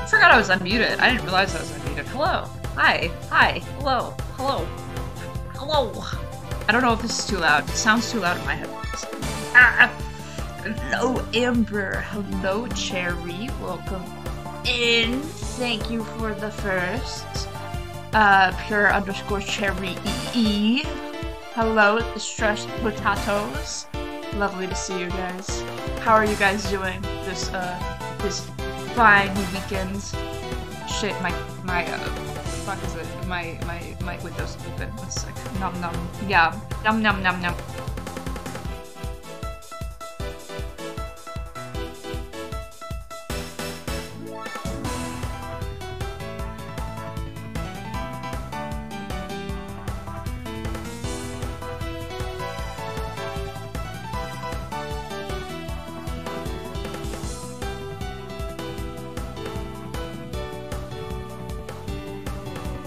Forgot I was unmuted. I didn't realize I was unmuted. Hello. Hi. Hi. Hello. Hello. Hello. I don't know if this is too loud. It sounds too loud in my headphones. Hello, Amber. Hello, Cherry. Welcome in. Thank you for the first. Pure underscore Cherry EE. Hello, Stressed Potatoes. Lovely to see you guys. How are you guys doing this fine weekend? Shit, fuck is it? My window's open. One sec. Nom nom. Yeah. Nom nom nom nom.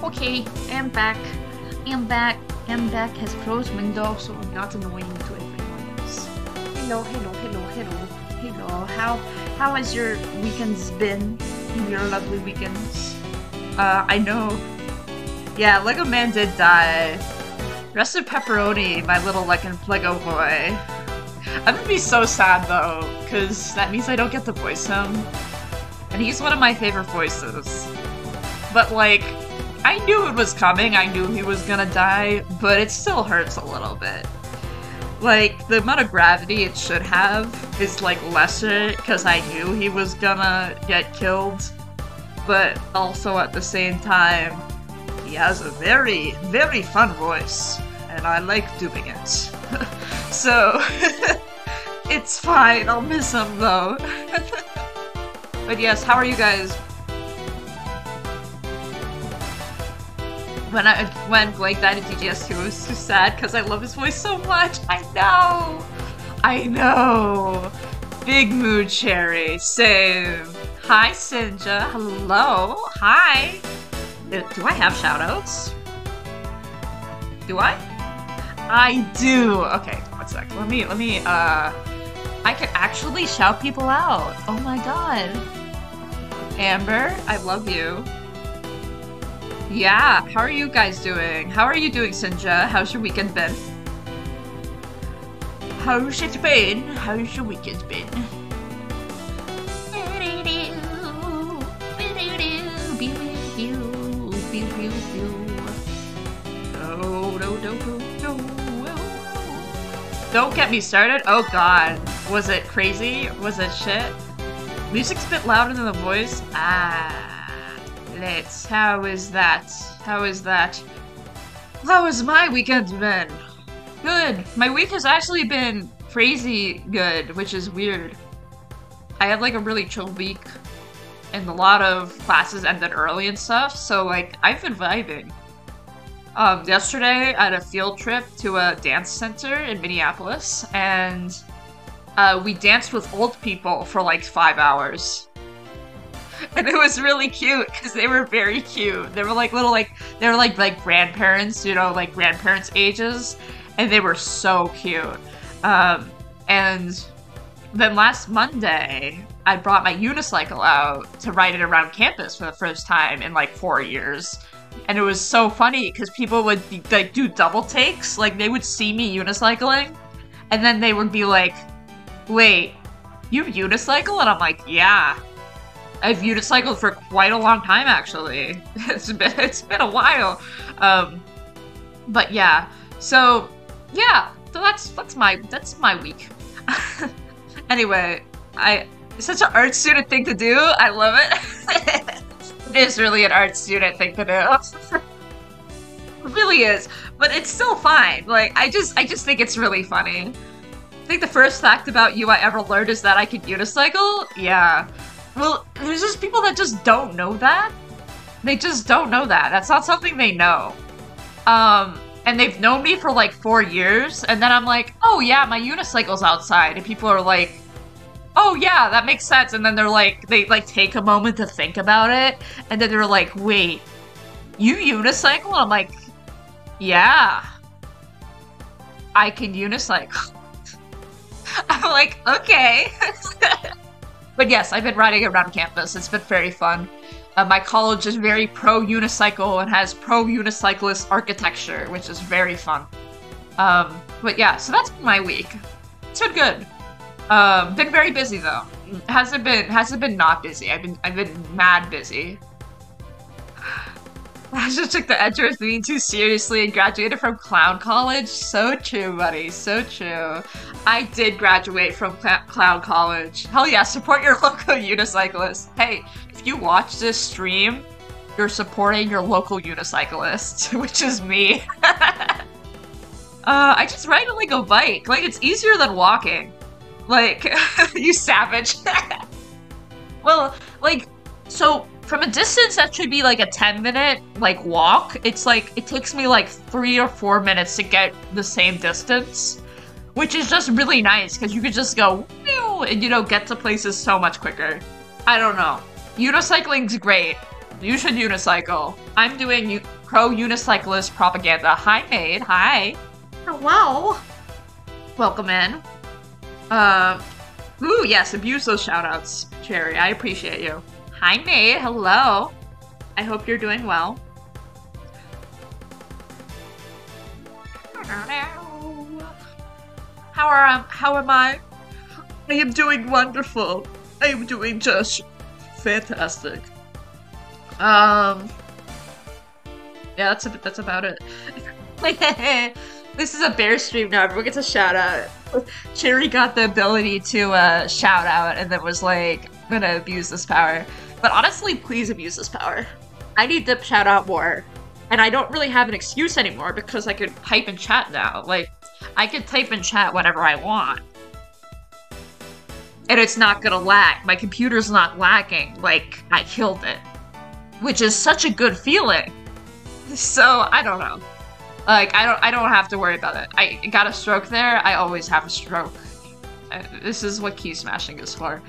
Okay, I'm back. I'm back. Has closed window, so I'm not annoying to everyone else. Hello. How has your weekends been? Your lovely weekends? I know. Yeah, Lego Man did die. Rest in pepperoni, my little Lego boy. I'm gonna be so sad though, cause that means I don't get to voice him. And he's one of my favorite voices. But like, I knew it was coming, I knew he was gonna die, but it still hurts a little bit. Like, the amount of gravity it should have is like lesser, because I knew he was gonna get killed. But also at the same time, he has a very, very fun voice, and I like doing it. So, it's fine, I'll miss him though. But yes, how are you guys? When Blake died in DGS2, it was too sad because I love his voice so much. I know. Big mood, Cherry. Same. Hi, Sinja. Hello. Hi. Do I have shoutouts? Do I? I do. Okay, one sec. Let me. I can actually shout people out. Oh my god. Amber, I love you. Yeah, how are you guys doing? How are you doing, Sinja? How's your weekend been? How's it been? How's your weekend been? Don't get me started. Oh god. Was it crazy? Was it shit? Music's a bit louder than the voice. How is that? How has my weekend been? Good. My week has actually been crazy good, which is weird. I had like a really chill week, and a lot of classes ended early and stuff, so like, I've been vibing. Yesterday I had a field trip to a dance center in Minneapolis, and we danced with old people for like 5 hours. And it was really cute because they were very cute. They were like little they were like grandparents, you know, like grandparents' ages, and they were so cute. And then last Monday, I brought my unicycle out to ride it around campus for the first time in like 4 years. And it was so funny because people would like do double takes, like they would see me unicycling, and then they would be like, "Wait, you unicycle?" And I'm like, "Yeah. I've unicycled for quite a long time, actually. It's been a while." But yeah, so that's my week. Anyway, it's such an art student thing to do. I love it. It is really an art student thing to do. It really is, but it's still fine. Like, I just think it's really funny. I think the first fact about you I ever learned is that I can unicycle. Yeah. Well, there's just people that just don't know that. They just don't know that. That's not something they know. And they've known me for like 4 years, and then I'm like, "Oh yeah, my unicycle's outside," and people are like, "Oh yeah, that makes sense," and then they're like, they like take a moment to think about it, and then they're like, "Wait, you unicycle?" And I'm like, "Yeah, I can unicycle." I'm like, "Okay." But yes, I've been riding around campus. It's been very fun. My college is very pro-unicycle and has pro-unicyclist architecture, which is very fun. But yeah, so that's been my week. It's been good. Been very busy though. Hasn't been not busy. I've been mad busy. I just took the edge of being too seriously and graduated from clown college. So true, buddy. So true. I did graduate from clown college. Hell yeah, support your local unicyclist. Hey, if you watch this stream, you're supporting your local unicyclist, which is me. I just ride a Lego bike. Like, it's easier than walking. Like, you savage. Well, like, so from a distance that should be like a 10-minute like walk, it's like it takes me like 3 or 4 minutes to get the same distance, which is just really nice because you could just go and get to places so much quicker. I don't know. Unicycling's great. You should unicycle. I'm doing pro unicyclist propaganda. Hi, Maid. Hi. Hello. Welcome in. Ooh, yes, abuse those shoutouts, Cherry. I appreciate you. Hi, Maid. Hello. I hope you're doing well. How am I? I am doing wonderful. I am doing just fantastic. Yeah, that's about it. This is a bear stream now. Everyone gets a shout out. Cherry got the ability to shout out and then was like, I'm gonna abuse this power. But honestly, please abuse this power. I need to shout out more. And I don't really have an excuse anymore because I could type in chat now. Like, I could type in chat whatever I want. And it's not gonna lag. My computer's not lagging. Like, I killed it. Which is such a good feeling. So, I don't know. Like, I don't have to worry about it. I got a stroke there. I always have a stroke. This is what key smashing is for.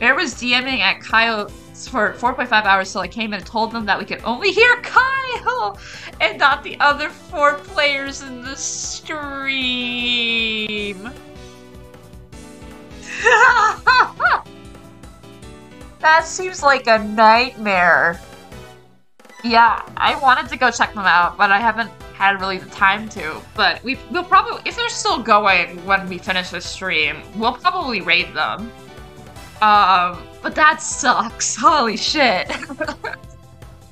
Bear was DMing at Kyle for 4.5 hours till I came in and told them that we could only hear Kyle and not the other 4 players in the stream. That seems like a nightmare. Yeah, I wanted to go check them out, but I haven't had really the time to. But we'll probably, if they're still going when we finish the stream, we'll probably raid them. But that sucks. Holy shit.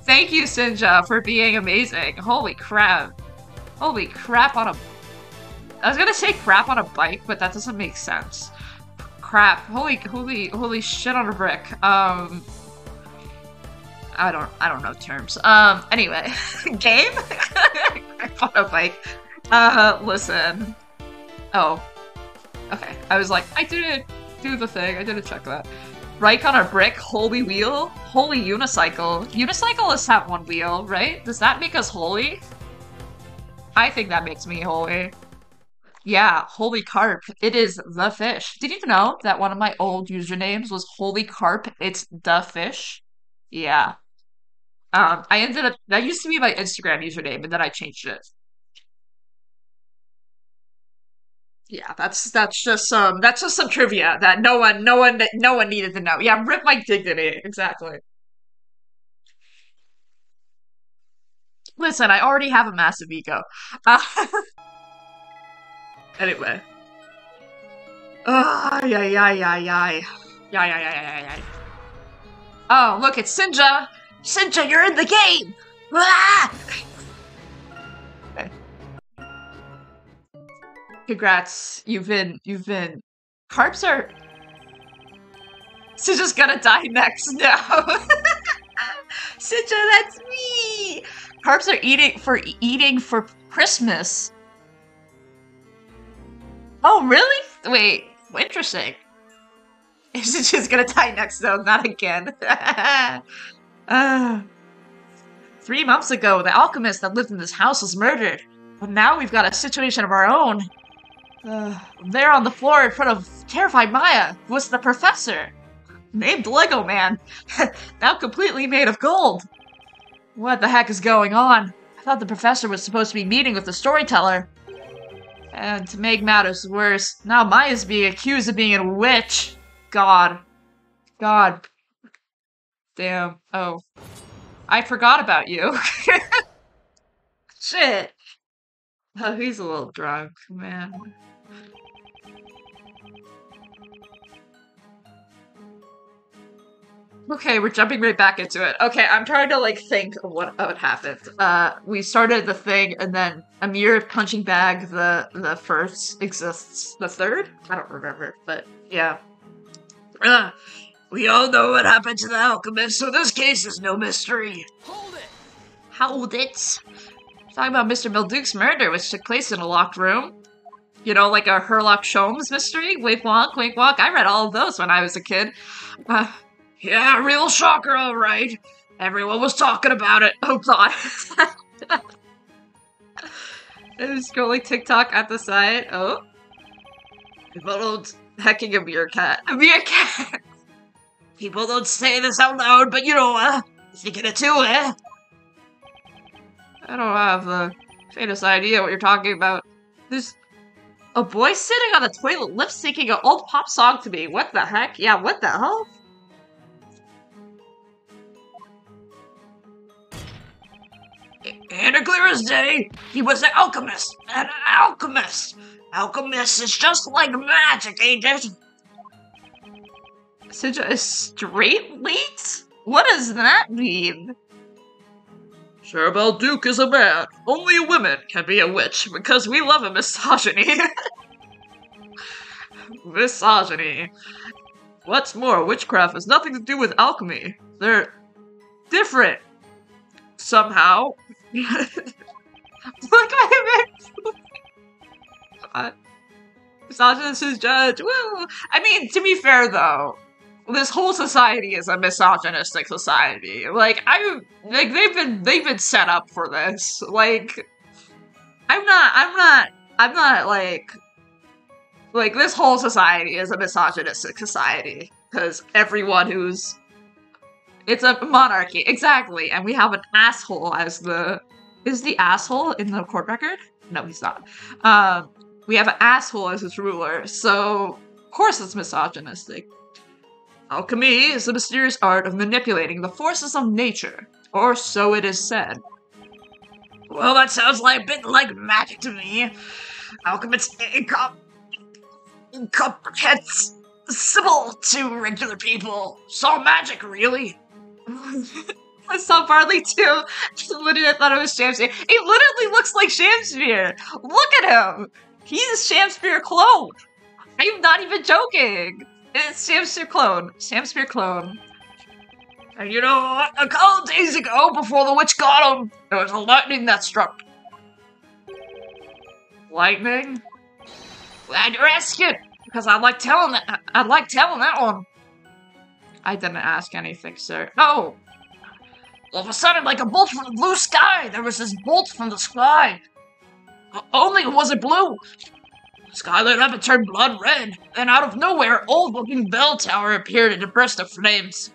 Thank you, Sinja, for being amazing. Holy crap. Holy crap on a... I was gonna say crap on a bike, but that doesn't make sense. Crap. Holy shit on a brick. I don't know terms. Anyway. Game? Crap on a bike. Listen. Oh. Okay. I was like, I didn't do the thing. I didn't check that. Rike on a brick? Holy wheel? Holy unicycle. Unicyclists have 1 wheel, right? Does that make us holy? I think that makes me holy. Yeah, holy carp. It is the fish. Did you know that one of my old usernames was holy carp? It's the fish. Yeah. I ended up, that used to be my Instagram username, and then I changed it. Yeah, that's just some trivia that no one needed to know. Yeah, rip my dignity. Exactly. Listen, I already have a massive ego. Uh, anyway. Ay, ay, ay, ay, ay. Ay, ay, ay, ay, ay. Oh, look, it's Sinja! Sinja, you're in the game! Ah! Okay. Congrats, you've been... Carps are... Sinja's gonna die next now! Sinja, that's me! Carps are eating for Christmas. Oh, really? Wait, interesting. Sinja's gonna die next though, not again. 3 months ago, the alchemist that lived in this house was murdered. But now we've got a situation of our own. There on the floor in front of terrified Maya was the professor, named Lego Man, now completely made of gold. What the heck is going on? I thought the professor was supposed to be meeting with the storyteller. And to make matters worse, now Maya's being accused of being a witch. God. God. Damn. Oh. I forgot about you. Shit. Oh, he's a little drunk, man. Okay, we're jumping right back into it. Okay, I'm trying to like think of what happened. We started the thing, and then Amir punching bag the first exists. The third? I don't remember, but yeah. We all know what happened to the alchemist, so this case is no mystery. Hold it! Hold it. Talking about Mr. Milduke's murder, which took place in a locked room. You know, like a Herlock Sholmes mystery? Wink wonk, wink wonk. I read all of those when I was a kid. Yeah, real shocker, alright. Everyone was talking about it. Oh god. I was scrolling TikTok at the side. Oh. People don't hecking a meerkat. A meerkat! People don't say this out loud, but you know, thinking it too, eh? I don't have the faintest idea what you're talking about. There's a boy sitting on the toilet lip-syncing an old pop song to me. What the heck? Yeah, what the hell? And clear as day, he was an alchemist. An alchemist. Alchemist is just like magic, ain't it? Such a straight late? What does that mean? Cherubel Duke is a man. Only women can be a witch because we love a misogyny. Misogyny. What's more, witchcraft has nothing to do with alchemy. They're different. Somehow. Look at him! God. Misogynist is judge. Woo! I mean, to be fair though, this whole society is a misogynistic society. Like, they've been set up for this. Like, I'm not like, this whole society is a misogynistic society. Because everyone who's... It's a monarchy, exactly. And we have an asshole as the... Is the asshole in the court record? No, he's not. We have an asshole as his ruler, so of course it's misogynistic. Alchemy is the mysterious art of manipulating the forces of nature, or so it is said. Well, that sounds like a bit like magic to me. Alchemists incomprehensible to regular people. It's all magic, really. I saw Barley too. Literally thought it was Shamsphere. He literally looks like Shamsphere. Look at him. He's a Shamsphere clone. I'm not even joking. It's Shamsphere clone. Shamsphere clone. And you know, a couple days ago, before the witch got him, there was a lightning that struck. Lightning? Glad you're asking, because I like telling that one. I didn't ask anything, sir. No. All of a sudden, like a bolt from the blue sky, there was this bolt from the sky. Only it wasn't blue. The sky lit up and turned blood red. Then out of nowhere, old-looking bell tower appeared in a burst of flames.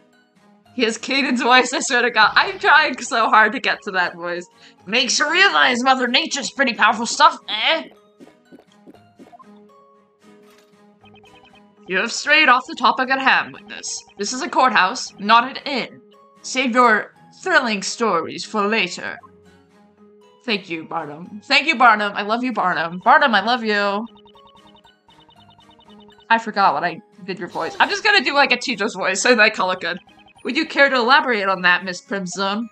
His Caden's voice, I swear to God. I'm trying so hard to get to that voice. Makes you realize Mother Nature's pretty powerful stuff, eh? You have strayed off the topic at hand with this. This is a courthouse, not an inn. Save your thrilling stories for later. Thank you, Barnum. Thank you, Barnum. I love you, Barnum. Barnum, I love you. I forgot what I did your voice. I'm just gonna do like a teacher's voice so I call it good. Would you care to elaborate on that, Miss Primzone?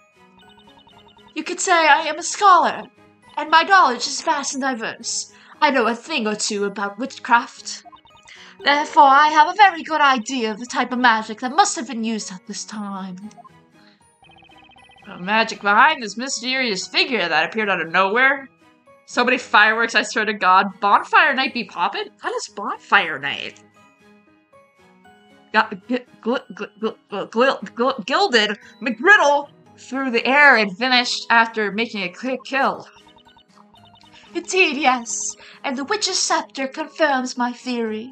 You could say I am a scholar, and my knowledge is vast and diverse. I know a thing or two about witchcraft. Therefore, I have a very good idea of the type of magic that must have been used at this time. The magic behind this mysterious figure that appeared out of nowhere? So many fireworks, I swear to God. Bonfire night be poppin'? What is bonfire night? Gilded McGriddle through the air and finished after making a quick kill. Indeed, yes. And the witch's scepter confirms my theory.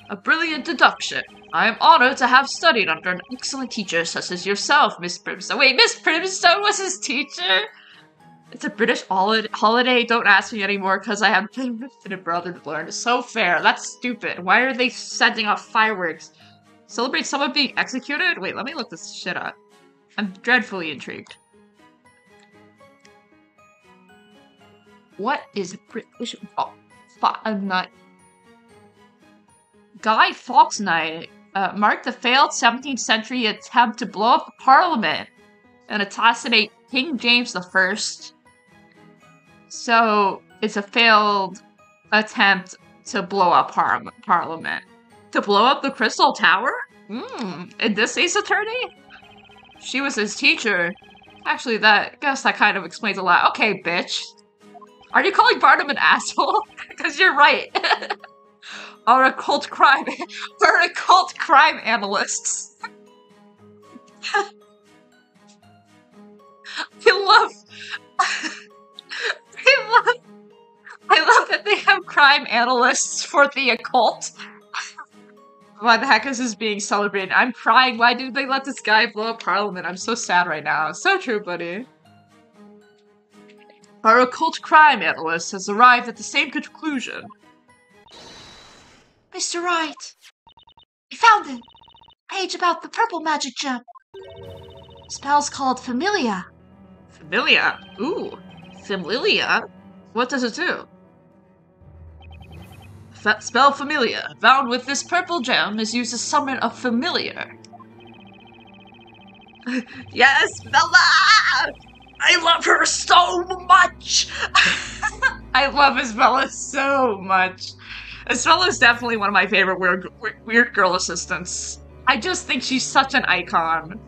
A brilliant deduction. I am honored to have studied under an excellent teacher such as yourself, Miss Primstone. Wait, Miss Primstone was his teacher? It's a British holiday. Don't ask me anymore because I have a brother to learn. It's so fair. That's stupid. Why are they sending off fireworks? Celebrate someone being executed? Wait, let me look this shit up. I'm dreadfully intrigued. What is British? Oh, I'm not. Guy Fawkes Night marked the failed 17th century attempt to blow up the Parliament and assassinate King James I. So it's a failed attempt to blow up Parliament. To blow up the Crystal Tower? And this Ace Attorney? She was his teacher. Actually, guess that kind of explains a lot. Okay, bitch. Are you calling Barnum an asshole? Because you're right. Are occult crime analysts. I love that they have crime analysts for the occult. Why the heck is this being celebrated? I'm crying. Why did they let this guy blow up Parliament? I'm so sad right now. So true, buddy. Our occult crime analyst has arrived at the same conclusion. Mr. Wright, we found it. Page about the purple magic gem. Spell's called Familia. Familia? Ooh, Familia? What does it do? Spell Familia. Found with this purple gem is used to summon a familiar. Yes, Bella! I love her so much! I love Isabella so much. Isabella is definitely one of my favorite weird girl assistants. I just think she's such an icon.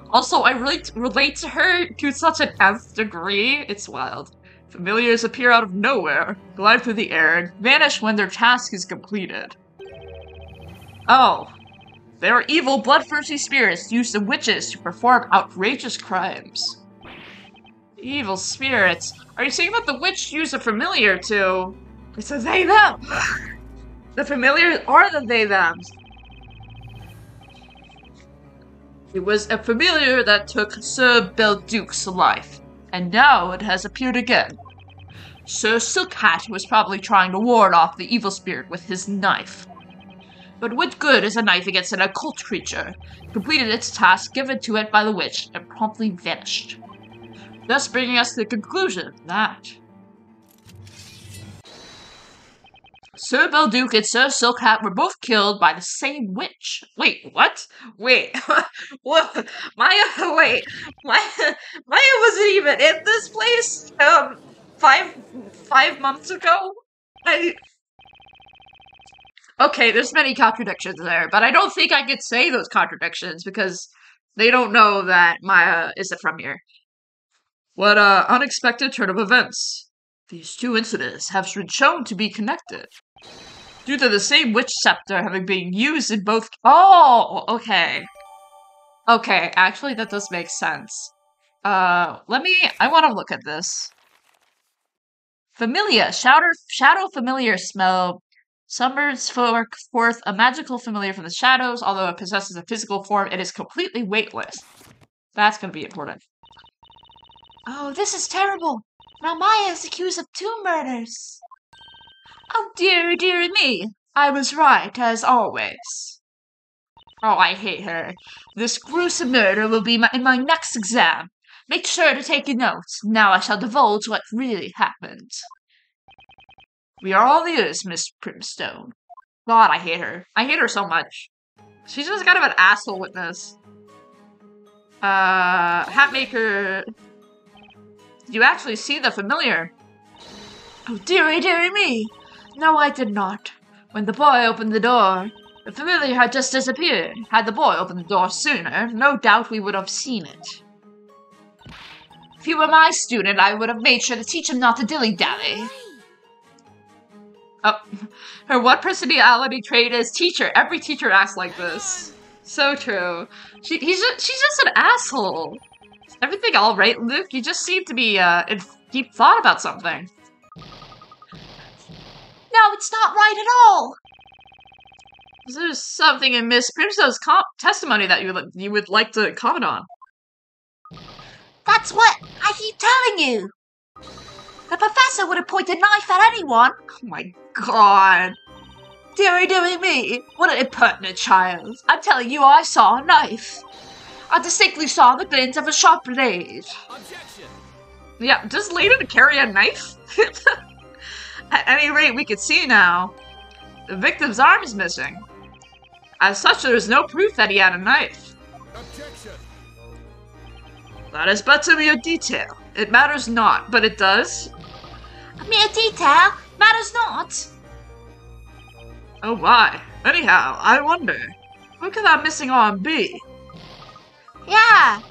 Also, I really relate to her to such an nth degree. It's wild. Familiars appear out of nowhere, glide through the air, and vanish when their task is completed. Oh. They are evil, bloodthirsty spirits used in witches to perform outrageous crimes. Evil spirits. Are you saying that the witch used a familiar to... It's a they-them! The familiars are the they-thems. It was a familiar that took Sir Belduc's life, and now it has appeared again. Sir Silkhat was probably trying to ward off the evil spirit with his knife. But what good is a knife against an occult creature? It completed its task given to it by the witch and promptly vanished. Thus bringing us to the conclusion that Sir Belduc and Sir Silkhat were both killed by the same witch. Wait, what? Wait, what? Maya wasn't even in this place, 5 months ago? Okay, there's many contradictions there, but I don't think I could say those contradictions because they don't know that Maya isn't from here. What unexpected turn of events. These two incidents have been shown to be connected. Due to the same witch scepter having been used in both— Oh, okay. Okay, actually that does make sense. I want to look at this. Familia, shadow familiar smell summons forth a magical familiar from the shadows. Although it possesses a physical form, it is completely weightless. That's gonna be important. Oh, this is terrible. Now Maya is accused of 2 murders. Oh, dearie, dearie me. I was right, as always. Oh, I hate her. This gruesome murder will be in my next exam. Make sure to take your notes. Now I shall divulge what really happened. We are all ears, Miss Primstone. God, I hate her. I hate her so much. She's just kind of an asshole witness. Hatmaker... Did you actually see the familiar? Oh, dearie, dearie me. No, I did not. When the boy opened the door, the familiar had just disappeared. Had the boy opened the door sooner, no doubt we would have seen it. If he were my student, I would have made sure to teach him not to dilly-dally. Oh, her what personality trait is teacher. Every teacher acts like this. So true. She's just an asshole. Everything all right, Luke? You just seem to be in deep thought about something. No, it's not right at all. Is there something in Miss Primstone's testimony that you would like to comment on? That's what I keep telling you. The professor would have pointed a knife at anyone. Oh my god. Dearie me, what an impertinent child. I'm telling you, I saw a knife. I distinctly saw the glint of a sharp blade. Objection! Yeah, does Layden carry a knife? At any rate, we can see now. The victim's arm is missing. As such, there is no proof that he had a knife. Objection! That is but a mere detail. It matters not, but it does. A mere detail matters not. Oh my. Anyhow, I wonder, what could that missing arm be? Yeah,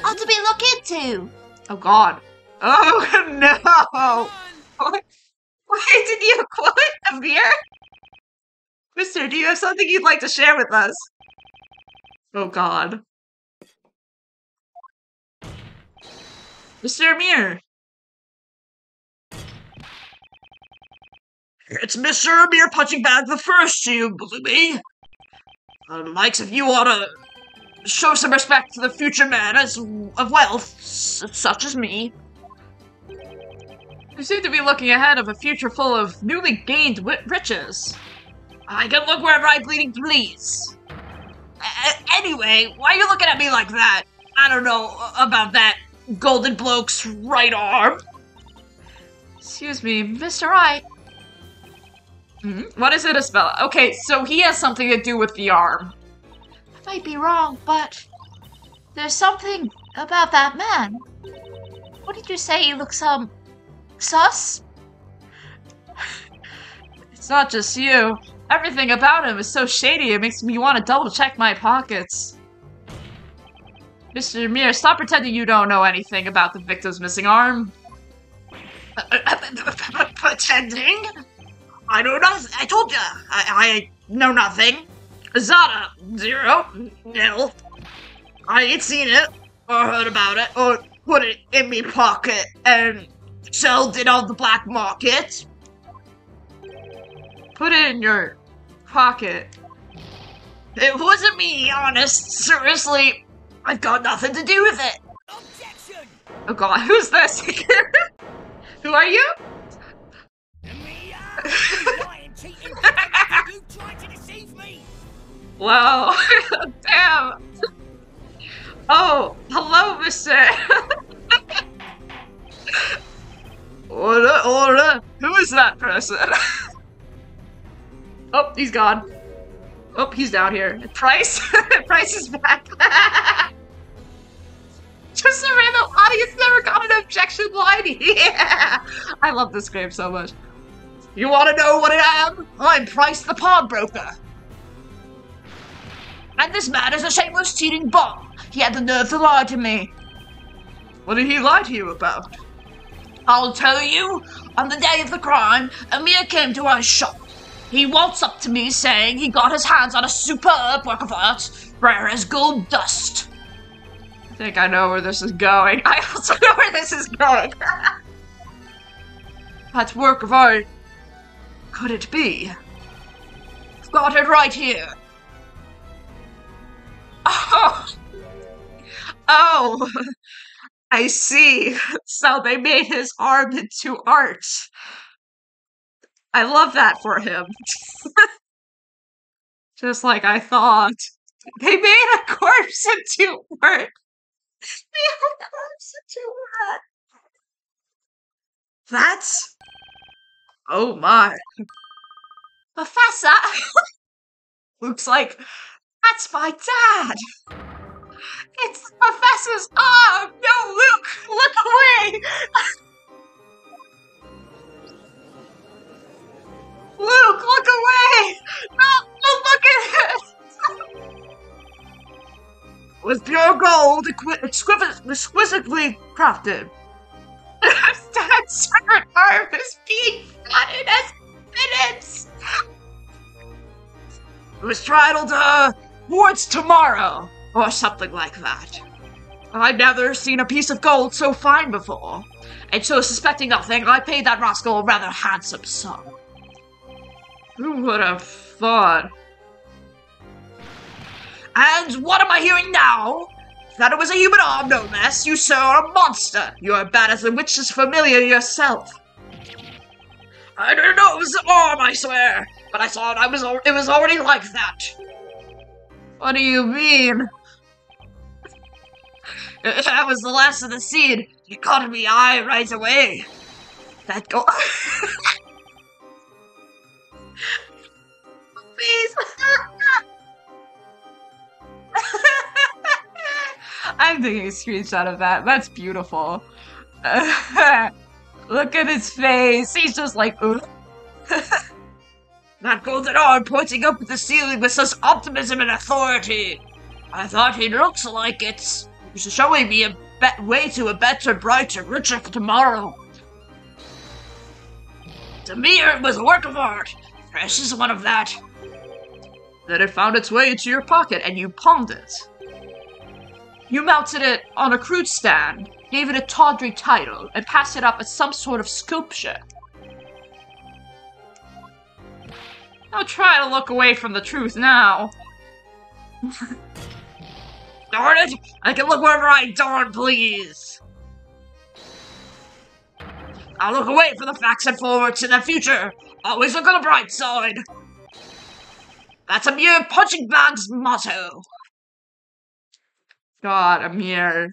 ought to be looked into. Oh god. Oh no! Why did you quote Amir? Mister, do you have something you'd like to share with us? Oh god. Mr. Amir! It's Mr. Amir Punching Bag the First, you believe me? The likes of you ought to show some respect to the future man of wealth, such as me. You seem to be looking ahead of a future full of newly gained riches. I can look wherever I bleeding please. Anyway, why are you looking at me like that? I don't know about that golden bloke's right arm. Excuse me, Mr. Right. What is it, Isabella? Okay, so he has something to do with the arm. I might be wrong, but there's something about that man. What did you say? He looks, sus? It's not just you. Everything about him is so shady it makes me want to double check my pockets. Mr. Amir, stop pretending you don't know anything about the victim's missing arm. Pretending? I know nothing. I told ya. I know nothing. Zada, 0, nil. I ain't seen it, or heard about it, or put it in me pocket and sold it on the black market. Put it in your pocket. It wasn't me, honest. Seriously, I've got nothing to do with it. Objection! Oh god, who's this? Who are you? Lying, cheating, you tried to deceive me! Whoa, damn. Oh, hello, mister. Order. Who is that person? Oh, he's gone. Oh, he's down here. Price? Price is back. Just a random audience never got an objection line. Yeah. I love this game so much. You want to know what I am? I'm Price the pawnbroker. And this man is a shameless cheating bum. He had the nerve to lie to me. What did he lie to you about? I'll tell you. On the day of the crime, Amir came to our shop. He waltzed up to me saying he got his hands on a superb work of art, rare as gold dust. I think I know where this is going. I also know where this is going. That work of art. Could it be? I've got it right here. Oh, I see. So they made his arm into art. I love that for him. Just like I thought. They made a corpse into art. They made a corpse into art. That's... Oh my. Professor! Looks like that's my dad. It's the professor's arm! No, Luke! Look away! Luke, look away! No, don't look at it! With pure gold, exquisitely crafted. Dad's severed arm is being flooded as penance! It was titled, Towards Tomorrow, or something like that. I'd never seen a piece of gold so fine before, and so suspecting nothing, I paid that rascal a rather handsome sum. Who would have thought? And what am I hearing now? That it was a human arm, no less. You, sir, are a monster. You're as bad as the witch's familiar yourself. I didn't know it was the arm, I swear! But I thought it was already like that! What do you mean? That was the last of the seed. You caught me eye right away. That go- Please! I'm taking a screenshot of that. That's beautiful. Look at his face. He's just like, ooh. That golden arm pointing up at the ceiling with such optimism and authority. I thought he looks like it's showing me a way to a better, brighter, richer tomorrow. To me, it was a work of art. Precious one of that. Then it found its way into your pocket and you pawned it. You mounted it on a crude stand, gave it a tawdry title, and passed it up as some sort of sculpture. Don't try to look away from the truth now. Darn it! I can look wherever I darn please! I'll look away from the facts and forward to the future! Always look on the bright side! That's a mere punching bag's motto! God, Amir.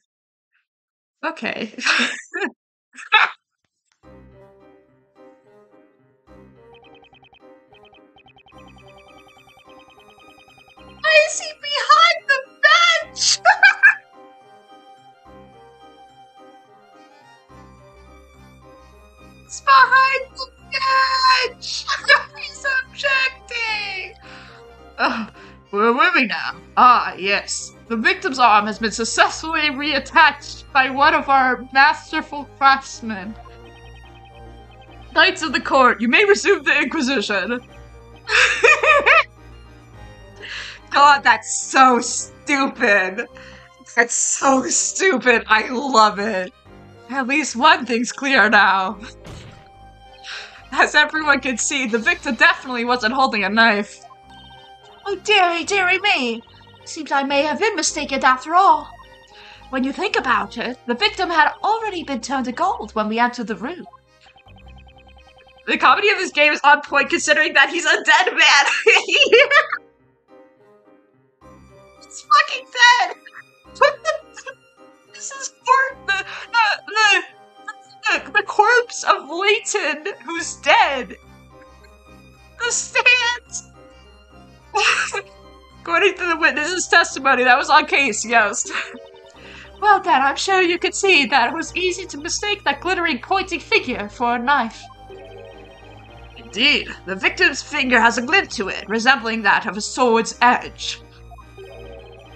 Okay. Why is he behind the bench? It's behind the bench! He's objecting! We're moving now. Ah, yes. The victim's arm has been successfully reattached by one of our masterful craftsmen. Knights of the court, you may resume the Inquisition. God, that's so stupid. That's so stupid. I love it. At least one thing's clear now. As everyone can see, the victim definitely wasn't holding a knife. Oh, dearie, dearie me. Seems I may have been mistaken after all. When you think about it, the victim had already been turned to gold when we entered the room. The comedy of this game is on point considering that he's a dead man. He's fucking dead. This is for the corpse of Leighton, who's dead. The stand. According to the witness's testimony, that was on case, yes. Well then, I'm sure you could see that it was easy to mistake that glittering pointing figure for a knife. Indeed, the victim's finger has a glint to it, resembling that of a sword's edge.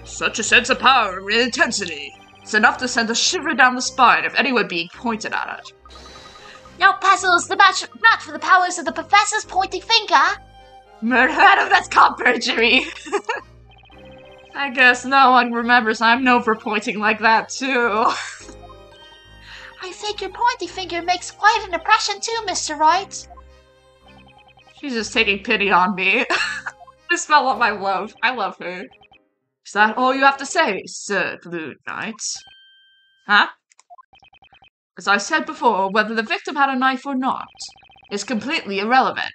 Such a sense of power and intensity. It's enough to send a shiver down the spine of anyone being pointed at it. No puzzles the match for the powers of the professor's pointing finger. Murder, that's called perjury. I guess no one remembers I'm known for pointing like that, too. I think your pointing finger makes quite an impression, too, Mr. Wright. She's just taking pity on me. I smell up my love. I love her. Is that all you have to say, Sir Blue Knight? Huh? As I said before, whether the victim had a knife or not is completely irrelevant.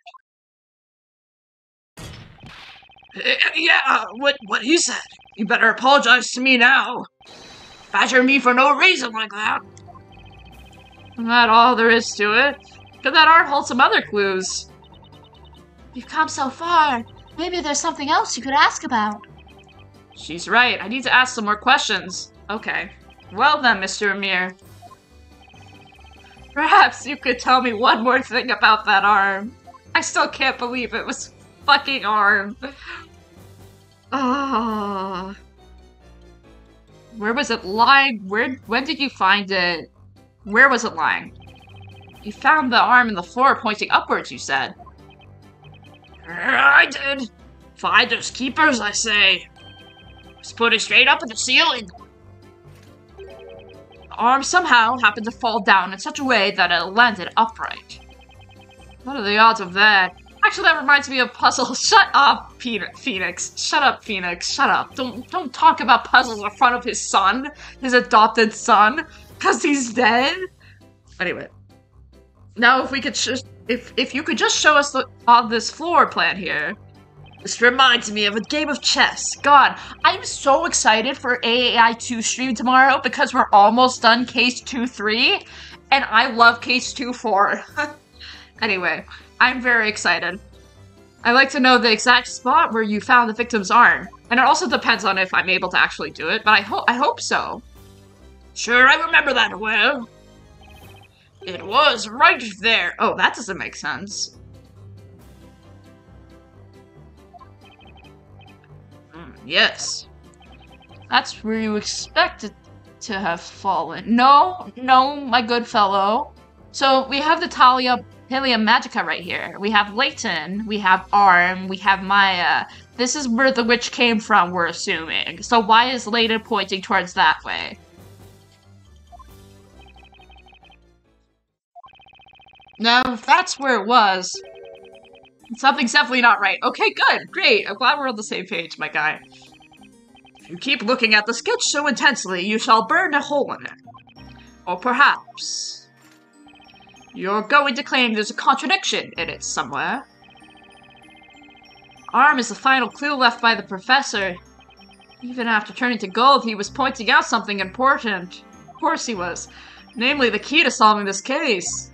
Yeah, what you said. You better apologize to me now. Badger me for no reason like that. Isn't that all there is to it? Could that art hold some other clues? You've come so far. Maybe there's something else you could ask about. She's right. I need to ask some more questions. Okay. Well then, Mr. Amir. Perhaps you could tell me one more thing about that arm. I still can't believe it was fucking arm. Ah. Where was it lying? When did you find it? Where was it lying? You found the arm in the floor pointing upwards, you said. I did. Finders keepers, I say. Just put it straight up at the ceiling. The arm somehow happened to fall down in such a way that it landed upright. What are the odds of that? Actually, that reminds me of puzzles. Shut up, Phoenix. Shut up, Phoenix. Shut up. Don't talk about puzzles in front of his son, his adopted son, because he's dead. Anyway. Now if we could just If you could just show us on this floor plan here. This reminds me of a game of chess. God, I'm so excited for AAI 2 stream tomorrow because we're almost done case 2-3, and I love case 2-4. Anyway, I'm very excited. I'd like to know the exact spot where you found the victim's arm. And it also depends on if I'm able to actually do it, but I hope so. Sure, I remember that well. It was right there. Oh, that doesn't make sense. Yes. That's where you expect it to have fallen. No, my good fellow. So we have the Talia Magica right here. We have Layton, we have Arm, we have Maya. This is where the witch came from, we're assuming. So why is Layton pointing towards that way? No, that's where it was. Something's definitely not right. Okay, good, great. I'm glad we're on the same page, my guy. If you keep looking at the sketch so intensely, you shall burn a hole in it. Or perhaps you're going to claim there's a contradiction in it somewhere. Arm is the final clue left by the professor. Even after turning to gold, he was pointing out something important. Of course he was. Namely, the key to solving this case.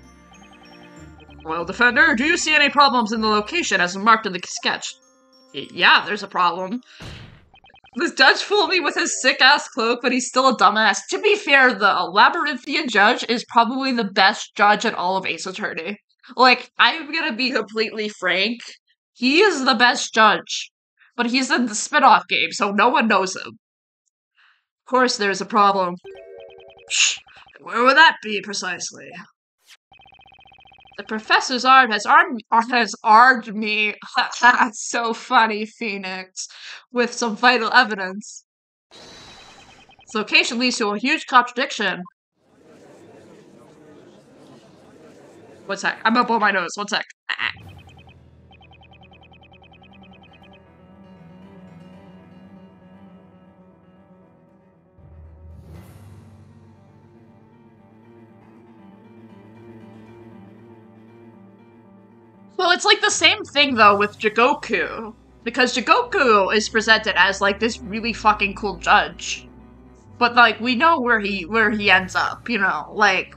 Well, Defender, do you see any problems in the location as marked in the sketch? Yeah, there's a problem. This judge fooled me with his sick-ass cloak, but he's still a dumbass. To be fair, the Labyrinthian judge is probably the best judge in all of Ace Attorney. Like, I'm gonna be completely frank. He is the best judge. But he's in the spin-off game, so no one knows him. Of course there's a problem. Shh. Where would that be, precisely? The professor's arm has armed me. That's so funny, Phoenix. With some vital evidence. This location leads to a huge contradiction. One sec. I'm gonna blow my nose. One sec. Well, it's like the same thing, though, with Jigoku. Because Jigoku is presented as, like, this really fucking cool judge. But, like, we know where he ends up, you know? Like,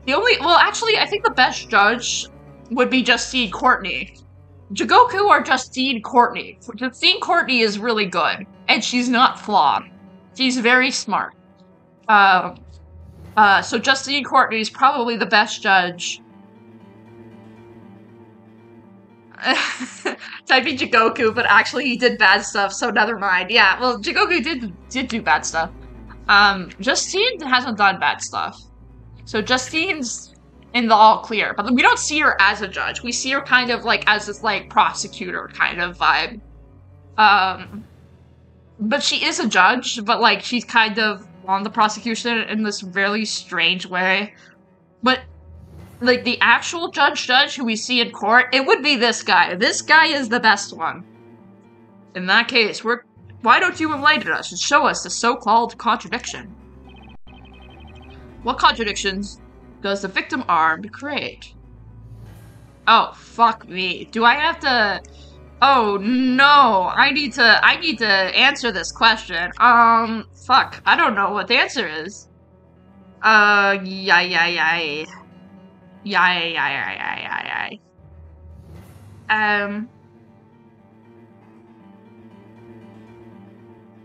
well, actually, I think the best judge would be Justine Courtney. Jigoku or Justine Courtney. Justine Courtney is really good. And she's not flawed. She's very smart. So Justine Courtney is probably the best judge. Typing Jigoku, but actually he did bad stuff, so never mind. Yeah, well, Jigoku did do bad stuff. Justine hasn't done bad stuff. So Justine's in the all clear, but we don't see her as a judge. We see her kind of like as this like prosecutor kind of vibe. But she is a judge, but like she's kind of on the prosecution in this really strange way. But like, the actual judge who we see in court, it would be this guy. This guy is the best one. In that case, why don't you enlighten us and show us the so-called contradiction? What contradictions does the victim arm create? Oh, fuck me. Do I have to... Oh, no. I need to answer this question. Fuck. I don't know what the answer is. Yeah.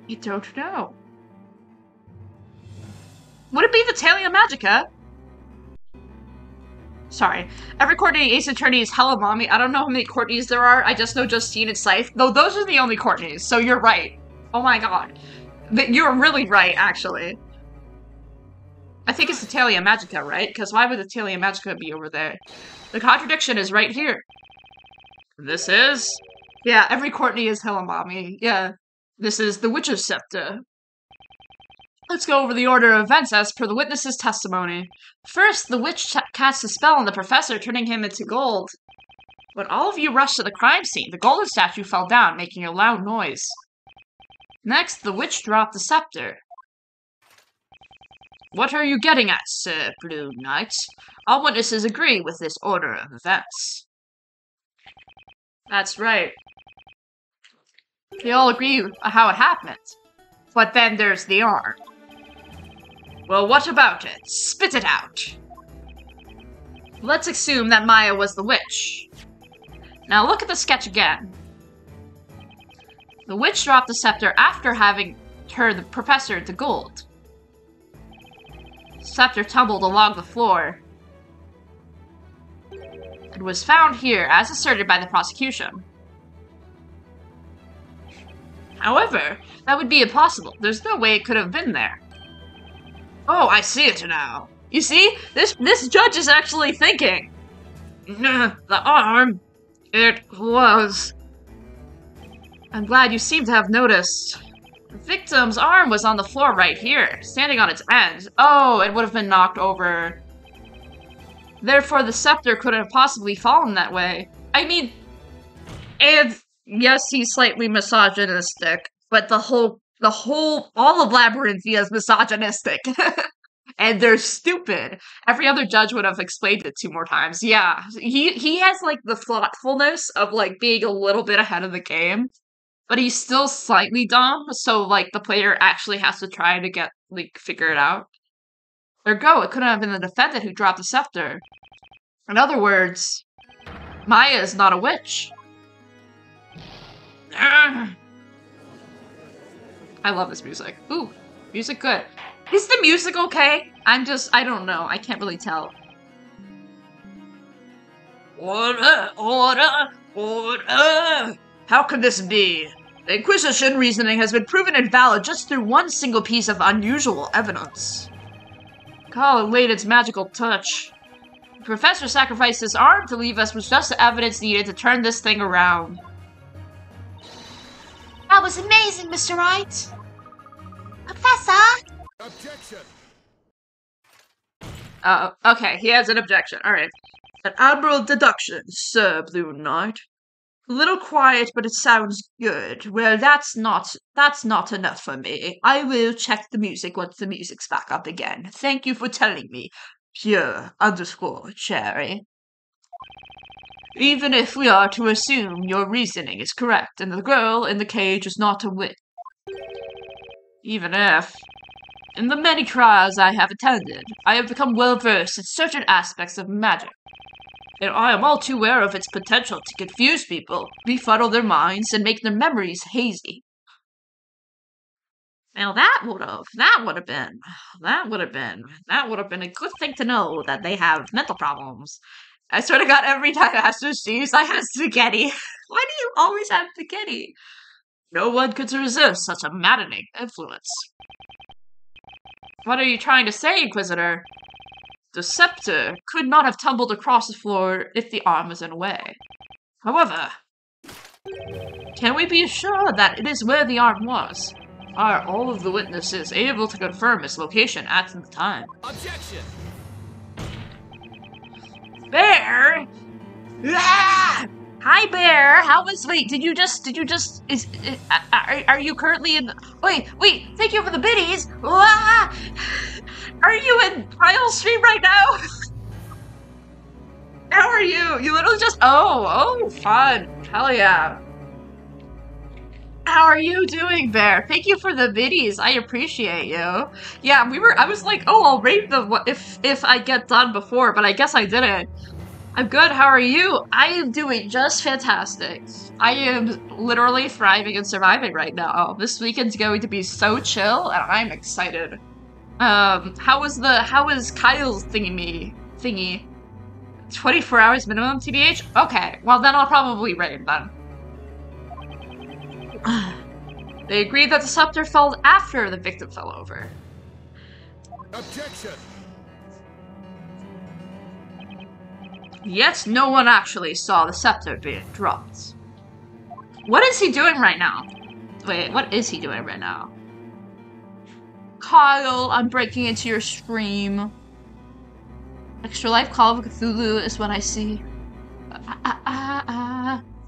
You don't know. Would it be the Talia Magica? Sorry. Every Courtney Ace Attorney is hella mommy. I don't know how many Courtneys there are. I just know Justine and Scythe. Though those are the only Courtneys, so you're right. Oh my god. You're really right, actually. I think it's the Talia Magica, right? Because why would the Talia Magica be over there? The contradiction is right here. This is? Yeah, every Courtney is hella mommy. Yeah. This is the Witch's Scepter. Let's go over the order of events as per the witness's testimony. First, the witch casts a spell on the professor, turning him into gold. When all of you rushed to the crime scene, the golden statue fell down, making a loud noise. Next, the witch dropped the scepter. What are you getting at, Sir Blue Knight? All witnesses agree with this order of events. That's right. They all agree how it happened. But then there's the arm. Well, what about it? Spit it out. Let's assume that Maya was the witch. Now look at the sketch again. The witch dropped the scepter after having turned the professor to gold. The scepter tumbled along the floor. It was found here, as asserted by the prosecution. However, that would be impossible. There's no way it could have been there. Oh, I see it now. You see? This judge is actually thinking. The arm. It was. I'm glad you seem to have noticed. The victim's arm was on the floor right here, standing on its end. Oh, it would have been knocked over. Therefore, the scepter couldn't have possibly fallen that way. I mean, and yes, he's slightly misogynistic, but all of Labyrinthia is misogynistic. And they're stupid. Every other judge would have explained it 2 more times. Yeah, he has, like, the thoughtfulness of, like, being a little bit ahead of the game. But he's still slightly dumb, so, like, the player actually has to try to figure it out. Ergo, it couldn't have been the defendant who dropped the scepter. In other words, Maya is not a witch. I love this music. Ooh, music good. Is the music okay? I don't know. I can't really tell. Order! How could this be? The Inquisition reasoning has been proven invalid just through one single piece of unusual evidence. Call it laid its magical touch. The professor sacrificed his arm to leave us with just the evidence needed to turn this thing around. That was amazing, Mr. Wright. Professor! Objection! Okay, he has an objection. Alright. An admirable deduction, Sir Blue Knight. A little quiet, but it sounds good. Well, that's not enough for me. I will check the music once the music's back up again. Thank you for telling me, Pure_Cherry. Even if we are to assume your reasoning is correct and the girl in the cage is not a witch. Even if. In the many trials I have attended, I have become well versed in certain aspects of magic. And I am all too aware of its potential to confuse people, befuddle their minds, and make their memories hazy. Now that would have been a good thing to know that they have mental problems. I swear to God, every time Astro sees I have spaghetti. Why do you always have spaghetti? No one could resist such a maddening influence. What are you trying to say, Inquisitor? The scepter could not have tumbled across the floor if the arm was in the way. However, can we be sure that it is where the arm was? Are all of the witnesses able to confirm its location at the time? Objection! Bear? Ah! Hi, Bear. Are you currently in? Wait. Thank you for the biddies. Ah! Are you in Kyle's stream right now? How are you? You literally just. Oh, fun. Hell yeah. How are you doing, Bear? Thank you for the biddies. I appreciate you. Yeah, I was like, oh, I'll rate them if I get done before, but I guess I didn't. I'm good, how are you? I am doing just fantastic. I am literally thriving and surviving right now. This weekend's going to be so chill, and I'm excited. How is Kyle's thingy? 24 hours minimum, TBH? Okay, well then I'll probably raid then. They agreed that the scepter fell after the victim fell over. Objection! Yet no one actually saw the scepter being dropped. What is he doing right now? Wait, what is he doing right now? Kyle, I'm breaking into your stream. Extra Life Call of Cthulhu is what I see.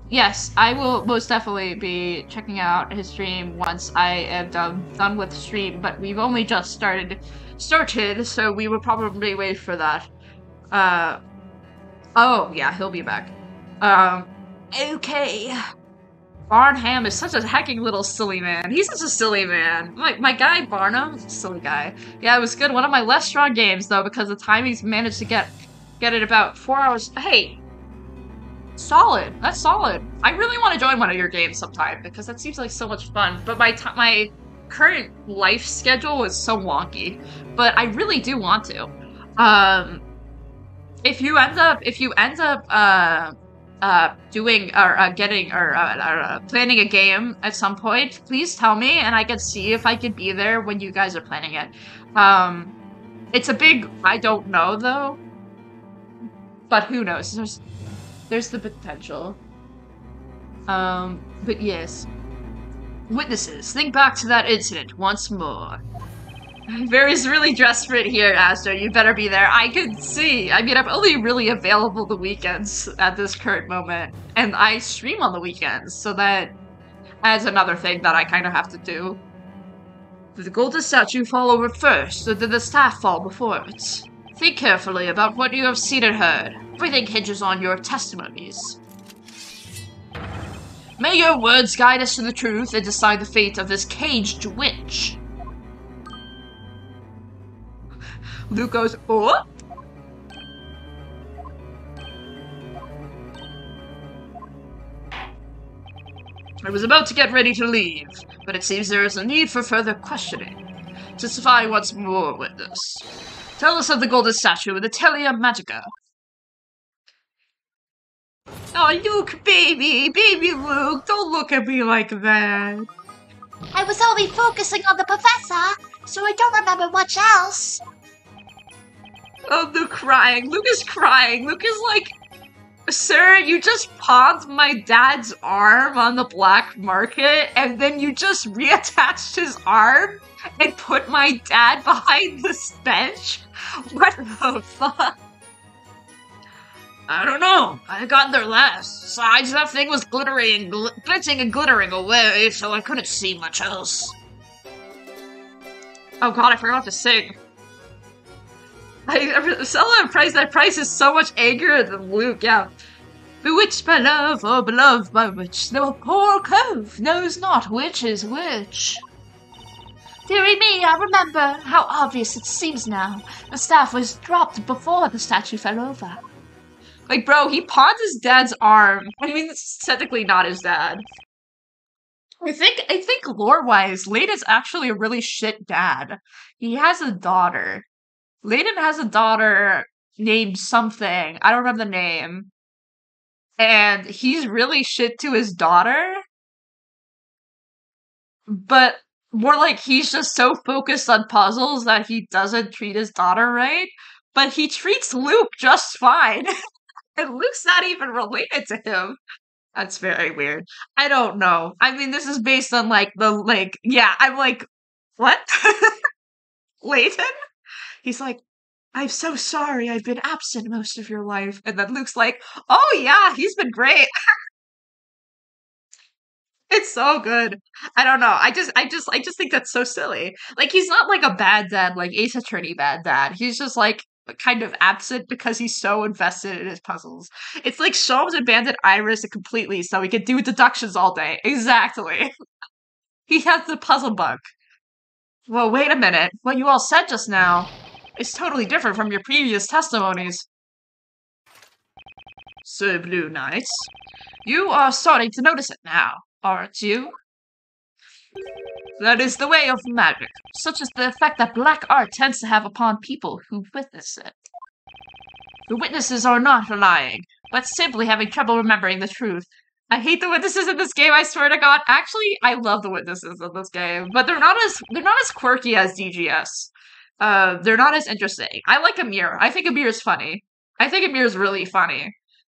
Yes, I will most definitely be checking out his stream once I am done with stream, but we've only just started started, so we will probably wait for that. Oh, yeah, he'll be back. Okay. Barnham is such a hecking little silly man. He's such a silly man. Like, my guy Barnum, silly guy. Yeah, it was good. One of my less strong games, though, because the time he's managed to get it about 4 hours. Hey, solid. That's solid. I really want to join one of your games sometime, because that seems like so much fun. But my current life schedule is so wonky. But I really do want to. If you end up doing or getting or planning a game at some point, please tell me and I can see if I could be there when you guys are planning it. It's a big I don't know though, but who knows? There's the potential. But yes. Witnesses, think back to that incident once more. Barry's really desperate here, Astor. You better be there. I can see. I mean, I'm only really available the weekends at this current moment. And I stream on the weekends, so that adds another thing that I kind of have to do. Did the golden statue fall over first, or did the staff fall before it? Think carefully about what you have seen and heard. Everything hinges on your testimonies. May your words guide us to the truth and decide the fate of this caged witch. Luke goes, oh? I was about to get ready to leave, but it seems there is a need for further questioning. Testify once more, witness. Tell us of the golden statue and the Telia Magica. Oh, Luke, baby! Baby Luke, don't look at me like that. I was only focusing on the professor, so I don't remember much else. Oh, Luke crying. Luke is crying. Luke is like, sir, you just pawned my dad's arm on the black market, and then you just reattached his arm and put my dad behind this bench? What the fuck? I don't know. I got there last. Besides, that thing was glittering and glittering away, so I couldn't see much else. Oh god, I forgot to sing. Stella that Price is so much angrier than Luke, yeah. Bewitched by love, or beloved by which, the poor cove knows not which is which. Dearie me, I remember. How obvious it seems now. The staff was dropped before the statue fell over. Like, bro, he pawned his dad's arm. I mean, it's technically not his dad. I think lore-wise, Layden's actually a really shit dad. He has a daughter. Layden has a daughter named something. I don't remember the name. And he's really shit to his daughter. But more like he's just so focused on puzzles that he doesn't treat his daughter right. But he treats Luke just fine. And Luke's not even related to him. That's very weird. I don't know. I mean, this is based on, yeah, I'm like, what? Layden? He's like, I'm so sorry I've been absent most of your life. And then Luke's like, oh yeah, he's been great. It's so good. I don't know. I just think that's so silly. Like, he's not like a bad dad, like Ace Attorney bad dad. He's just like kind of absent because he's so invested in his puzzles. It's like Sholmes abandoned Iris completely so he could do deductions all day. Exactly. He has the puzzle bug. Well, wait a minute. What you all said just now is totally different from your previous testimonies. Sir Blue Knights, you are starting to notice it now, aren't you? That is the way of magic, such as the effect that black art tends to have upon people who witness it. The witnesses are not lying, but simply having trouble remembering the truth. I hate the witnesses in this game, I swear to god. Actually, I love the witnesses in this game, but they're not as quirky as DGS. They're not as interesting. I like Amir. I think Amir's funny. I think Amir's really funny.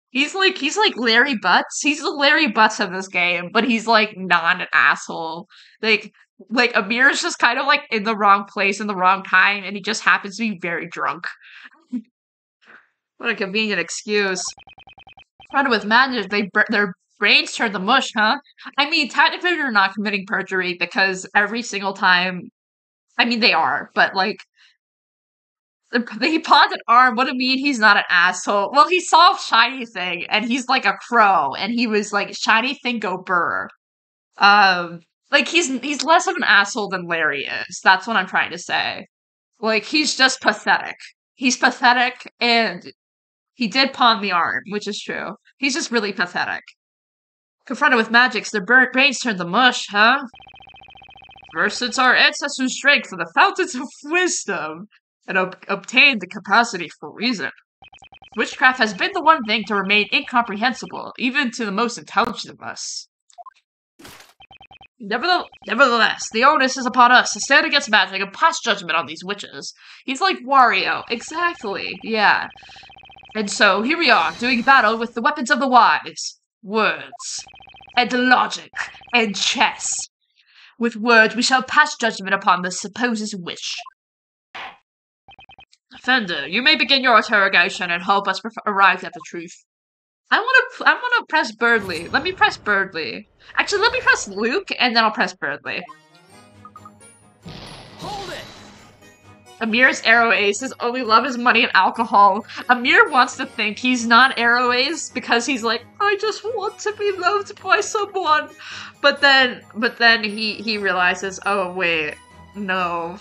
He's like Larry Butts. He's the Larry Butts of this game, but he's like not an asshole. Like Amir's just kind of like in the wrong place in the wrong time, and he just happens to be very drunk. What a convenient excuse. Run with madness, their brains turn to mush, huh? I mean, technically they're not committing perjury because every single time, I mean they are, but like He pawned an arm. What do you mean he's not an asshole? Well, he saw Shiny Thing, and he's like a crow, and he was like, Shiny Thing go burr. Like he's less of an asshole than Larry is. That's what I'm trying to say. Like, he's just pathetic. He's pathetic, and he did pawn the arm, which is true. He's just really pathetic. Confronted with magics, their brains turn to mush, huh? First, it's our ancestors drank from the fountains of wisdom and obtained the capacity for reason. Witchcraft has been the one thing to remain incomprehensible, even to the most intelligent of us. Nevertheless, the onus is upon us to stand against magic and pass judgment on these witches. He's like Wario. Exactly, yeah. And so, here we are, doing battle with the weapons of the wise. Words. And logic. And chess. With words, we shall pass judgment upon the supposed witch. Defender, you may begin your interrogation and help us arrive at the truth. I wanna press Birdly. Let me press Birdly. Actually, let me press Luke, and then I'll press Birdly. Hold it! Amir's Arrow Ace. His only love is money and alcohol. Amir wants to think he's not Arrow Ace because he's like, I just want to be loved by someone. But then he realizes, oh wait, no.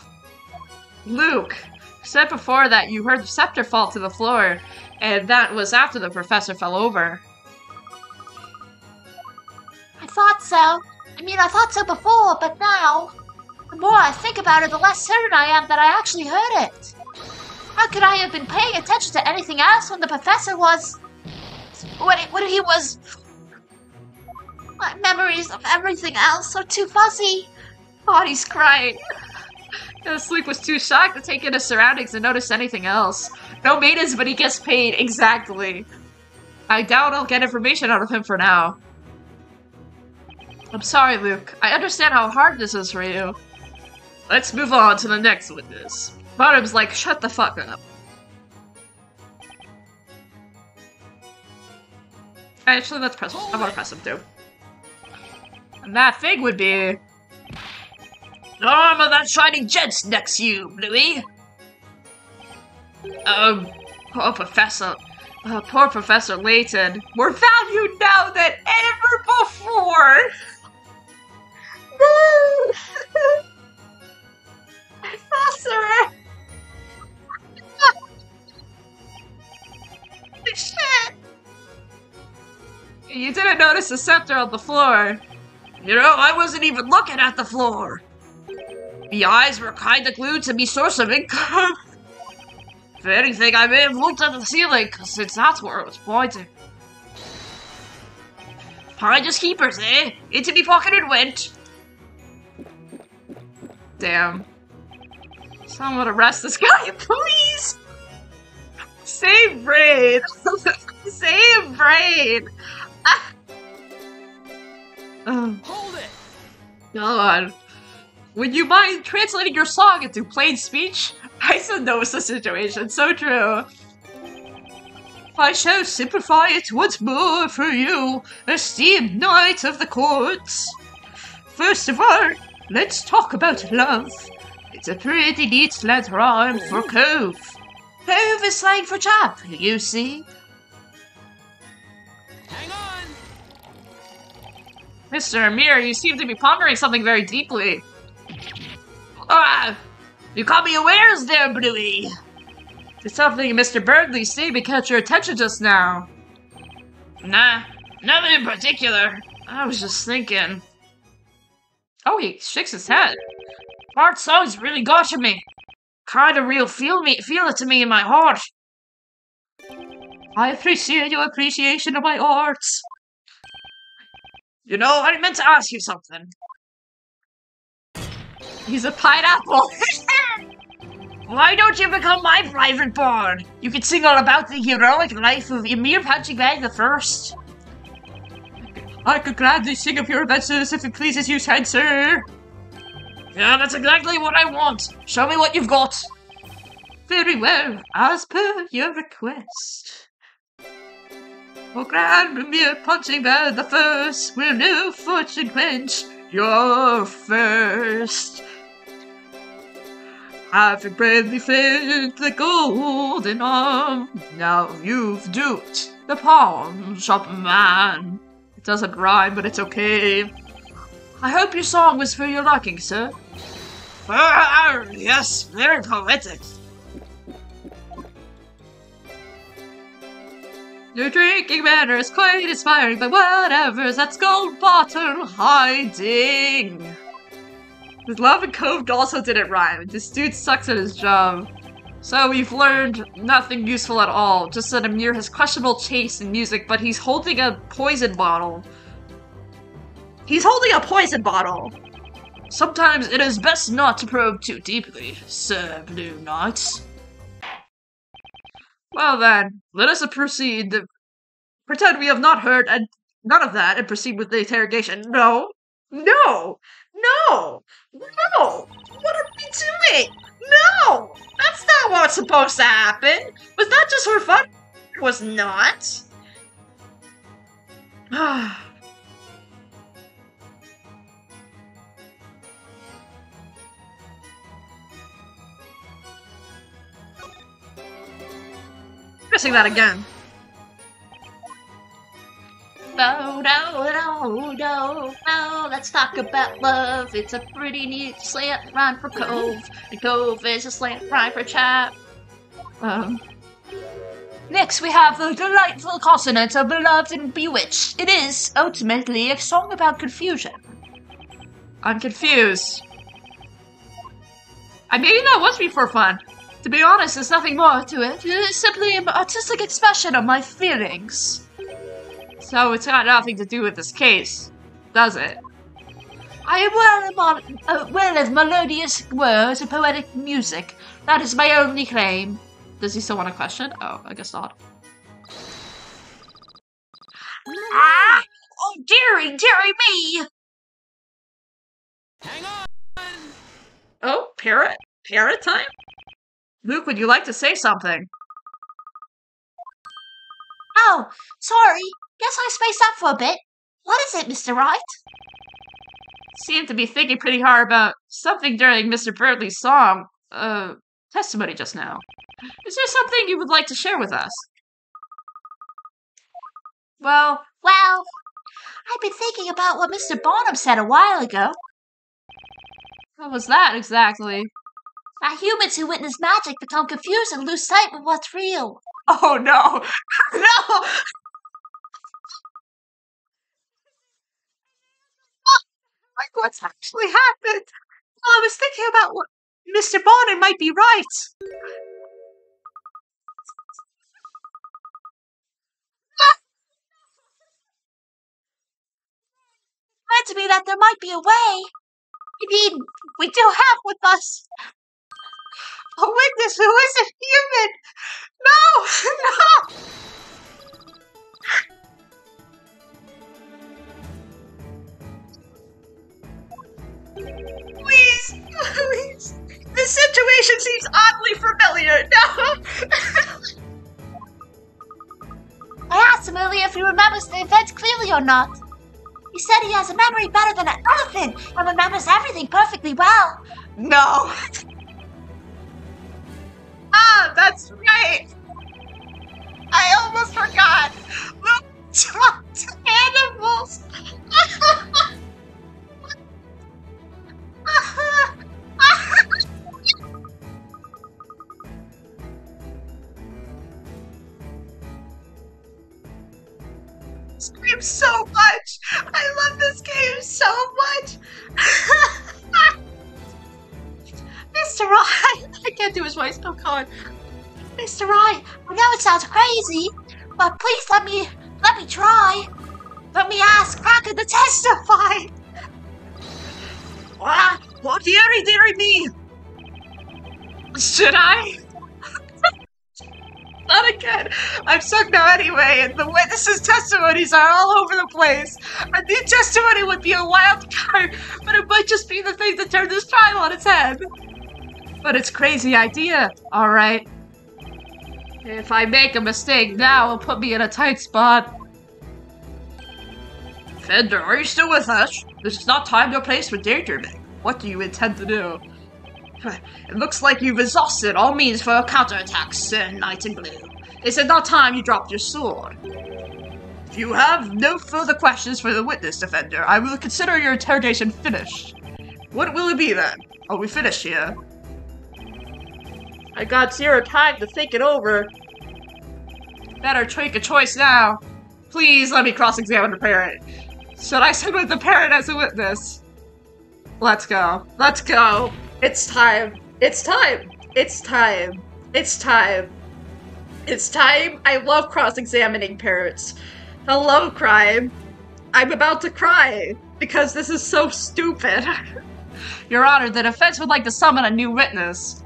Luke, you said before that you heard the scepter fall to the floor, and that was after the professor fell over. I thought so. I mean, I thought so before, but now, the more I think about it, the less certain I am that I actually heard it. How could I have been paying attention to anything else when the professor was... when he was... My memories of everything else are too fuzzy. Oh, he's crying. Luke was too shocked to take in his surroundings and notice anything else. No maintenance, but he gets paid. Exactly. I doubt I'll get information out of him for now. I'm sorry, Luke. I understand how hard this is for you. Let's move on to the next witness. Bottom's like, shut the fuck up. Actually, let's press him. I want to press him too. And that thing would be... The arm of that shining gent's next to you, Bluey. Poor Professor Layton. More valued now than ever before. No! Professor! Shit! You didn't notice the scepter on the floor. You know, I wasn't even looking at the floor. The eyes were kinda glued to me source of income. If anything, I may have looked at the ceiling, since that's where it was pointing. Finders keepers, eh? Into me pocket it went. Damn. Someone arrest this guy, please! Save Brain! Save Brain! Hold it! God. Would you mind translating your song into plain speech? I said no to the situation, so true. I shall simplify it once more for you, esteemed knight of the courts. First of all, let's talk about love. It's a pretty neat slant rhyme for cove. Cove is slang for chap, you see. Hang on! Mr. Amir, you seem to be pondering something very deeply. Ah! You caught me unawares there, Bluey! Did something Mr. Birdley say to catch your attention just now? Nah, nothing in particular. I was just thinking. Oh, he shakes his head. Bart songs really got to me. Kinda real feel it to me in my heart. I appreciate your appreciation of my arts. You know, I meant to ask you something. He's a pineapple. Why don't you become my private bard? You can sing all about the heroic life of Emir Punching Bag the First. I could gladly sing of your adventures if it pleases you, kind sir. Yeah, that's exactly what I want. Show me what you've got. Very well, as per your request. Oh, grand Emir Punching Bag the First will no fortune quench your first. Having bravely flared the golden arm, now you've duped the pawn shop man. It doesn't rhyme, but it's okay. I hope your song was for your liking, sir. Yes, very poetic. Your drinking manner is quite inspiring, but whatever's that skull bottom hiding. His love and cove also didn't rhyme. This dude sucks at his job. So we've learned nothing useful at all, just that Amir has questionable taste in music, but he's holding a poison bottle. He's holding a poison bottle! Sometimes it is best not to probe too deeply, Sir Blue Knight. Well then, let us proceed. Pretend we have not heard none of that and proceed with the interrogation. No! No! No! No! What are we doing? No! That's not what's supposed to happen! Was that just for fun? It was not. Pressing that again. No, let's talk about love. It's a pretty neat slant rhyme for cove. And cove is a slant rhyme for chap. Next we have the delightful consonant of beloved and bewitched. It is, ultimately, a song about confusion. I'm confused. Maybe that was me for fun. To be honest, there's nothing more to it. It is simply an artistic expression of my feelings. So it's got nothing to do with this case, does it? I am well of melodious words and poetic music. That is my only claim. Does he still want a question? Oh, I guess not. Ah! Oh, dearie me! Hang on! Oh, parrot? Parrot time? Luke, would you like to say something? Oh, sorry. Guess I spaced out for a bit. What is it, Mr. Wright? Seemed to be thinking pretty hard about something during Mr. Birdley's song, testimony just now. Is there something you would like to share with us? Well, I've been thinking about what Mr. Barnum said a while ago. What was that exactly? That humans who witness magic become confused and lose sight of what's real. Oh no! No! Like what's actually happened? I was thinking about what Mr. Barnum might be right. It meant to me that there might be a way. I mean, we do have with us a witness who isn't human! No! No! Please! This situation seems oddly familiar. No! I asked him earlier if he remembers the event clearly or not. He said he has a memory better than an elephant and remembers everything perfectly well. No! Ah, that's right! I almost forgot! Luke talked to animals! This game so much! I love this game so much! Mr. Ryan! I can't do his voice, oh god. Mr. Ryan, I know it sounds crazy, but please let me try. Let me ask Cracker to testify. What dearie me! Should I? Not again. I'm stuck now anyway, and the witnesses' testimonies are all over the place. A new testimony would be a wild card, but it might just be the thing that turned this trial on its head. But it's a crazy idea, alright. If I make a mistake now, it'll put me in a tight spot. Fender, are you still with us? This is not time or place for daydreaming. What do you intend to do? It looks like you've exhausted all means for a counterattack, Sir Knight in Blue. Is it not time you dropped your sword? If you have no further questions for the witness, Defender, I will consider your interrogation finished. What will it be then? Are we finished here? I got 0 time to think it over. Better take a choice now. Please let me cross-examine the parent. Should I submit the parent as a witness? Let's go. Let's go. It's time. It's time. It's time. It's time. It's time. I love cross-examining parents. Hello, crime. I'm about to cry because this is so stupid. Your Honor, the defense would like to summon a new witness.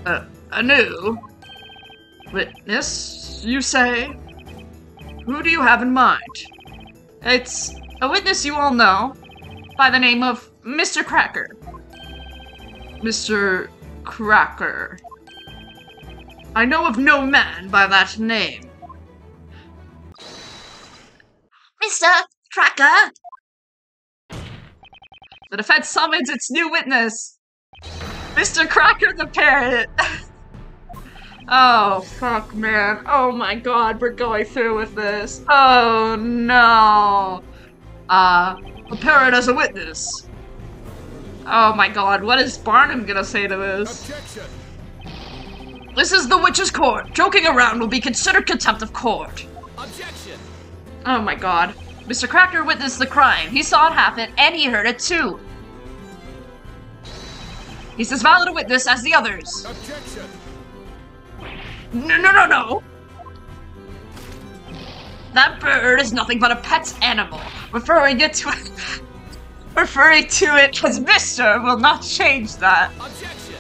A new witness, you say? Who do you have in mind? It's a witness you all know by the name of Mr. Cracker. Mr. Cracker. I know of no man by that name. Mr. Cracker! The defense summons its new witness, Mr. Cracker the Parrot. Oh, fuck, man. Oh my god, we're going through with this. Oh, no. A parrot as a witness. Oh my god, what is Barnum gonna say to this? Objection. This is the witch's court. Joking around will be considered contempt of court. Objection. Oh my god. Mr. Cracker witnessed the crime. He saw it happen, and he heard it too. He's as valid a witness as the others. Objection. No. That bird is nothing but a pet animal. Referring to it as Mr. will not change that. Objection.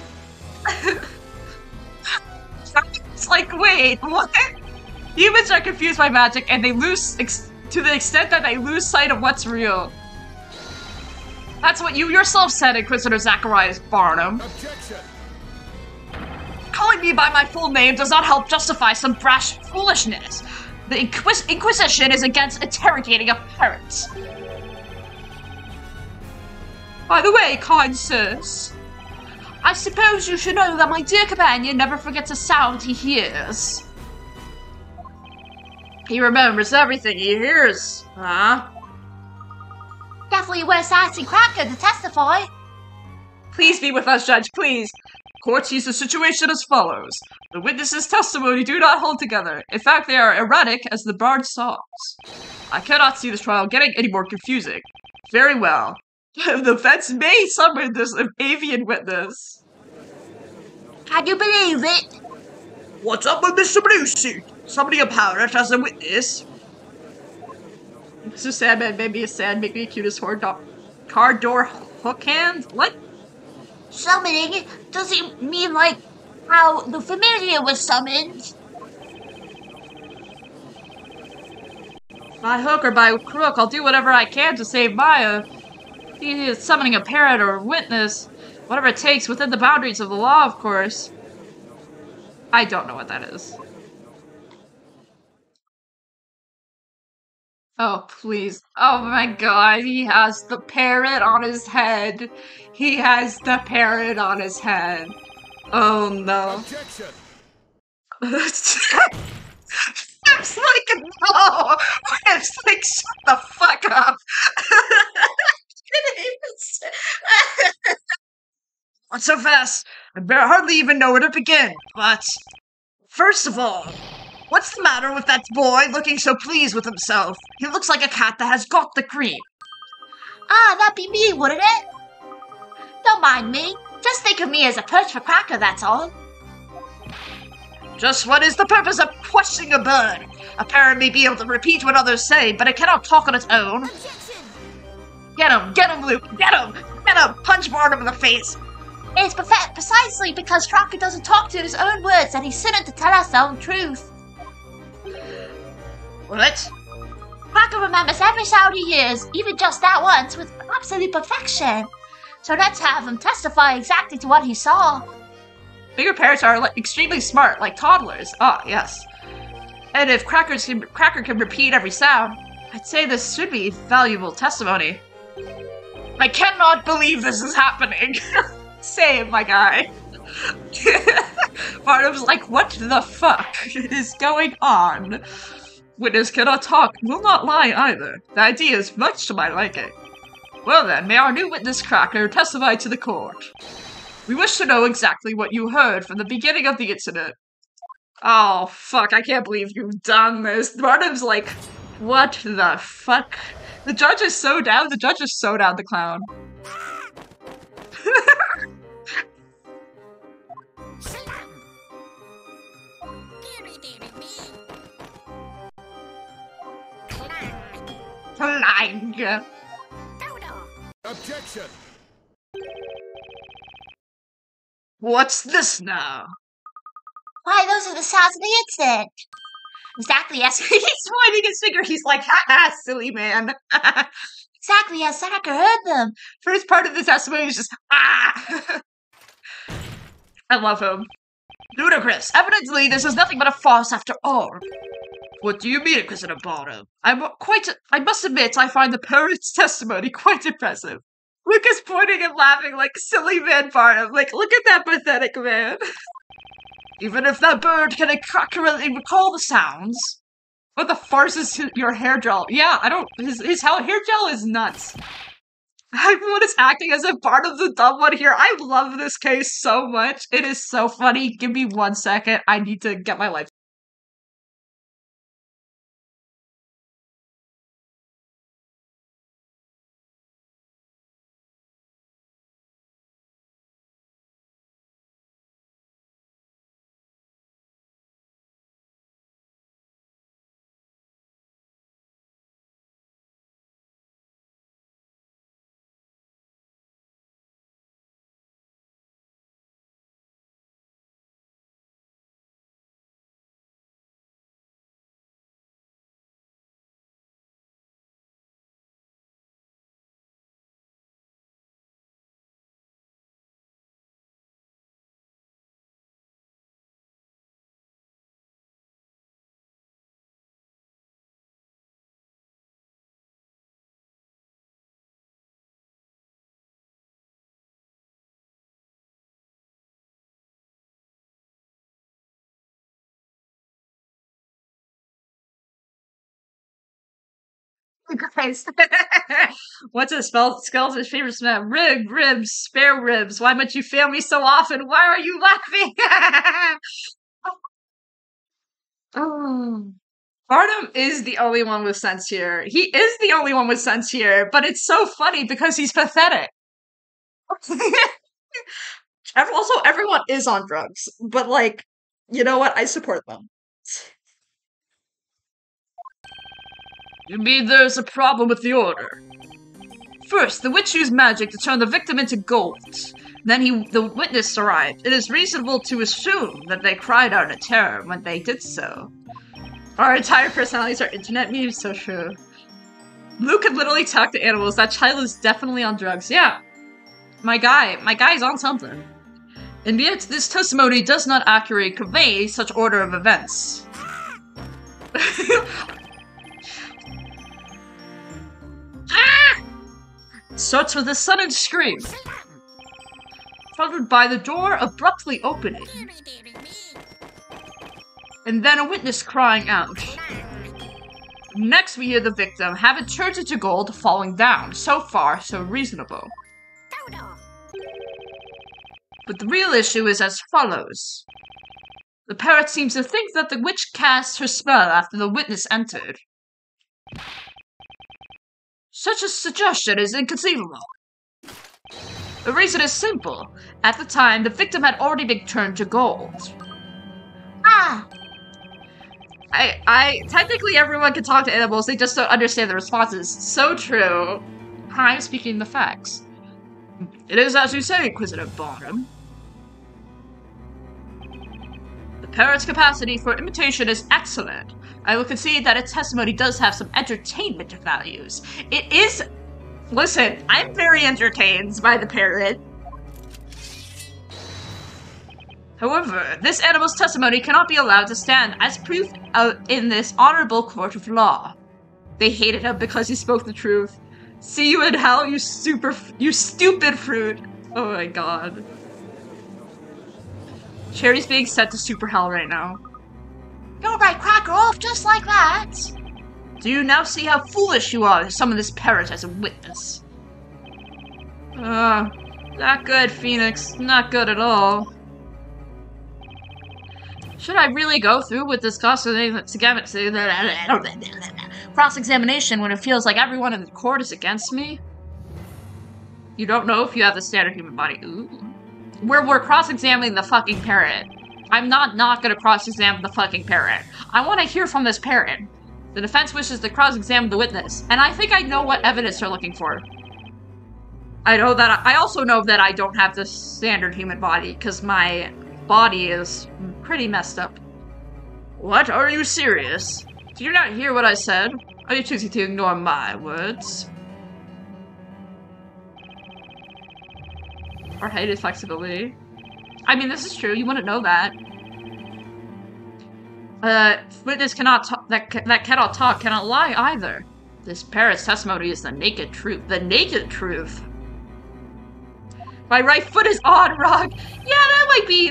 It's like, wait, what? Humans are confused by magic, and they lose to the extent that they lose sight of what's real. That's what you yourself said, Inquisitor Zacharias Barnum. Objection. Calling me by my full name does not help justify some brash foolishness. The Inquisition is against interrogating a parrot. By the way, kind sirs, I suppose you should know that my dear companion never forgets a sound he hears. He remembers everything he hears, huh? Definitely worth asking Cracker to testify. Please be with us, Judge, please. Court sees the situation as follows. The witnesses' testimony do not hold together. In fact, they are erratic as the bard's songs. I cannot see this trial getting any more confusing. Very well. The defense may summon this avian witness. Can you believe it? What's up with Mr. Blue Suit? Summoning a parrot as a witness? Mr. Sandman made me a sand, make me a cutest car door hook hand? What? Summoning? Does it mean like how the familiar was summoned? By hook or by crook, I'll do whatever I can to save Maya. He is summoning a parrot or a witness. Whatever it takes within the boundaries of the law, of course. I don't know what that is. Oh, please. Oh my god, he has the parrot on his head. He has the parrot on his head. Oh no. Objection. It's like, no! It's like, shut the fuck up! Not so fast. I hardly even know where to begin, but... First of all, what's the matter with that boy looking so pleased with himself? He looks like a cat that has got the cream. Ah, that'd be me, wouldn't it? Don't mind me. Just think of me as a perch for Cracker, that's all. Just what is the purpose of questioning a bird? A parrot may be able to repeat what others say, but it cannot talk on its own. Objection! Get him, Luke, get him! Punch Barnum in the face! It's precisely because Cracker doesn't talk to his own words that he's sitting to tell us the own truth. What? Cracker remembers every sound he hears, even just that once, with absolute perfection. So let's have him testify exactly to what he saw. Bigger parrots are extremely smart, like toddlers. Ah, yes. And if Cracker can repeat every sound, I'd say this should be valuable testimony. I cannot believe this is happening. Same, my guy. Barnum's like, what the fuck is going on? Witness cannot talk, will not lie either. The idea is much to my liking. Well then, may our new witness Cracker testify to the court. We wish to know exactly what you heard from the beginning of the incident. Oh, fuck, I can't believe you've done this. Barnum's like, what the fuck? The judge is so down, the clown. Clang. Objection. What's this now? Why, those are the sounds of the incident. Exactly as He's pointing his finger, he's like, ha, silly man. exactly as Sacker heard them. First part of the testimony is just, ah! I love him. Ludicrous. Evidently, this is nothing but a farce after all. What do you mean, Inquisitor Barnum? I must admit, I find the parrot's testimony quite impressive. Luke is pointing and laughing like silly man Barnum. Like, look at that pathetic man. Even if that bird can accurately recall the sounds. What the farce is your hair gel? Yeah, I don't. His hair gel is nuts. Everyone is acting as if Barnum's the dumb one here. I love this case so much. It is so funny. Give me 1 second. I need to get my life. Guys, what's a skeleton's favorite smell? Ribs, spare ribs. Why must you fail me so often? Why are you laughing? Oh. Barnum is the only one with sense here. He is the only one with sense here, but it's so funny because he's pathetic. Also, everyone is on drugs, but like, you know what? I support them. You mean there's a problem with the order? First, the witch used magic to turn the victim into gold. Then the witness arrived. It is reasonable to assume that they cried out in terror when they did so. Our entire personalities are internet memes, so true. Luke could literally talk to animals. That child is definitely on drugs. Yeah. My guy's on something. And yet, this testimony does not accurately convey such order of events. Starts with a sudden scream, followed by the door abruptly opening, and then a witness crying out. Next we hear the victim have it turned into gold falling down. So far, so reasonable. But the real issue is as follows. The parrot seems to think that the witch cast her spell after the witness entered. Such a suggestion is inconceivable. The reason is simple. At the time, the victim had already been turned to gold. Ah! Technically everyone can talk to animals, they just don't understand the responses. So true. I'm speaking the facts. It is as you say, Inquisitor Barnum. The parrot's capacity for imitation is excellent. I will concede that its testimony does have some entertainment values. It is... Listen, I'm very entertained by the parrot. However, this animal's testimony cannot be allowed to stand as proof in this honorable court of law. They hated him because he spoke the truth. See you in hell, you stupid fruit. Oh my god. Cherry's being sent to super hell right now. You'll write Cracker off just like that. Do you now see how foolish you are to summon this parrot as a witness? Not good, Phoenix. Not good at all. Should I really go through with this cross-examination when it feels like everyone in the court is against me? You don't know if you have the standard human body. Ooh. We're cross-examining the fucking parrot. I'm not gonna cross-examine the fucking parrot. I want to hear from this parrot. The defense wishes to cross-examine the witness, and I think I know what evidence they're looking for. I also know that I don't have the standard human body, because my body is pretty messed up. What? Are you serious? Did you not hear what I said? Are you choosing to ignore my words? Or hated flexibility? I mean, this is true. You wouldn't know that. Witness cannot talk. That cannot talk cannot lie either. This parrot's testimony is the naked truth. The naked truth. My right foot is on rock. Yeah, that might be, you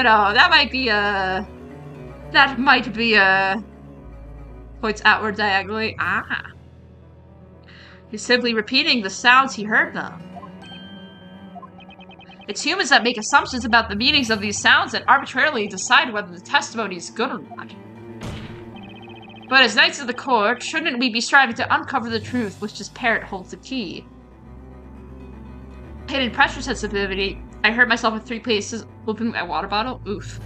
know, that might be, points outward diagonally. Ah. He's simply repeating the sounds he heard them. It's humans that make assumptions about the meanings of these sounds and arbitrarily decide whether the testimony is good or not. But as knights of the court, shouldn't we be striving to uncover the truth which this parrot holds the key? Hidden pressure sensitivity. I hurt myself in 3 places. Opening my water bottle. Oof.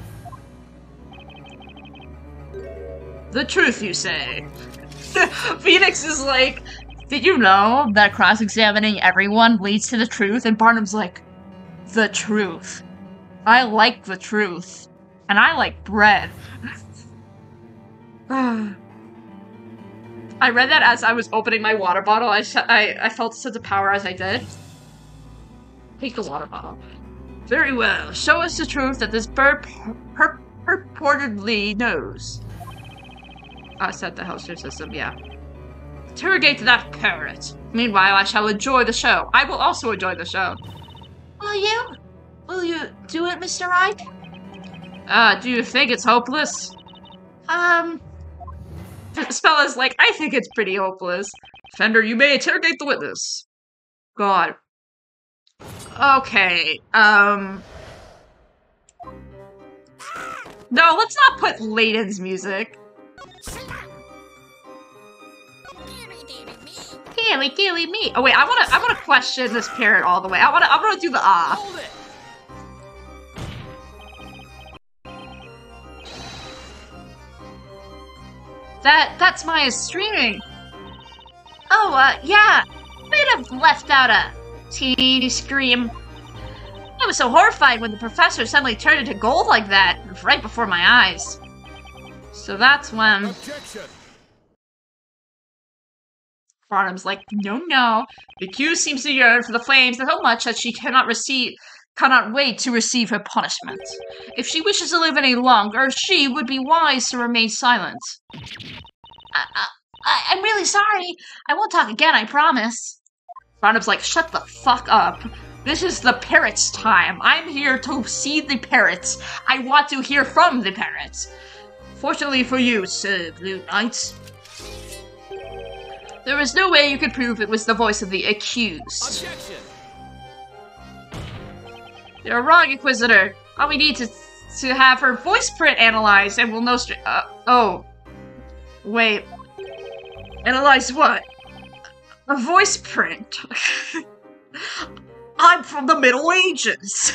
The truth, you say? Phoenix is like, did you know that cross-examining everyone leads to the truth? And Barnum's like, the truth. I like the truth. And I like bread. I read that as I was opening my water bottle. I felt a sense of power as I did. Take the water bottle. Very well. Show us the truth that this bird purportedly knows. I set the Hellster system, yeah. Interrogate that parrot. Meanwhile, I shall enjoy the show. I will also enjoy the show. Will you? Will you do it, Mr. Ike? Do you think it's hopeless? Spella's like, I think it's pretty hopeless. Fender, you may interrogate the witness. God. Okay, no, let's not put Layden's music. Deary me. Oh wait, I wanna question this parrot all the way. I'm gonna do the ah. Hold it. That's Maya's streaming. Oh, yeah. Might have left out a teeny scream. I was so horrified when the professor suddenly turned into gold like that, right before my eyes. So that's when Objection. Barnum's like, no. The accused seems to yearn for the flames so much that she cannot wait to receive her punishment. If she wishes to live any longer, she would be wise to remain silent. I'm really sorry. I won't talk again, I promise. Barnum's like, shut the fuck up. This is the parrot's time. I'm here to see the parrots. I want to hear from the parrots. Fortunately for you, Sir Blue Knight, there is no way you could prove it was the voice of the accused. Objection. You're wrong, Inquisitor. All we need to have her voice print analyzed and we'll know oh. Wait. Analyze what? A voice print. I'm from the Middle Ages.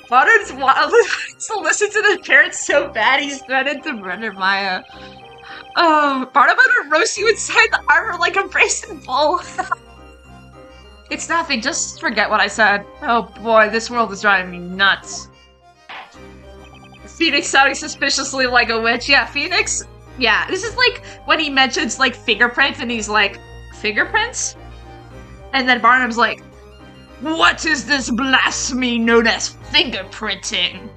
Barnum's wildly to listen to the parrots so bad he's threatened to murder Maya. Oh, Barnum would roast you inside the armor like a brazen bull. It's nothing, just forget what I said. Oh boy, this world is driving me nuts. Phoenix sounding suspiciously like a witch. Yeah, Phoenix? Yeah, this is like when he mentions like fingerprints and he's like, fingerprints? And then Barnum's like, what is this blasphemy known as fingerprinting?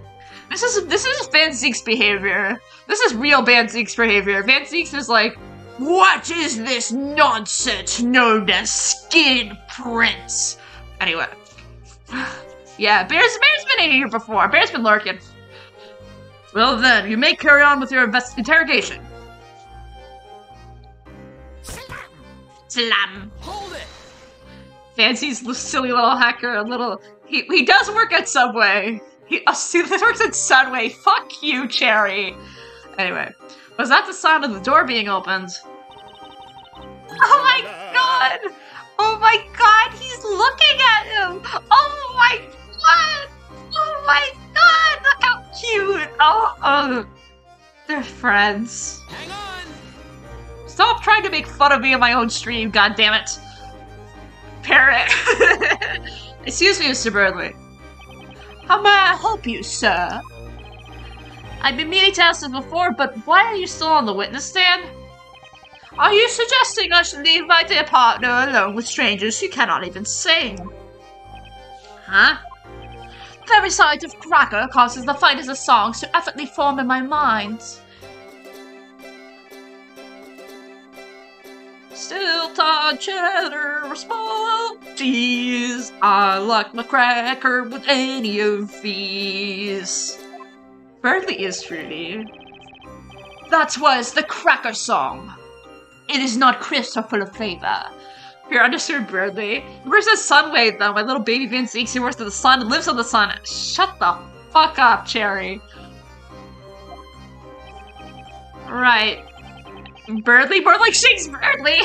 This is Van Zeke's behavior. This is real Van Zeke's behavior. Van Zeke's is like, what is this nonsense known as skin prints? Anyway. Yeah, Bear's been in here before. Bear's been lurking. Well then, you may carry on with your interrogation. Slam. Hold it. Fancy's silly little hacker, he does work at Subway. He works at Subway. Fuck you, Cherry. Anyway, was that the sound of the door being opened? Oh my god! Oh my god, he's looking at him! Oh my god! Oh my god! Look how cute! Oh, they're friends. Hang on. Stop trying to make fun of me on my own stream, god damn it. Parrot. Excuse me, Mr. Birdley. How may I help you, sir? I've been meaning to ask this before, but why are you still on the witness stand? Are you suggesting I should leave my dear partner alone with strangers who cannot even sing? Huh? The very sight of Cracker causes the finest of songs to effortlessly form in my mind. Still Todd cheddar, small cheese. I like my cracker with any of these. Birdley is fruity. That was the Cracker song. It is not crisp or full of flavor. Here, understood, Birdley. Where's the sun wave, though? My little baby Van Zeeks who works in the sun and lives on the sun. Shut the fuck up, Cherry. Right. Birdley? More like Shakespeare Birdley!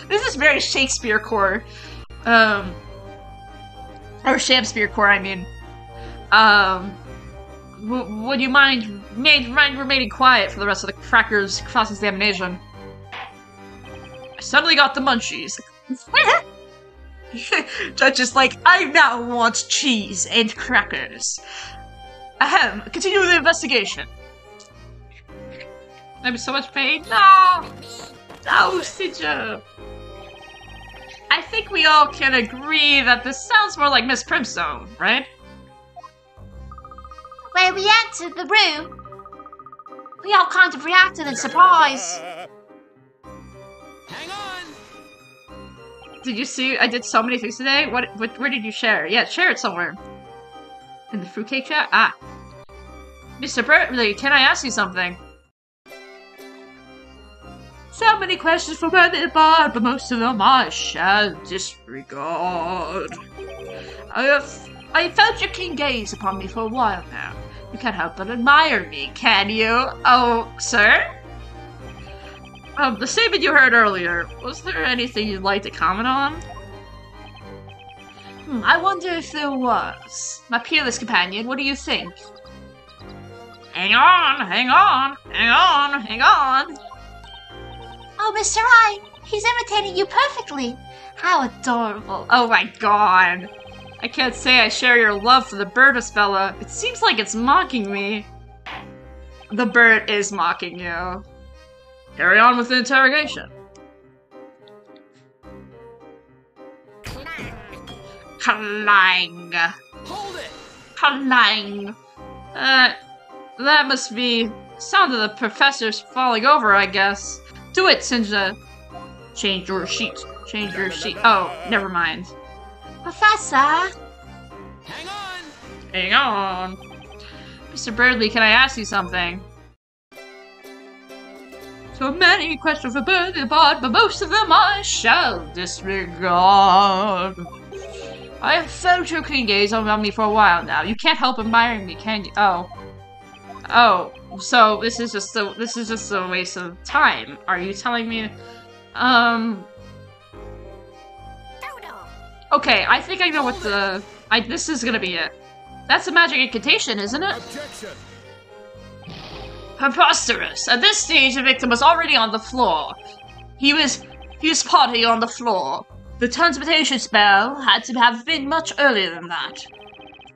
This is very Shakespeare core. Or Shakespeare core, I mean. Would you mind remaining quiet for the rest of the Cracker's cross-examination? I suddenly got the munchies. Judge is like, I now want cheese and crackers. Ahem, continue the investigation. I'm in so much pain. No! No, Sidja! I think we all can agree that this sounds more like Miss Primstone, right? When we entered the room, we all kind of reacted in surprise. Hang on. Did you see? I did so many things today. Where did you share? Yeah, share it somewhere. In the fruitcake chat? Ah. Mr. Birdley, can I ask you something? So many questions for Birdley the Bard, but most of them I shall disregard. I felt your keen gaze upon me for a while now. You can't help but admire me, can you? Oh, sir? The statement you heard earlier, was there anything you'd like to comment on? I wonder if there was. My peerless companion, what do you think? Hang on, hang on, hang on, hang on. Oh, Mr. I, he's imitating you perfectly. How adorable. Oh my god. I can't say I share your love for the PLvsPW. It seems like it's mocking me. The bird is mocking you. Carry on with the interrogation. Clang. Hold it. Clang. That must be sound of the professor's falling over, I guess. Do it, Sinja. Change your sheet. Change your sheet. Oh, never mind. Professor? Hang on. Hang on. Mr. Birdley, can I ask you something? So many questions for Birdley the Bard, but most of them I shall disregard. I have felt your keen gaze on me for a while now. You can't help admiring me, can you? Oh. Oh, so this is just a waste of time. Are you telling me? Okay, I think I know what the... this is gonna be it. That's a magic incantation, isn't it? Objection. Preposterous. At this stage, the victim was already on the floor. He was potty on the floor. The transmutation spell had to have been much earlier than that.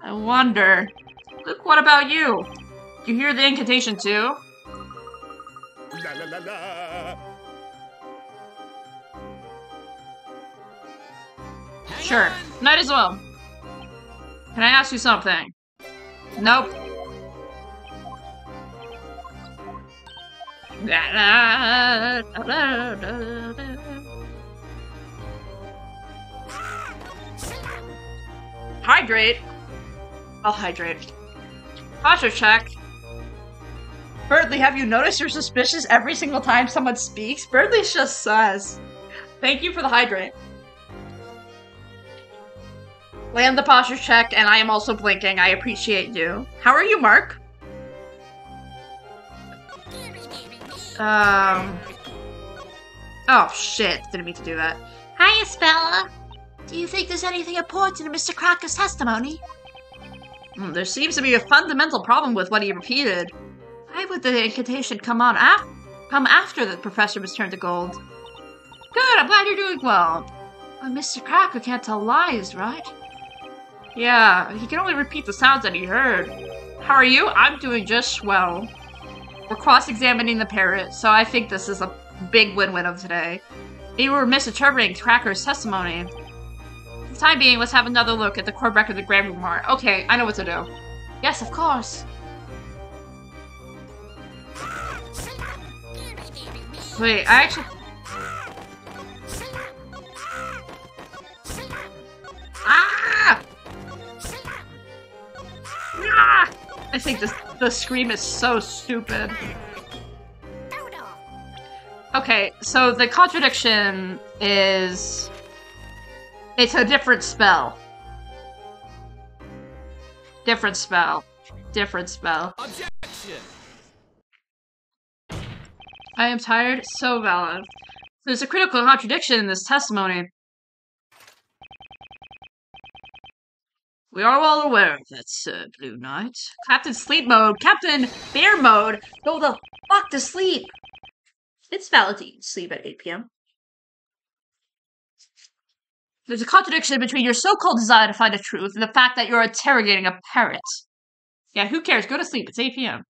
I wonder... Look, what about you? You hear the incantation too? La la la la. Sure. Might as well. Can I ask you something? Nope. Hydrate. I'll hydrate. Posture check. Birdly, have you noticed you're suspicious every single time someone speaks? Birdly's just sus. Thank you for the hydrate. Land the posture check, and I am also blinking. I appreciate you. How are you, Mark? Oh, shit. Didn't mean to do that. Hiya, Spella. Do you think there's anything important in Mr. Cracker's testimony? There seems to be a fundamental problem with what he repeated. Why would the incantation come after the professor was turned to gold? Good, I'm glad you're doing well. Well, Mr. Cracker can't tell lies, right? Yeah, he can only repeat the sounds that he heard. How are you? I'm doing just well. We're cross-examining the parrot, so I think this is a big win-win of today. Maybe we're misinterpreting Cracker's testimony. For the time being, let's have another look at the core record of the Grand Memoir. Okay, I know what to do. Yes, of course. Wait, I actually... Ah! Ah! I think the scream is so stupid. Okay, so the contradiction is... It's a different spell. Different spell. Different spell. Objection! I am tired. So valid. There's a critical contradiction in this testimony. We are well aware of that, Sir Blue Knight. Captain Sleep Mode. Captain Bear Mode. Go the fuck to sleep. It's valid to sleep at 8 p.m. There's a contradiction between your so-called desire to find the truth and the fact that you're interrogating a parrot. Yeah, who cares? Go to sleep. It's 8 p.m.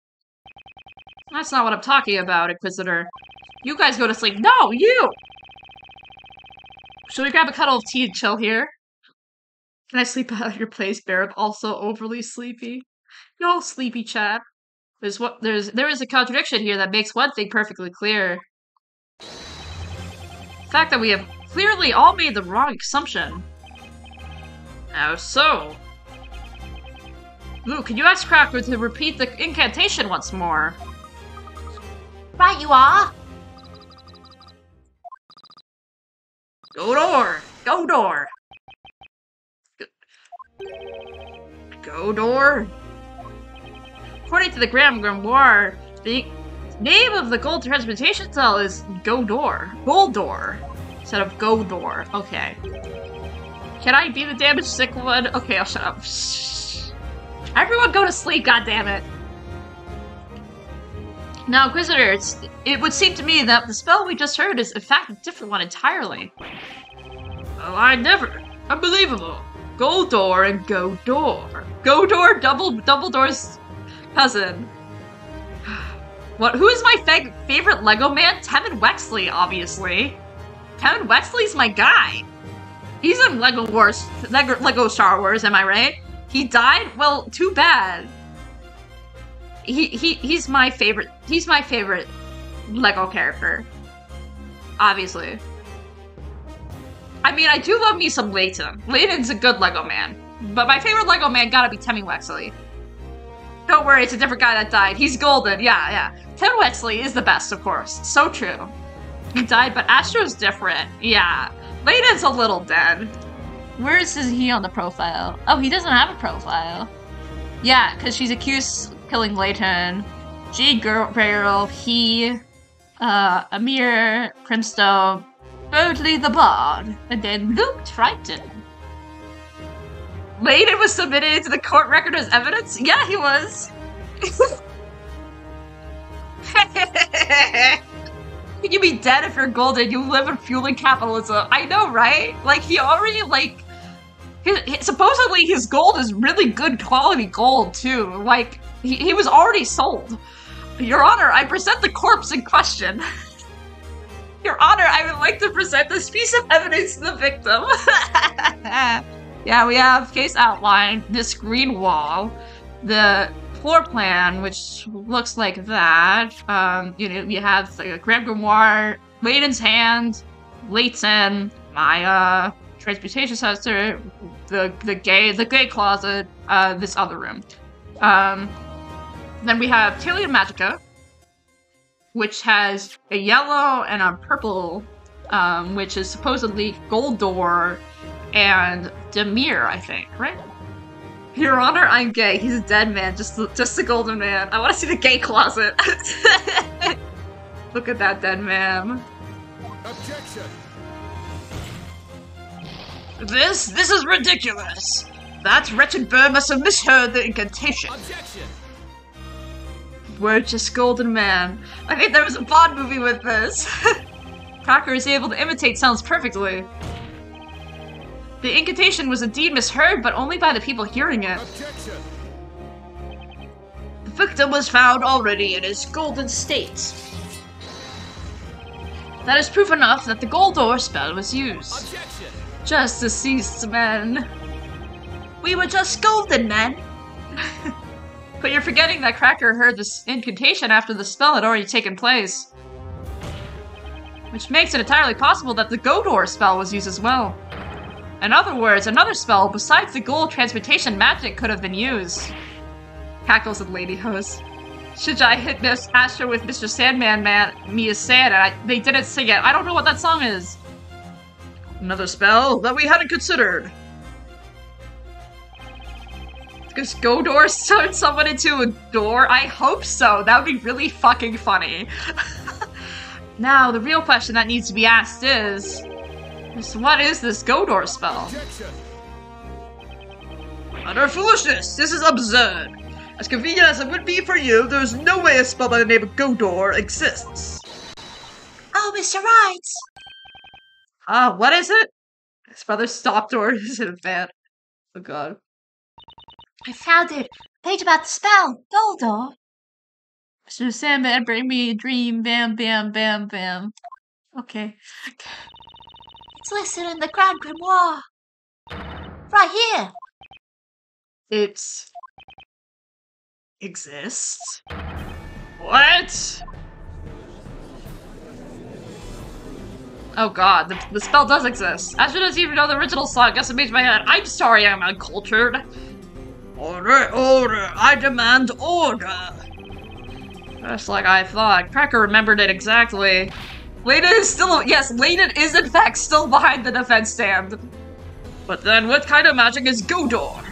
That's not what I'm talking about, Inquisitor. You guys go to sleep. No, you! Should we grab a cuddle of tea and chill here? Can I sleep at your place, Bear? I'm also overly sleepy. Y'all sleepy chat. There is a contradiction here that makes one thing perfectly clear. The fact that we have clearly all made the wrong assumption. How so? Luke, can you ask Cracker to repeat the incantation once more? Right you are. Go door! Go door! Go door! According to the Grand Grimoire, the name of the gold transmutation cell is Godor. Goldor. Instead of Godor. Okay. Can I be the damaged sick one? Okay, I'll shut up. Everyone go to sleep, goddammit! Now, Inquisitor, it would seem to me that the spell we just heard is in fact a different one entirely. Oh, I never. Unbelievable. Goldor and Godor. Godor, Dumbledore's cousin. What? Who is my favorite Lego man? Tevin Wexley, obviously. Tevin Wexley's my guy. He's in Lego Star Wars, am I right? He died? Well, too bad. He's my favorite. He's my favorite Lego character. Obviously. I mean, I do love me some Layton. Layton's a good Lego man. But my favorite Lego man gotta be Temmie Wexley. Don't worry, it's a different guy that died. He's golden, yeah. Temmie Wexley is the best, of course. So true. He died, but Astro's different. Yeah. Layton's a little dead. Where is he on the profile? Oh, he doesn't have a profile. Yeah, because she's accused of killing Layton. Jade Barrel, he, Amir, Crimstone, Birdly the Bard, and then Luke Triton. Layton was submitted to the court record as evidence? Yeah, he was. You be dead if you're golden. You live in fueling capitalism. I know, right? Like, he already, like... supposedly his gold is really good quality gold, too. Like, he was already sold. Your Honor, I present the corpse in question. Your Honor, I would like to present this piece of evidence to the victim. Yeah, we have case outline, this green wall, the floor plan, which looks like that. You know, you have the Grand Grimoire, Layton's hand, Layton, Maya, Transportation Center, the gay closet, this other room. Then we have Talia Magica, which has a yellow and a purple, which is supposedly Goldor and Demir, I think, right? Your Honor, I'm gay. He's a dead man, just the golden man. I want to see the gay closet. Look at that dead man. Objection. This is ridiculous. That wretched bird must have misheard the incantation. Objection. We're just golden man. I think there was a Bond movie with this. Cracker is able to imitate sounds perfectly. The incantation was indeed misheard, but only by the people hearing it. Objection. The victim was found already in his golden state. That is proof enough that the Goldor spell was used. Objection. Justice ceased, men. We were just golden men. But you're forgetting that Cracker heard this incantation after the spell had already taken place. Which makes it entirely possible that the Goldor spell was used as well. In other words, another spell besides the gold transmutation magic could have been used. Cackles and Lady Hose. Should I hit Miss Asher with Mr. Sandman Man, me is sad, and they didn't sing it. I don't know what that song is. Another spell that we hadn't considered. Does Goldor turn someone into a door? I hope so. That would be really fucking funny. Now, the real question that needs to be asked is what is this Goldor spell? Objection. Utter foolishness! This is absurd! As convenient as it would be for you, there is no way a spell by the name of Goldor exists. Oh, Mr. Right. What is it? His brother stopped or is it a fan? Oh god. I found it. Page about the spell. Goldor. Mr. Sandman, bring me a dream. Bam, bam, bam, bam. Okay. It's listed in the Grand Grimoire. Right here. It exists? What? Oh god, the spell does exist. Asher doesn't even know the original song. Guess it made my head. I'm sorry I'm uncultured. Order, order, I demand order. Just like I thought. Cracker remembered it exactly. Layden is still- yes, Layden is in fact still behind the defense stand. But then what kind of magic is Goldor?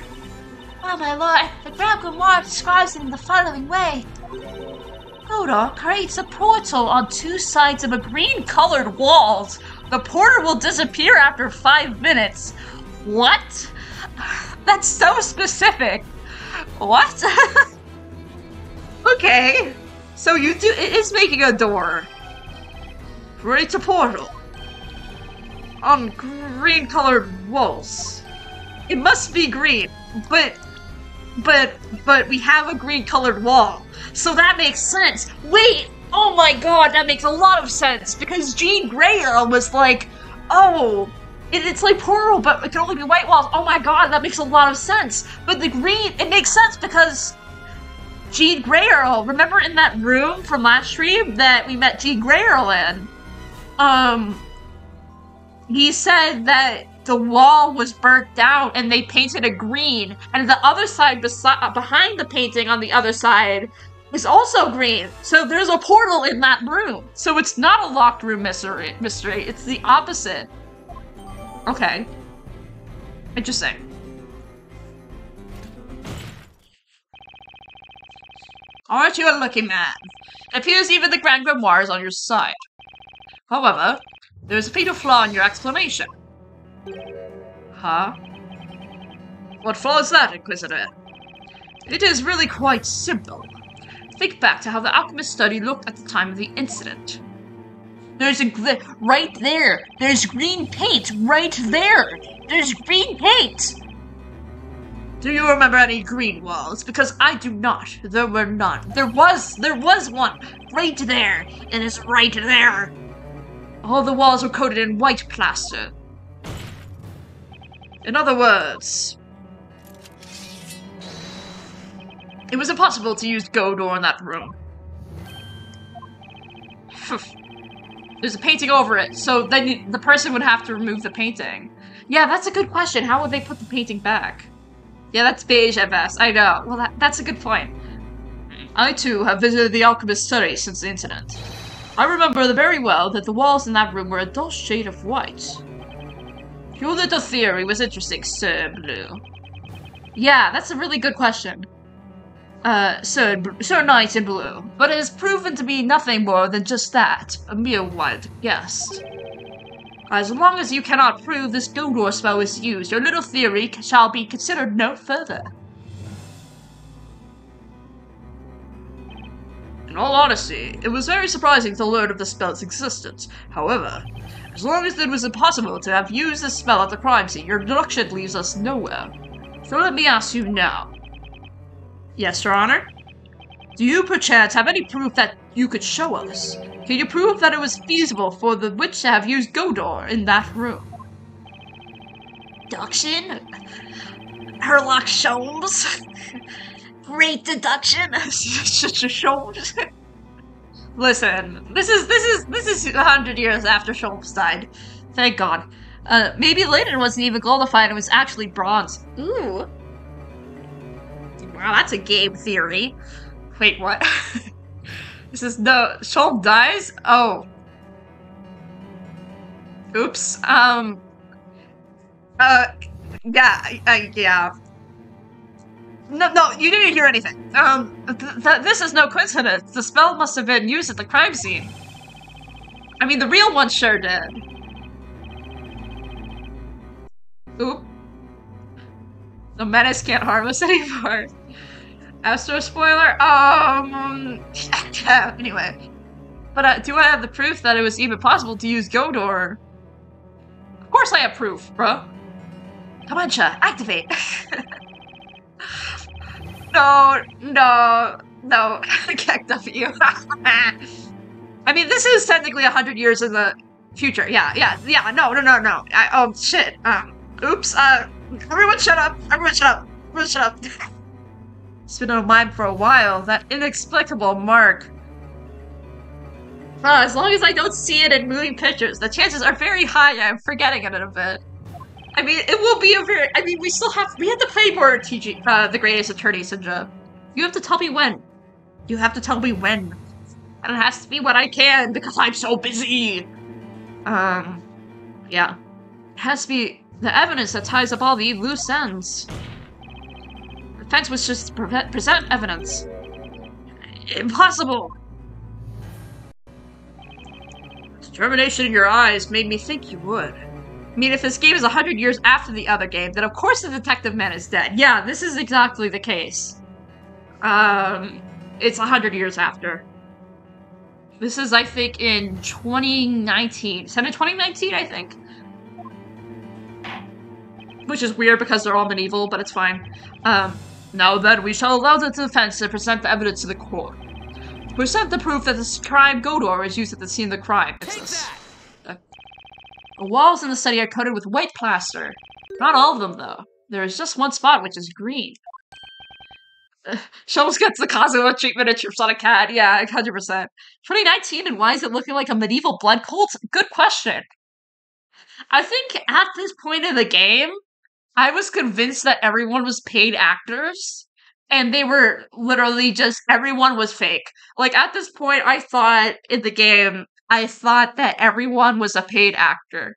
Oh my lord, the Grand Grimoire describes it in the following way. Goldor creates a portal on two sides of a green-colored wall. The portal will disappear after 5 minutes. What? That's so specific. What? Okay. So it is making a door. Create a portal. On green-colored walls. It must be green, but we have a green-colored wall. So that makes sense. Wait! Oh my god, that makes a lot of sense! Because Jean Grey was like, oh, it's like Portal, but it can only be white walls. Oh my god, that makes a lot of sense. But the green, it makes sense because Jean Grey, remember in that room from last stream that we met Jean Grey in? He said that the wall was burnt down and they painted it green, and the other side behind the painting on the other side is also green. So there's a portal in that room. So it's not a locked room mystery. It's the opposite. Okay. Interesting. Aren't you a lucky man? It appears even the Grand Grimoire is on your side. However, there's a fatal flaw in your explanation. Huh? What flaw is that, Inquisitor? It is really quite simple. Think back to how the alchemist study looked at the time of the incident. There's right there. There's green paint right there. There's green paint. Do you remember any green walls? Because I do not. There were none. There was one right there, and it's right there. All the walls were coated in white plaster. In other words, it was impossible to use Goldor in that room. There's a painting over it, so then the person would have to remove the painting. Yeah, that's a good question. How would they put the painting back? Yeah, that's beige at best. I know. Well, that's a good point. I, too, have visited the alchemist's study since the incident. I remember very well that the walls in that room were a dull shade of white. Your little theory was interesting, Sir Blue. Yeah, that's a really good question. Sir Knight in Blue. But it has proven to be nothing more than just that. A mere wild guess. As long as you cannot prove this Godor spell was used, your little theory shall be considered no further. In all honesty, it was very surprising to learn of the spell's existence. However, as long as it was impossible to have used this spell at the crime scene, your deduction leaves us nowhere. So let me ask you now. Yes, Your Honor? Do you perchance have any proof that you could show us? Can you prove that it was feasible for the witch to have used Godor in that room? Deduction? Herlock Sholmes? Great deduction. Sholmes. Listen, this is 100 years after Sholmes died. Thank God. Maybe Layton wasn't even goldified and was actually bronze. Ooh. Wow, that's a game theory. Wait, what? This is no Sholmes dies? Oh. Oops. Yeah. No, you didn't hear anything. This is no coincidence. The spell must have been used at the crime scene. I mean, the real one sure did. Oop. The menace can't harm us anymore. Astro spoiler? Anyway. But, do I have the proof that it was even possible to use Godor? Of course I have proof, bro. Dementia, activate! No, KEKW. I mean, this is technically 100 years in the future. Yeah, no. Oh, shit. Oops, everyone shut up. It's been on mine for a while, that inexplicable mark. As long as I don't see it in moving pictures, the chances are very high I'm forgetting it in a bit. I mean, it will be a very- I mean, we have to play more TG, The Greatest Attorney Syndrome. You have to tell me when. You have to tell me when. And it has to be when I can, because I'm so busy! Yeah. It has to be the evidence that ties up all the loose ends. The defense was just to present evidence. Impossible! Determination in your eyes made me think you would. I mean, if this game is 100 years after the other game, then of course the detective man is dead. Yeah, this is exactly the case. It's 100 years after. This is, I think, in 2019. Is that in 2019, I think? Which is weird because they're all medieval, but it's fine. Now then, we shall allow the defense to present the evidence to the court. Present the proof that this crime Godor is used at the scene of the crime. The walls in the study are coated with white plaster. Not all of them, though. There is just one spot which is green. Sholmes gets the Kazuha treatment and trips on a cat. Yeah, 100%. 2019, and why is it looking like a medieval blood cult? Good question. I think at this point in the game, I was convinced that everyone was paid actors. And they were literally just, everyone was fake. Like, at this point, I thought in the game, I thought that everyone was a paid actor.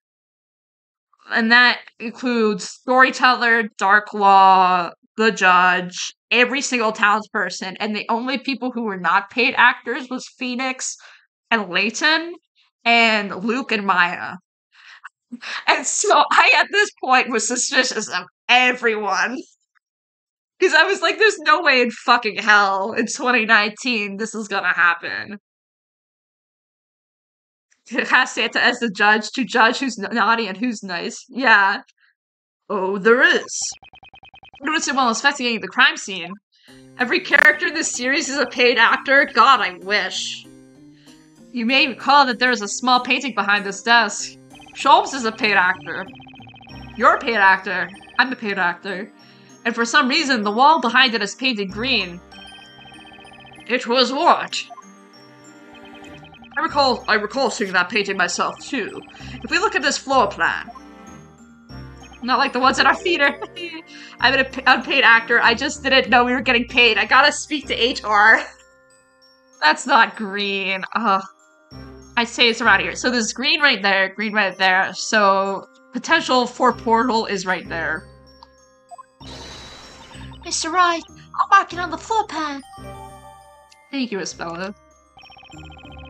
And that includes storyteller, Dark Law, the judge, every single townsperson. And the only people who were not paid actors was Phoenix and Layton and Luke and Maya. And so I, at this point, was suspicious of everyone. Because I was like, there's no way in fucking hell in 2019 this is gonna happen. It has Santa as the judge to judge who's naughty and who's nice. Yeah. Oh, there is. Noticing while investigating the crime scene. Every character in this series is a paid actor? God, I wish. You may recall that there is a small painting behind this desk. Sholmes is a paid actor. You're a paid actor. I'm a paid actor. And for some reason, the wall behind it is painted green. It was what? I recall seeing that painting myself, too. If we look at this floor plan, Not like the ones in our theater. I'm an unpaid actor. I just didn't know we were getting paid. I gotta speak to HR. That's not green. Ugh. I'd say it's around here. So there's green right there, green right there. So potential for portal is right there. Mr. Wright, I'll mark it on the floor pan. Thank you, Isabella.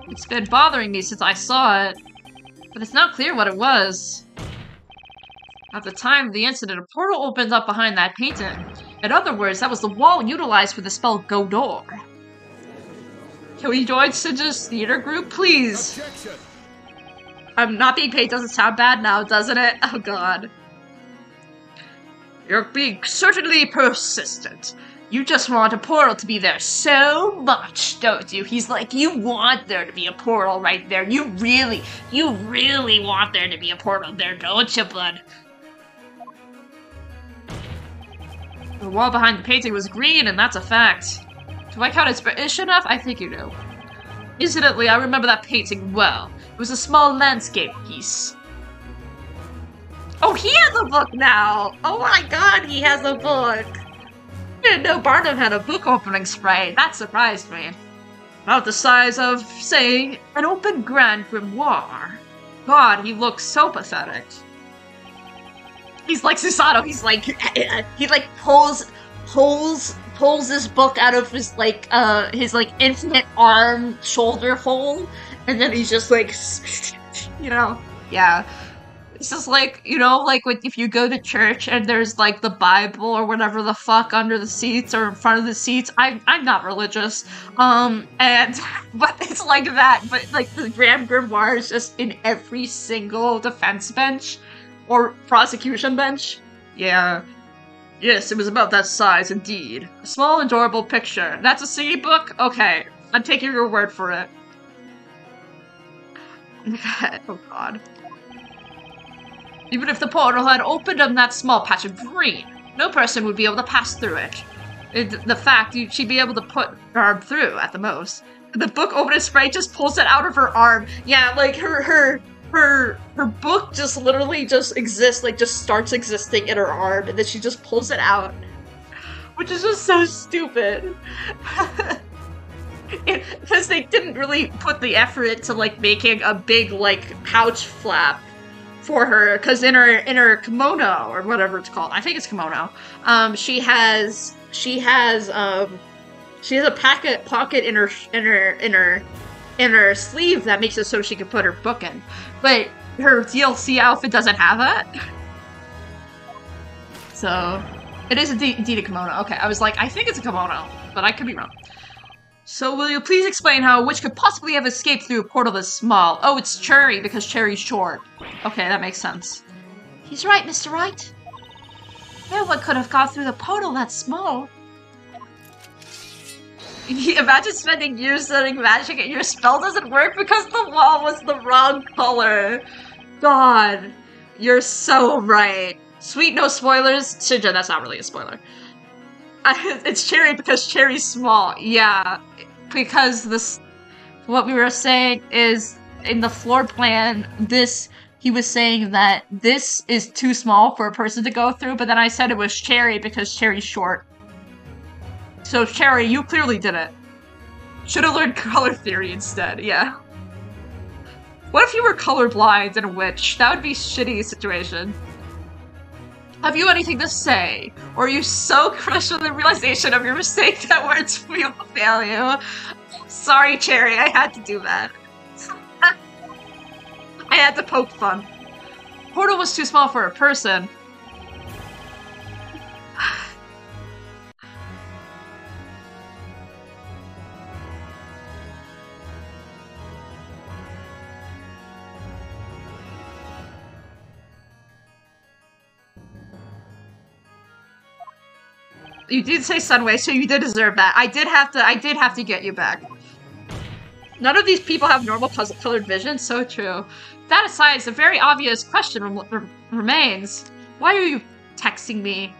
It's been bothering me since I saw it, but it's not clear what it was. At the time of the incident, a portal opened up behind that painting. In other words, that was the wall utilized for the spell Godor. Can we join Sinja's theater group, please? Objection. I'm not being paid doesn't sound bad now, doesn't it? Oh god. You're being certainly persistent. You just want a portal to be there so much, don't you? He's like, you want there to be a portal right there. You really want there to be a portal there, don't you, bud? The wall behind the painting was green, and that's a fact. Do I count as British enough? I think you do. Incidentally, I remember that painting well. It was a small landscape piece. Oh, he has a book now! Oh my god, he has a book! I didn't know Barnum had a book opening spray. That surprised me. About the size of, say, an open grand grimoire. God, he looks so pathetic. He's like Susato, he's like, he like pulls this book out of his infinite arm shoulder hole, and then he's just like, you know, yeah. It's just like, you know, like if you go to church and there's like the Bible or whatever the fuck under the seats or in front of the seats. I'm not religious, but it's like that. But like the Grand Grimoire is just in every single defense bench or prosecution bench. Yeah. Yes, it was about that size, indeed. A small, adorable picture. That's a singing book? Okay, I'm taking your word for it. Oh god. Even if the portal had opened on that small patch of green, no person would be able to pass through it. The fact she'd be able to put her arm through, at the most. The book opening spray just pulls it out of her arm. Yeah, like her book just literally just exists, like just starts existing in her arm, and then she just pulls it out. Which is just so stupid. Because they didn't really put the effort into like making a big like pouch flap for her, because in her kimono or whatever it's called, I think it's kimono, she has a pocket in her sleeve that makes it so she can put her book in, but her DLC outfit doesn't have that. So it is indeed a kimono. Okay, I was like, I think it's a kimono, but I could be wrong. So will you please explain how a witch could possibly have escaped through a portal this small? Oh, it's Cherry, because Cherry's short. Okay, that makes sense. He's right, Mr. Wright. No one could have got through the portal that small. Imagine spending years studying magic and your spell doesn't work because the wall was the wrong color. God, you're so right. Sweet, no spoilers. Shinja, that's not really a spoiler. It's Cherry because Cherry's small. Yeah, because what we were saying is in the floor plan, he was saying that this is too small for a person to go through, but then I said it was Cherry because Cherry's short. So Cherry, you clearly did it. Should have learned color theory instead, yeah. What if you were colorblind and a witch? That would be a shitty situation. Have you anything to say? Or are you so crushed with the realization of your mistake that words will fail you? Sorry, Cherry, I had to do that. I had to poke fun. Portal was too small for a person. You did say Sunway, so you did deserve that. I did have to get you back. None of these people have normal colored vision, so true. That aside, a very obvious question remains. Why are you texting me?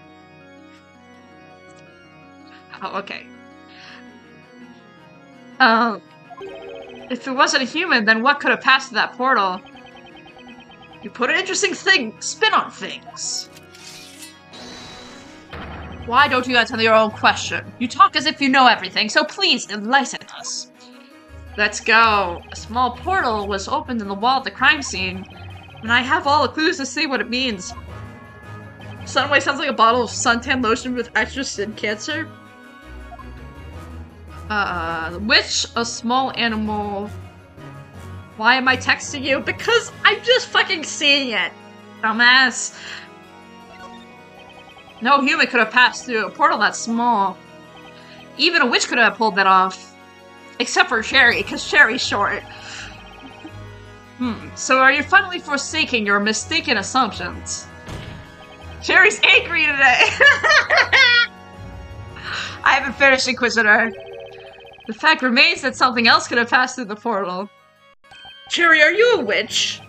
Oh, okay. If it wasn't a human, then what could have passed through that portal? You put an interesting spin on things. Why don't you answer your own question? You talk as if you know everything, so please enlighten us. Let's go. A small portal was opened in the wall at the crime scene, and I have all the clues to see what it means. Sunway sounds like a bottle of suntan lotion with extra skin cancer. The witch, a small animal. Why am I texting you? Because I'm just fucking seeing it, dumbass. No human could have passed through a portal that small. Even a witch could have pulled that off. Except for Cherry, because Cherry's short. So are you finally forsaking your mistaken assumptions? Cherry's angry today! I haven't finished, Inquisitor. The fact remains that something else could have passed through the portal. Cherry, are you a witch?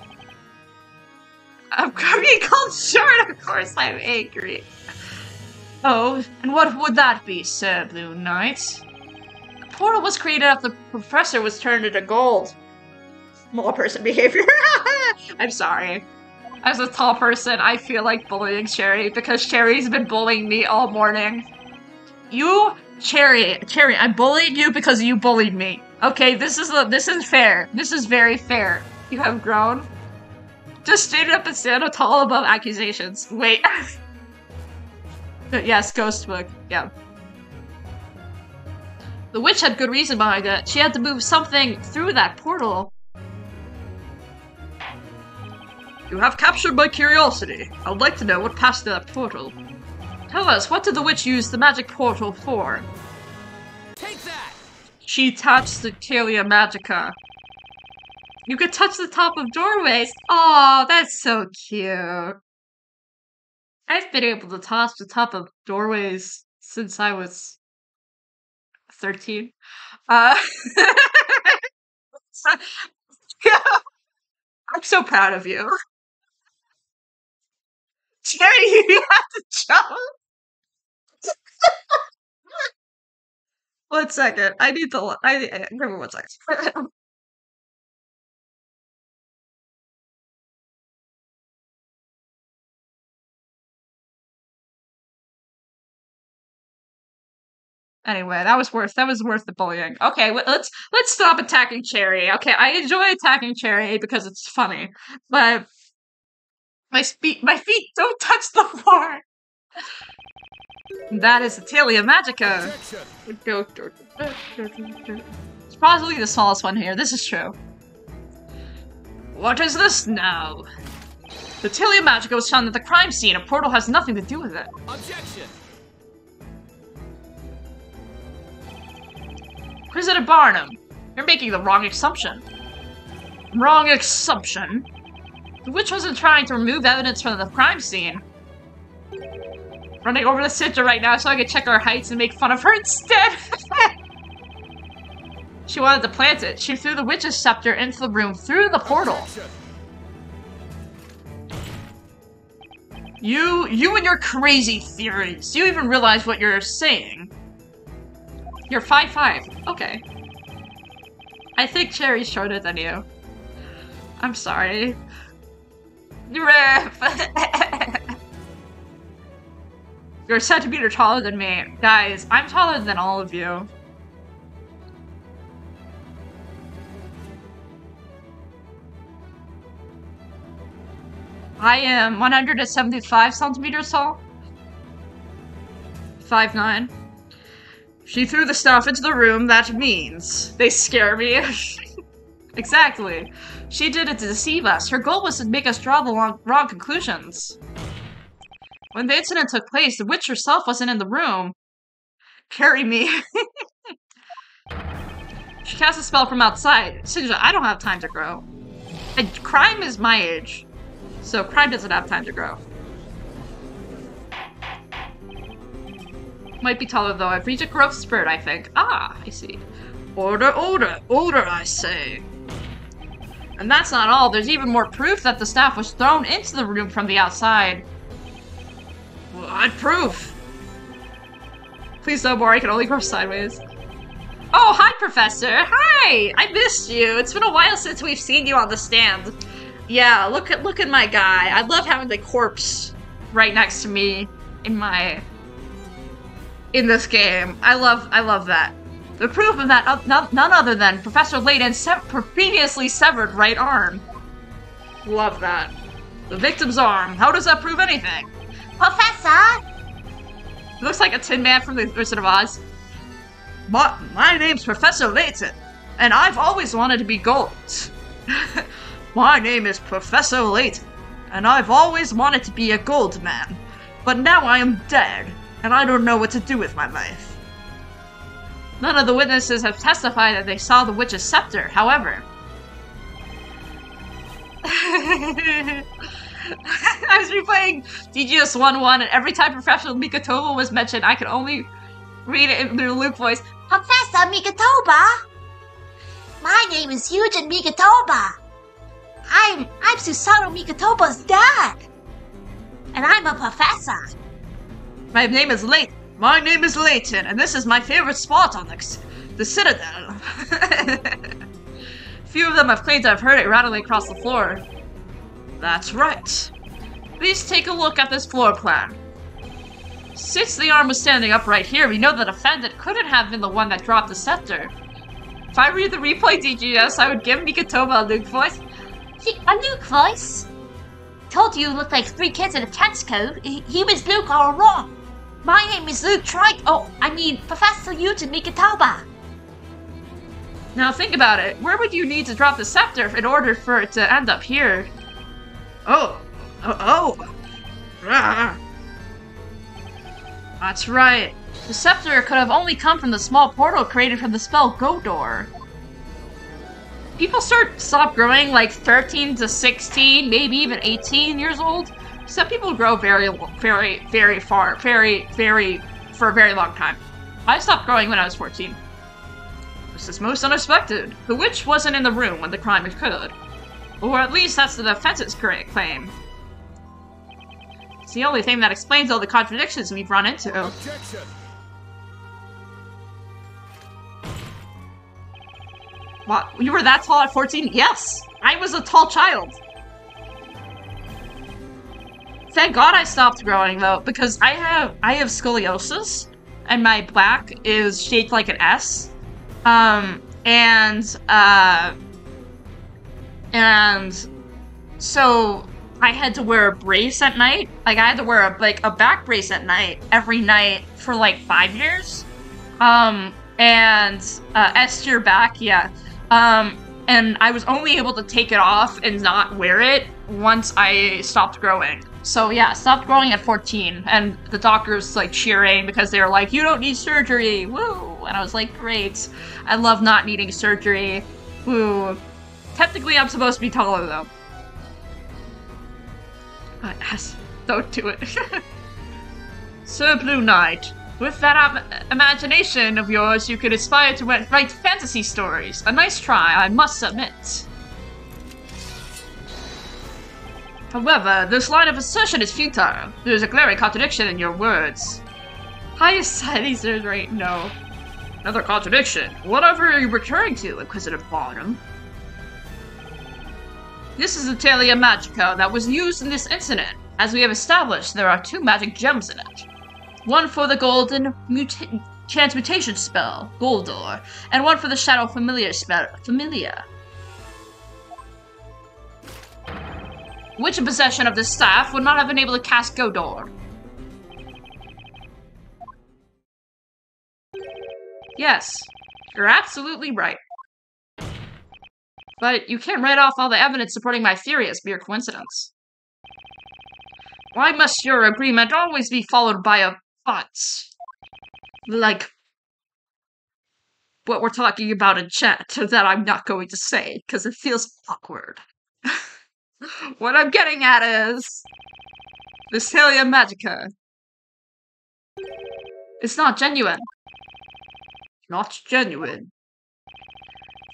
I'm being called short, of course I'm angry. Oh, and what would that be, Sir Blue Knight? The portal was created after the professor was turned into gold. Small person behavior. I'm sorry. As a tall person, I feel like bullying Cherry because Cherry's been bullying me all morning. Cherry, I'm bullying you because you bullied me. Okay, this is fair. This is very fair. You have grown. Just stand up and stand tall above accusations. Wait. Yes, Ghost Book. Yeah. The witch had good reason behind it. She had to move something through that portal. You have captured my curiosity. I would like to know what passed through that portal. Tell us, what did the witch use the magic portal for? Take that! She touched the Talia Magica. You could touch the top of doorways. Oh, that's so cute. I've been able to touch the top of doorways since I was 13. So, I'm so proud of you. Jerry, you have to jump. 1 second. I need to. Give me 1 second. Anyway, that was worth the bullying. Okay, let's stop attacking Cherry. Okay, I enjoy attacking Cherry because it's funny, but my feet don't touch the floor. That is the Talia Magica. It's probably the smallest one here. This is true. What is this now? The Talia Magica was found at the crime scene. A portal has nothing to do with it. Objection! Inquisitor Barnum, you're making the wrong assumption. Wrong assumption? The witch wasn't trying to remove evidence from the crime scene. Running over to Sintra right now so I can check our heights and make fun of her instead. She wanted to plant it. She threw the witch's scepter into the room through the portal. Objection. You and your crazy theories. Do you even realize what you're saying? You're 5'5". Okay. I think Cherry's shorter than you. I'm sorry. Rip. You're a centimeter taller than me. Guys, I'm taller than all of you. I am 175 centimeters tall. 5'9". She threw the stuff into the room. That means they scare me. Exactly. She did it to deceive us. Her goal was to make us draw the wrong conclusions. When the incident took place, the witch herself wasn't in the room. Carry me. She cast a spell from outside. Sinja, I don't have time to grow. And crime is my age. So crime doesn't have time to grow. Might be taller though. I've reached a growth spurt, I think. Ah, I see. Order, order, order, I say. And that's not all. There's even more proof that the staff was thrown into the room from the outside. What proof? Please no more. I can only grow sideways. Oh, hi, Professor. Hi. I missed you. It's been a while since we've seen you on the stand. Yeah, look at my guy. I love having the corpse right next to me in my in this game. I love that. The proof of that, none other than Professor Layton's previously severed right arm. Love that. The victim's arm. How does that prove anything? Professor! He looks like a Tin Man from the Wizard of Oz. My name's Professor Layton, and I've always wanted to be gold. My name is Professor Layton, and I've always wanted to be a gold man. But now I am dead, and I don't know what to do with my life. None of the witnesses have testified that they saw the witch's scepter, however. I was replaying DGS 1-1, and every time Professor Mikatoba was mentioned, I could only read it in the Luke voice. Professor Mikatoba? My name is Eugen Mikatoba. I'm Susanoo Mikatoba's dad. And I'm a professor. My name is Layton. My name is Layton, and this is my favorite spot on the Citadel. Few of them have claimed to have heard it rattling across the floor. That's right. Please take a look at this floor plan. Since the arm was standing up right here, we know the defendant couldn't have been the one that dropped the scepter. If I read the replay DGS, I would give Mikatoba a Luke voice. A Luke voice? Told you looked like 3 kids in a tense coat. He was Luke all along. My name is Luke Professor Eugen Mikatoba. Now think about it. Where would you need to drop the scepter in order for it to end up here? Oh. That's right. The scepter could have only come from the small portal created from the spell Godor. People stop growing like 13 to 16, maybe even 18 years old. Some people grow very far, for a very long time. I stopped growing when I was 14. This is most unexpected. The witch wasn't in the room when the crime occurred. Or at least that's the defense's claim. It's the only thing that explains all the contradictions we've run into. Objection. What? You were that tall at 14? Yes! I was a tall child! Thank God I stopped growing, though, because I have scoliosis, and my back is shaped like an S. And so I had to wear a brace at night. Like, I had to wear a back brace at night, every night, for like 5 years. S-tier back, yeah. And I was only able to take it off and not wear it once I stopped growing. So yeah, stopped growing at 14, and the doctors like cheering because they were like, "You don't need surgery, woo!" And I was like, "Great, I love not needing surgery, woo." Technically, I'm supposed to be taller though. But yes, don't do it. Sir Blue Knight, with that imagination of yours, you could aspire to write fantasy stories. A nice try, I must admit. However, this line of assertion is futile. There is a glaring contradiction in your words. Highest society surgery? No. Another contradiction. Whatever are you referring to, Inquisitive Bottom? This is the Talia Magica that was used in this incident. As we have established, there are 2 magic gems in it. One for the golden transmutation spell, Goldor, and one for the shadow familiar spell, Familia. Which in possession of this staff would not have been able to cast Godor? Yes, you're absolutely right. But you can't write off all the evidence supporting my theory as mere coincidence. Why must your agreement always be followed by a but? Like what we're talking about in chat that I'm not going to say, because it feels awkward. What I'm getting at is this Talia Magica. It's not genuine. Not genuine.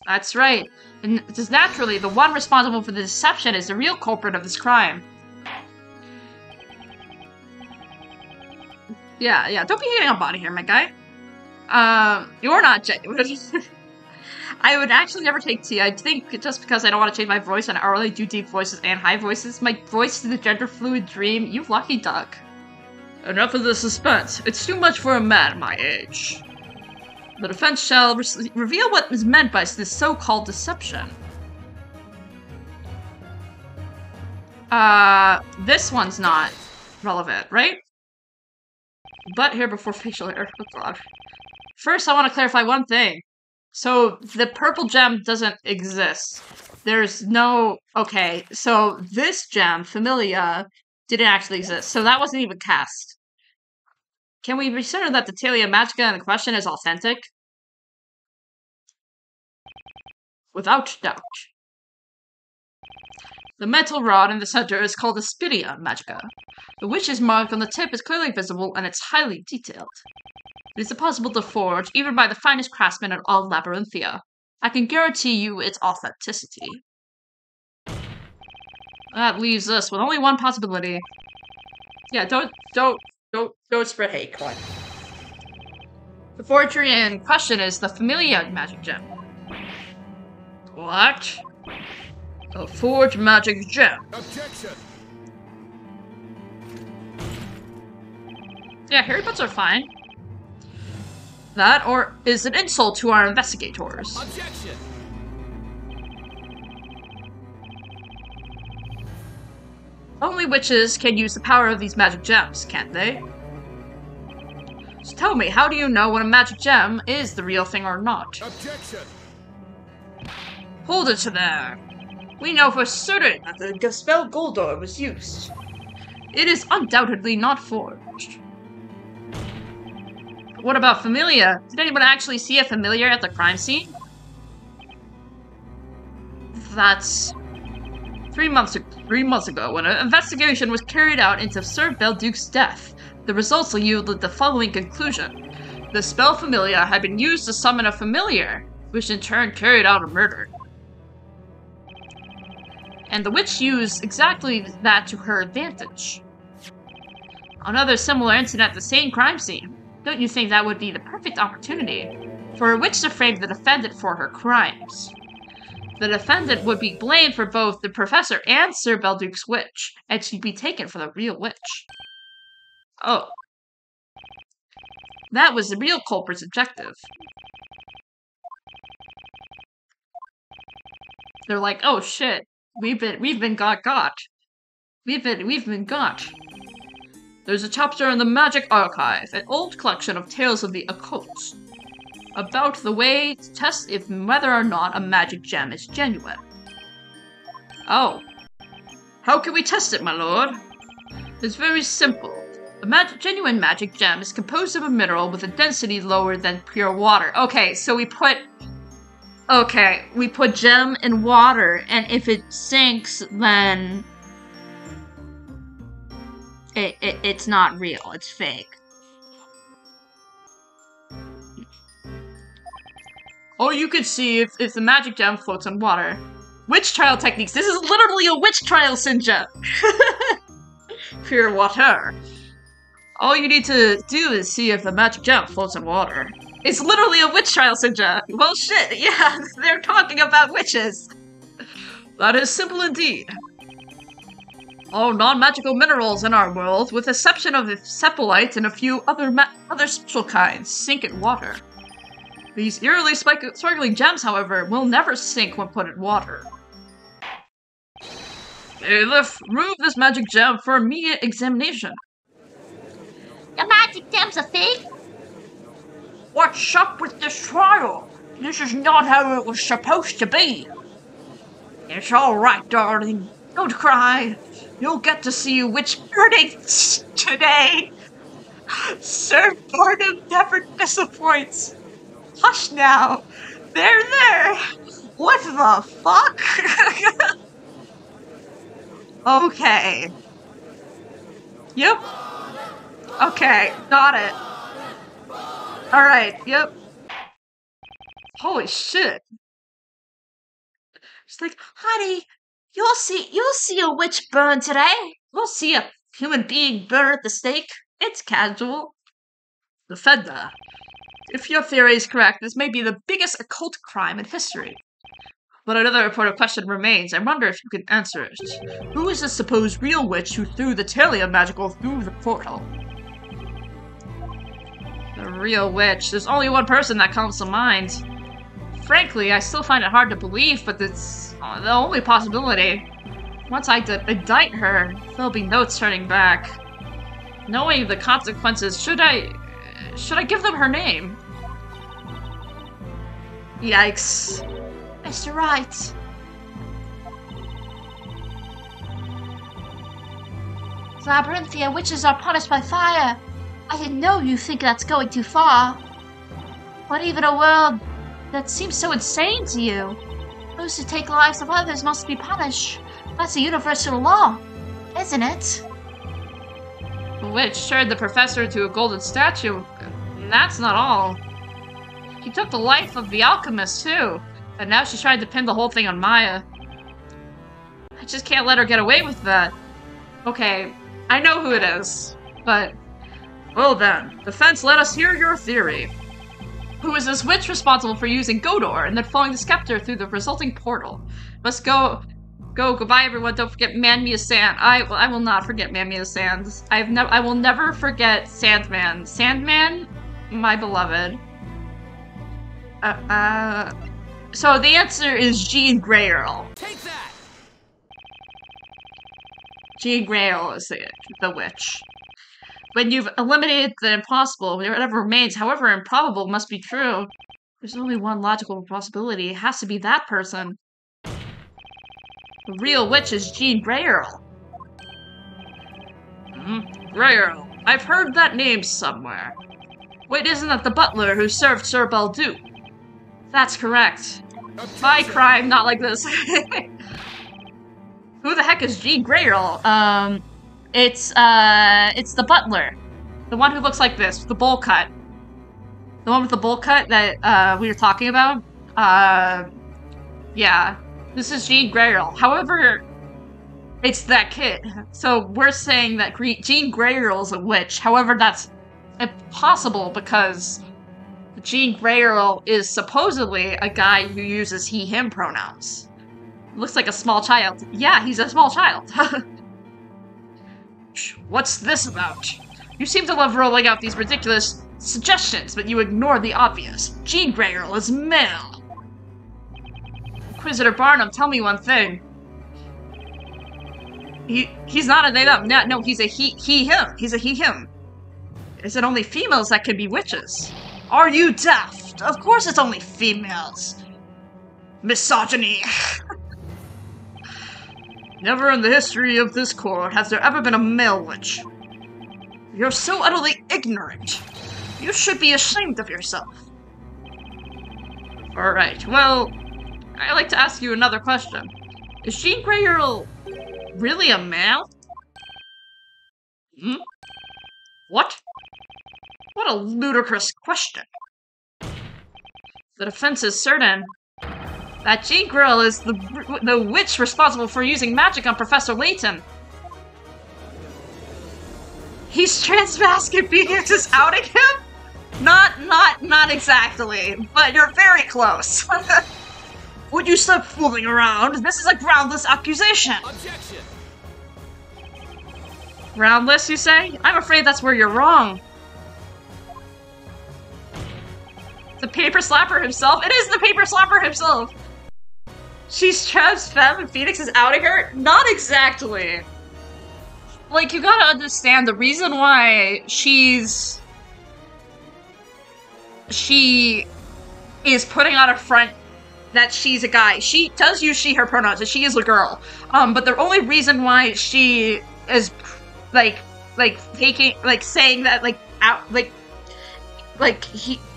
That's right. And it is naturally the one responsible for the deception is the real culprit of this crime. Yeah, don't be hating on body here, my guy. You're not genuine. I would actually never take tea. I think just because I don't want to change my voice and I already do deep voices and high voices, my voice is the gender fluid dream. You lucky duck. Enough of the suspense. It's too much for a man my age. The defense shall reveal what is meant by this so-called deception. This one's not relevant, right? But here before facial hair. Oh god. First, I want to clarify one thing. So, the purple gem doesn't exist. There's no... Okay, so this gem, Familia, didn't actually exist. So that wasn't even cast. Can we be certain that the Talia Magica in the question is authentic? Without doubt. The metal rod in the center is called the Spidia Magica. The witch's mark on the tip is clearly visible and it's highly detailed. It is impossible to forge, even by the finest craftsmen in all Labyrinthia. I can guarantee you its authenticity. That leaves us with only one possibility. Yeah, don't spread hate, come on. The forgery in question is the Familia magic gem. What? A forged magic gem. Objection. Yeah, haircuts are fine. That, or is an insult to our investigators. Objection. Only witches can use the power of these magic gems, can't they? So tell me, how do you know when a magic gem is the real thing or not? Objection. Hold it to there. We know for certain that the spell Goldor was used. It is undoubtedly not forged. What about Familia? Did anyone actually see a familiar at the crime scene? That's 3 months ago, when an investigation was carried out into Sir Belduke's death. The results yielded the following conclusion. The spell Familia had been used to summon a familiar, which in turn carried out a murder. And the witch used exactly that to her advantage. Another similar incident at the same crime scene. Don't you think that would be the perfect opportunity for a witch to frame the defendant for her crimes? The defendant would be blamed for both the professor and Sir Belduke's witch, and she'd be taken for the real witch. Oh. That was the real culprit's objective. They're like, oh shit, we've been got. We've been got. There's a chapter in the Magic Archive, an old collection of tales of the occult, about the way to test if whether or not a magic gem is genuine. Oh. How can we test it, my lord? It's very simple. A genuine magic gem is composed of a mineral with a density lower than pure water. Okay, so we put gem in water, and if it sinks, then it's not real, it's fake. Or you could see if the magic gem floats on water. Witch trial techniques. This is literally a witch trial, Sinja! Pure water. All you need to do is see if the magic gem floats on water. It's literally a witch trial, Sinja! Well shit, yeah, they're talking about witches! That is simple indeed. All non-magical minerals in our world, with the exception of the sepalite and a few other special kinds, sink in water. These eerily sparkling gems, however, will never sink when put in water. Bailiff, remove this magic gem for immediate examination. The magic gem's a fake? What's up with this trial? This is not how it was supposed to be. It's alright, darling. Don't cry. You'll get to see witch burnings today. Sir Barnum never disappoints. Hush now. There. What the fuck? Okay. Yep. Okay, got it. Alright, yep. Holy shit. She's like, honey, you'll see a witch burn today. You'll see a human being burn at the stake. It's casual. Defender. If your theory is correct, this may be the biggest occult crime in history. But another important question remains. I wonder if you can answer it. Who is the supposed real witch who threw the Talia magical through the portal? real witch. There's only one person that comes to mind. Frankly, I still find it hard to believe, but it's the only possibility. Once I indict her, there'll be no turning back. Knowing the consequences, should I give them her name? Yikes. Mr. Wright. Labyrinthia witches are punished by fire. I didn't know you think that's going too far. What even a world that seems so insane to you? Those who take lives of others must be punished. That's a universal law, isn't it? The witch turned the professor into a golden statue. And that's not all. She took the life of the alchemist, too. And now she's trying to pin the whole thing on Maya. I just can't let her get away with that. Okay, I know who it is, but... Well then, defense, let us hear your theory. Who is this witch responsible for using Godor and then flowing the scepter through the resulting portal? Let's go. Goodbye everyone, don't forget Man-Mia Sand. I will not forget Man-Mia Sand. I will never forget Sandman. Sandman, my beloved. So the answer is Jean Grey Earl. Take that! Jean Grey Earl is the witch. When you've eliminated the impossible, whatever remains, however improbable, must be true. There's only one logical possibility. It has to be that person. The real witch is Jean Grey Earl. Grey Earl. I've heard that name somewhere. Wait, isn't that the butler who served Sir Baldu? That's correct. My crime, not like this. Who the heck is Jean Grey Earl? It's the butler. The one who looks like this, with the bowl cut. The one with the bowl cut that, we were talking about? Yeah. This is Jean Grey Earl. However, it's that kid. So we're saying that Jean Grey Earl is a witch. However, that's impossible because Jean Grey Earl is supposedly a guy who uses he/him pronouns. Looks like a small child. Yeah, he's a small child. What's this about? You seem to love rolling out these ridiculous suggestions, but you ignore the obvious. Jean Grey Earl is male. Inquisitor Barnum, tell me one thing. He's not a they/them. No, he's a he/him. He's a he/him. Is it only females that can be witches? Are you daft? Of course it's only females. Misogyny. Never in the history of this court has there ever been a male witch. You're so utterly ignorant. You should be ashamed of yourself. Alright, well, I'd like to ask you another question. Is Jean Grey Earl really a male? What? What a ludicrous question. The defense is certain that Jean Grey Earl is the witch responsible for using magic on Professor Layton. He's transmasked and Phoenix is outing him? Not exactly, but you're very close. Would you stop fooling around? This is a groundless accusation. Objection! Groundless, you say? I'm afraid that's where you're wrong. The paper slapper himself? It is the paper slapper himself! She's trans femme and Phoenix is outing her? Not exactly. Like, you gotta understand the reason why she is putting on a front that she's a guy. She does use she, her pronouns, and she is a girl. But the only reason why she is, saying that,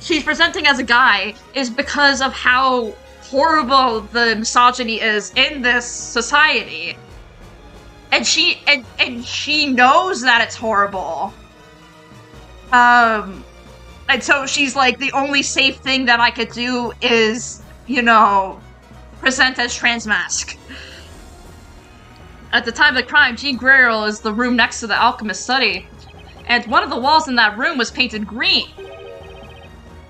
she's presenting as a guy is because of how horrible the misogyny is in this society. And she knows that it's horrible. And so she's like, the only safe thing that I could do is, you know, present as transmask. At the time of the crime, Jean Grey Earl is the room next to the alchemist study. And one of the walls in that room was painted green.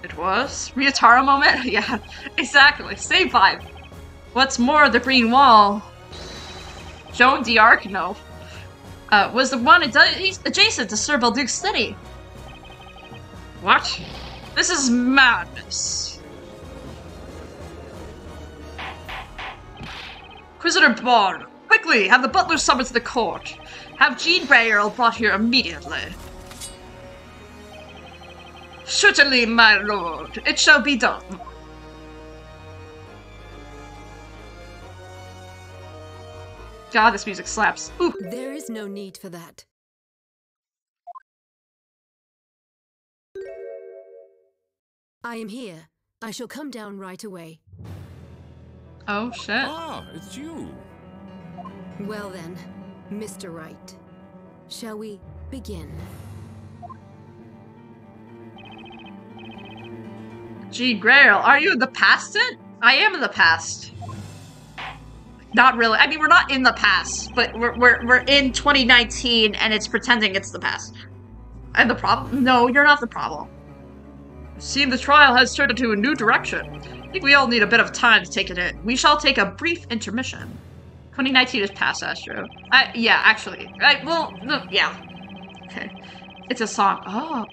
It was? Ryotaro moment? Yeah, exactly. Same vibe. What's more, the green wall, Joan d'Arc, was the one adjacent to Sir Balduc's study. What? This is madness. Inquisitor Bond, quickly, have the butler summoned to the court. Have Jean Grey Earl brought here immediately. Certainly, my lord. It shall be done. God, this music slaps. Ooh. There is no need for that. I am here. I shall come down right away. Oh, shit. Ah, it's you. Well then, Mr. Wright. Shall we begin? Jean Grey Earl, are you in the past yet? I am in the past. Not really. I mean, we're not in the past, but we're in 2019, and it's pretending it's the past. I'm the problem? No, you're not the problem. It seems the trial has turned into a new direction. I think we all need a bit of time to take it in. We shall take a brief intermission. 2019 is past, Astro. Yeah, actually. Yeah. Okay. It's a song. Oh.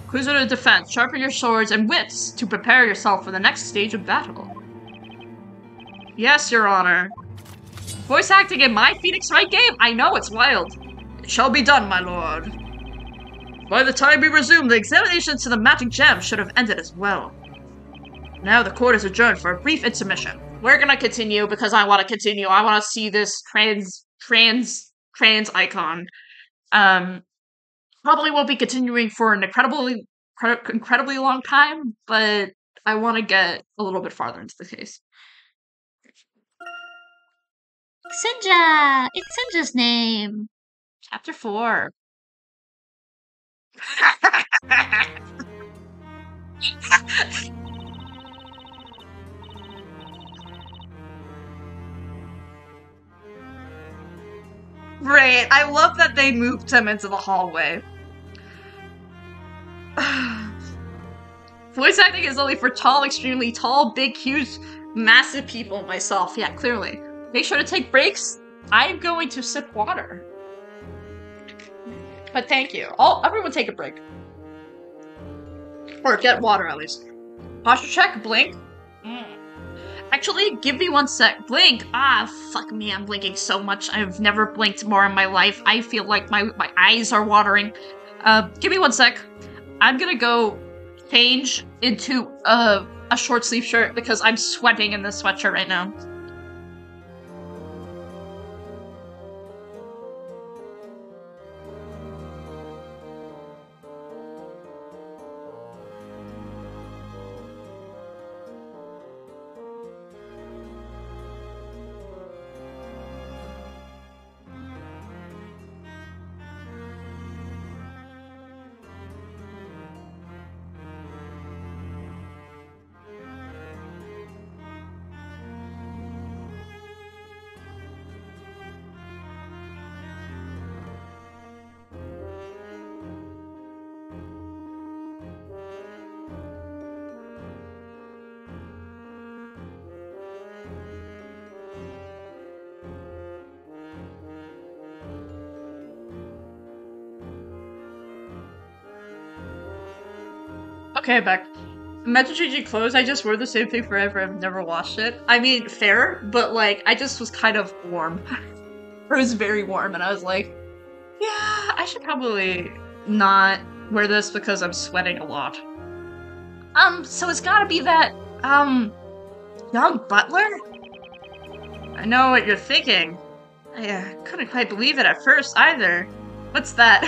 Inquisitor defense. Sharpen your swords and wits to prepare yourself for the next stage of battle. Yes, Your Honor. Voice acting in my Phoenix Wright game? I know, it's wild. It shall be done, my lord. By the time we resume, the examinations to the magic gem should have ended as well. Now the court is adjourned for a brief intermission. We're gonna continue because I want to continue. I want to see this trans icon. Probably won't be continuing for an incredibly long time, but I want to get a little bit farther into the case. Sinja! It's Sinja's name. Chapter 4. Great. I love that they moved him into the hallway. Voice acting is only for tall, extremely tall, big, huge, massive people. Myself, yeah, clearly. Make sure to take breaks. I'm going to sip water. But thank you. Everyone take a break. Or get water, at least. Posture check, blink. Actually, give me 1 sec. Blink! Ah, fuck me, I'm blinking so much. I've never blinked more in my life. I feel like my eyes are watering. Give me 1 sec. I'm gonna go change into a short sleeve shirt because I'm sweating in this sweatshirt right now. Okay, back. Imagine changing clothes. I just wore the same thing forever. I've never washed it. I mean, fair, but like, I just was kind of warm. It was very warm, and I was like, yeah, I should probably not wear this because I'm sweating a lot. So it's gotta be that, young butler? I know what you're thinking. I couldn't quite believe it at first, either. What's that?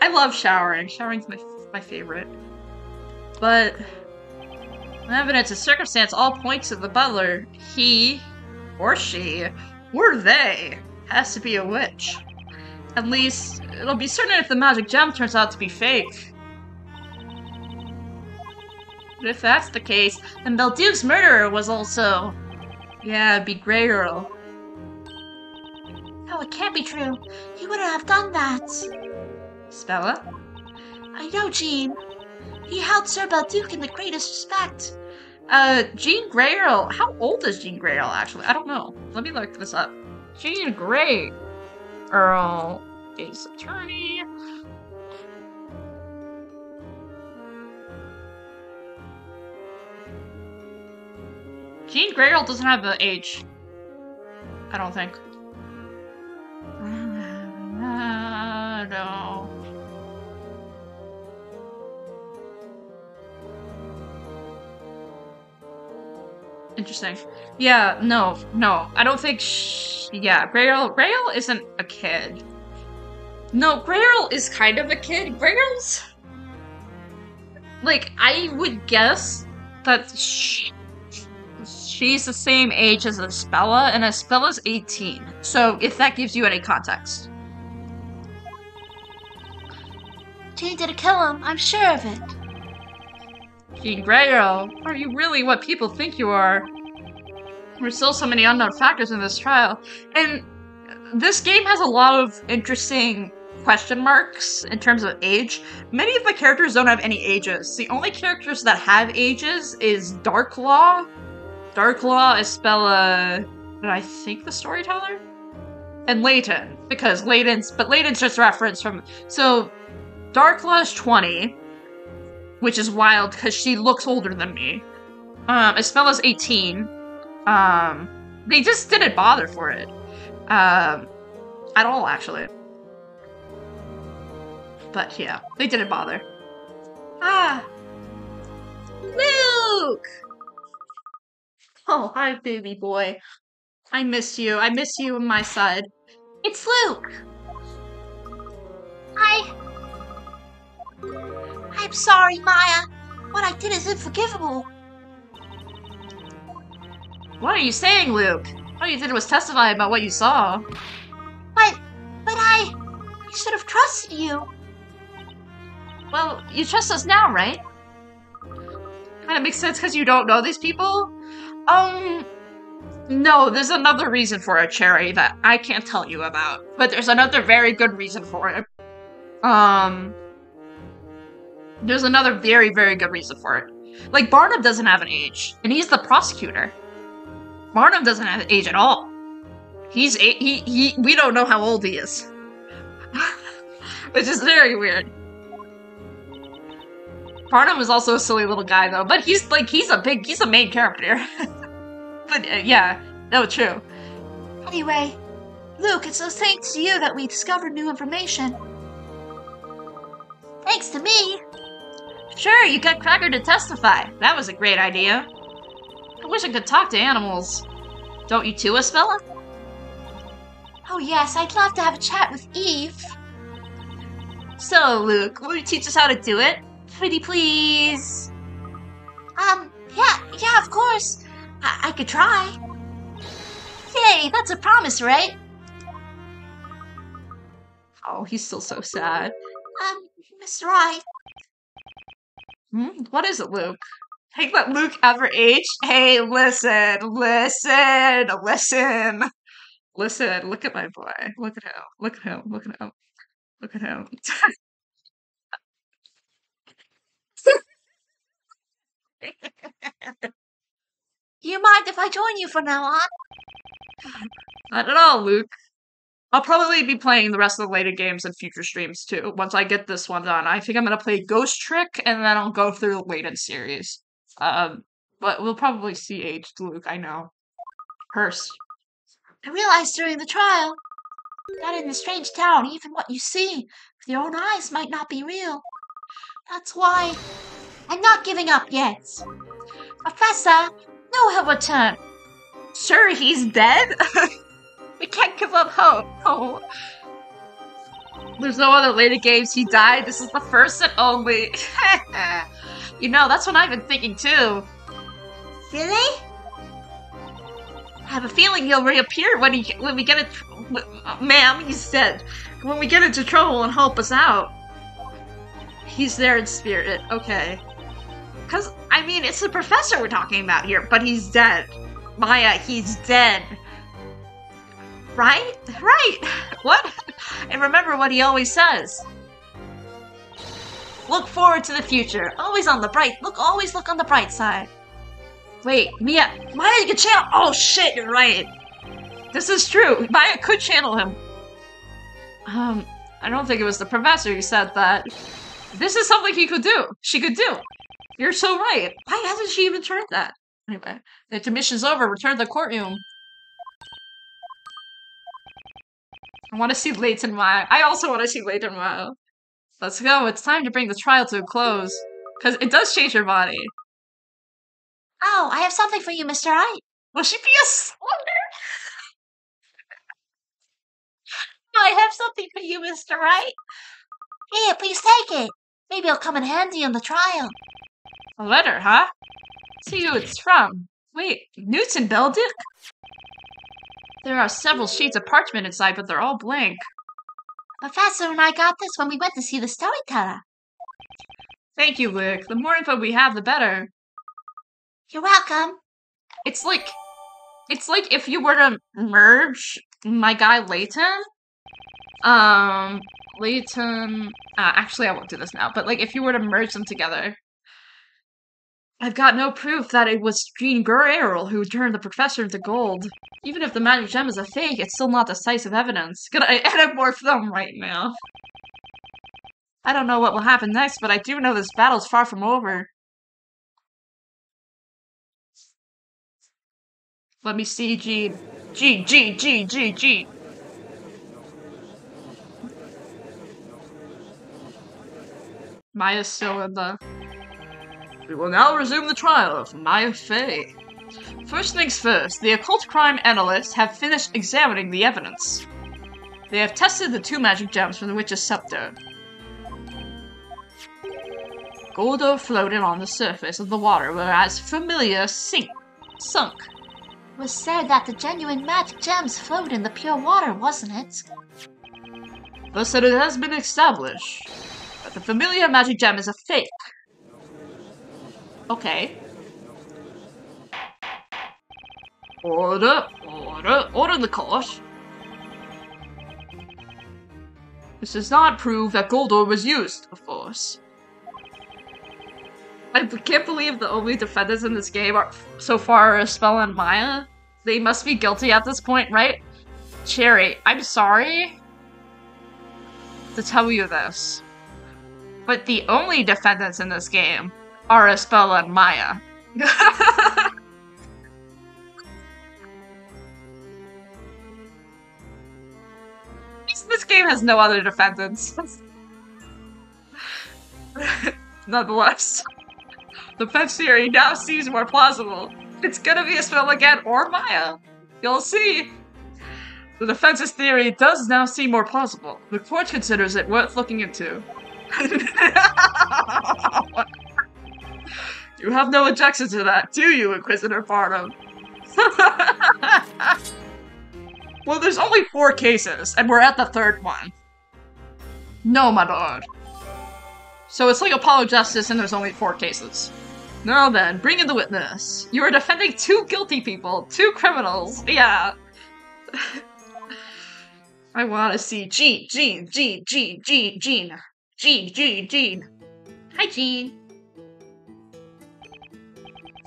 I love showering. Showering's my favorite. But evidence and circumstance all point to the butler. He or she or they has to be a witch. At least it'll be certain if the magic gem turns out to be fake. But if that's the case, then Belduke's murderer was also... Yeah, it'd be Grey Earl. No, it can't be true. He wouldn't have done that. Spella? I know, Jean. He held Sir Belduke in the greatest respect. Jean Grey Earl. How old is Jean Grey Earl, actually? I don't know. Let me look this up. Jean Grey Earl is attorney. Jean Greyrell doesn't have the age. I don't think. No. Interesting. Yeah, no. I don't think yeah, Greyrell isn't a kid. No, Greyrell is kind of a kid. Greyrell's... Like, I would guess that she's the same age as Espella, and Espella's 18. So, if that gives you any context. Jean didn't kill him, I'm sure of it. Jean Greyrell, are you really what people think you are? There's still so many unknown factors in this trial. And this game has a lot of interesting question marks in terms of age. Many of the characters don't have any ages. The only characters that have ages is Darklaw, Espella, and I think the Storyteller? And Layton, because Layton's just reference from... So, Darklaw is 20, which is wild because she looks older than me. Espella's 18. They just didn't bother for it. At all, actually. But yeah, they didn't bother. Ah! Luke! Oh, hi, baby boy. I miss you. I miss you on my side. It's Luke! I'm sorry, Maya. What I did is unforgivable. What are you saying, Luke? All you did was testify about what you saw. But I should have trusted you. Well, you trust us now, right? Kinda makes sense because you don't know these people? No, there's another reason for it, Cherry, that I can't tell you about. But there's another very good reason for it. There's another very, very good reason for it. Like, Barnum doesn't have an age, and he's the prosecutor. Barnum doesn't have an age at all. We don't know how old he is. Which is very weird. Barnum is also a silly little guy, though, but he's a main character. But, yeah, no, true. Anyway, Luke, it's thanks to you that we discovered new information. Thanks to me. Sure, you got Cracker to testify. That was a great idea. I wish I could talk to animals. Don't you too, Espella? Oh yes, I'd love to have a chat with Eve. So, Luke, will you teach us how to do it? Pretty please. Yeah, of course. I could try. Yay, that's a promise, right? Oh, he's still so sad. Mr. Right. What is it, Luke? Think that Luke ever aged? Hey, listen. Listen, look at my boy. Look at him. Do you mind if I join you from now on? Not at all, Luke. I'll probably be playing the rest of the later games in future streams, too, once I get this one done. I think I'm gonna play Ghost Trick, and then I'll go through the Layton series. But we'll probably see aged Luke, I know. First. I realized during the trial that in the strange town, even what you see with your own eyes might not be real. That's why I'm not giving up yet. Professor, no, he'll return. Sure, he's dead? We can't give up hope. Oh. There's no other later games he died. This is the first and only. You know, that's what I've been thinking too. Really? I have a feeling he'll reappear when we get it. Ma'am, he's dead. When we get into trouble and help us out. He's there in spirit. Okay. Because, I mean, it's the professor we're talking about here, but he's dead. Maya, he's dead. Right? Right! What? And remember what he always says. Look forward to the future. Always on the bright. Always look on the bright side. Wait, Maya, you can channel. Oh shit, you're right. This is true. Maya could channel him. I don't think it was the professor who said that. This is something he could do. She could do. You're so right. Why hasn't she even tried that? Anyway, the intermission's over. Return to the courtroom. I want to see Leighton Maya. I also want to see Leighton Maya. Let's go. It's time to bring the trial to a close. Because it does change your body. Oh, I have something for you, Mr. Wright. Will she be a slender? I have something for you, Mr. Wright. Here, please take it. Maybe it'll come in handy on the trial. A letter, huh? See who it's from. Wait, Newton Beldick? There are several sheets of parchment inside, but they're all blank. Professor and I got this when we went to see the storyteller. Thank you, Lick. The more info we have, the better. You're welcome. It's like if you were to merge my guy Leighton. Leighton. Actually, I won't do this now. But like, if you were to merge them together, I've got no proof that it was Jean Gurrell who turned the professor into gold. Even if the magic gem is a fake, it's still not decisive evidence. Gonna anamorph them right now. I don't know what will happen next, but I do know this battle's far from over. Let me see, Jean. Jean. Maya's still in the... We will now resume the trial of Maya Fey. First things first, the occult crime analysts have finished examining the evidence. They have tested the 2 magic gems from the witch's scepter. Goldo floated on the surface of the water, whereas Familia sunk. It was said that the genuine magic gems flowed in the pure water, wasn't it? Thus it has been established that the Familia magic gem is a fake. Okay. Order in the court. This does not prove that Goldor was used, of course. I can't believe the only defendants in this game are so far are Spell and Maya. They must be guilty at this point, right? Cherry, I'm sorry to tell you this, but the only defendants in this game are Espella and Maya. This game has no other defendants. Nonetheless, the defense theory now seems more plausible. It's gonna be Espella again or Maya. You'll see. The defense's theory does now seem more plausible. The court considers it worth looking into. You have no objection to that, do you, Inquisitor Barnum? Well, there's only 4 cases, and we're at the 3rd one. No, my lord. So it's like Apollo Justice, and there's only 4 cases. Now then, bring in the witness. You are defending 2 guilty people, 2 criminals. Yeah. I want to see Jean. Hi, Jean.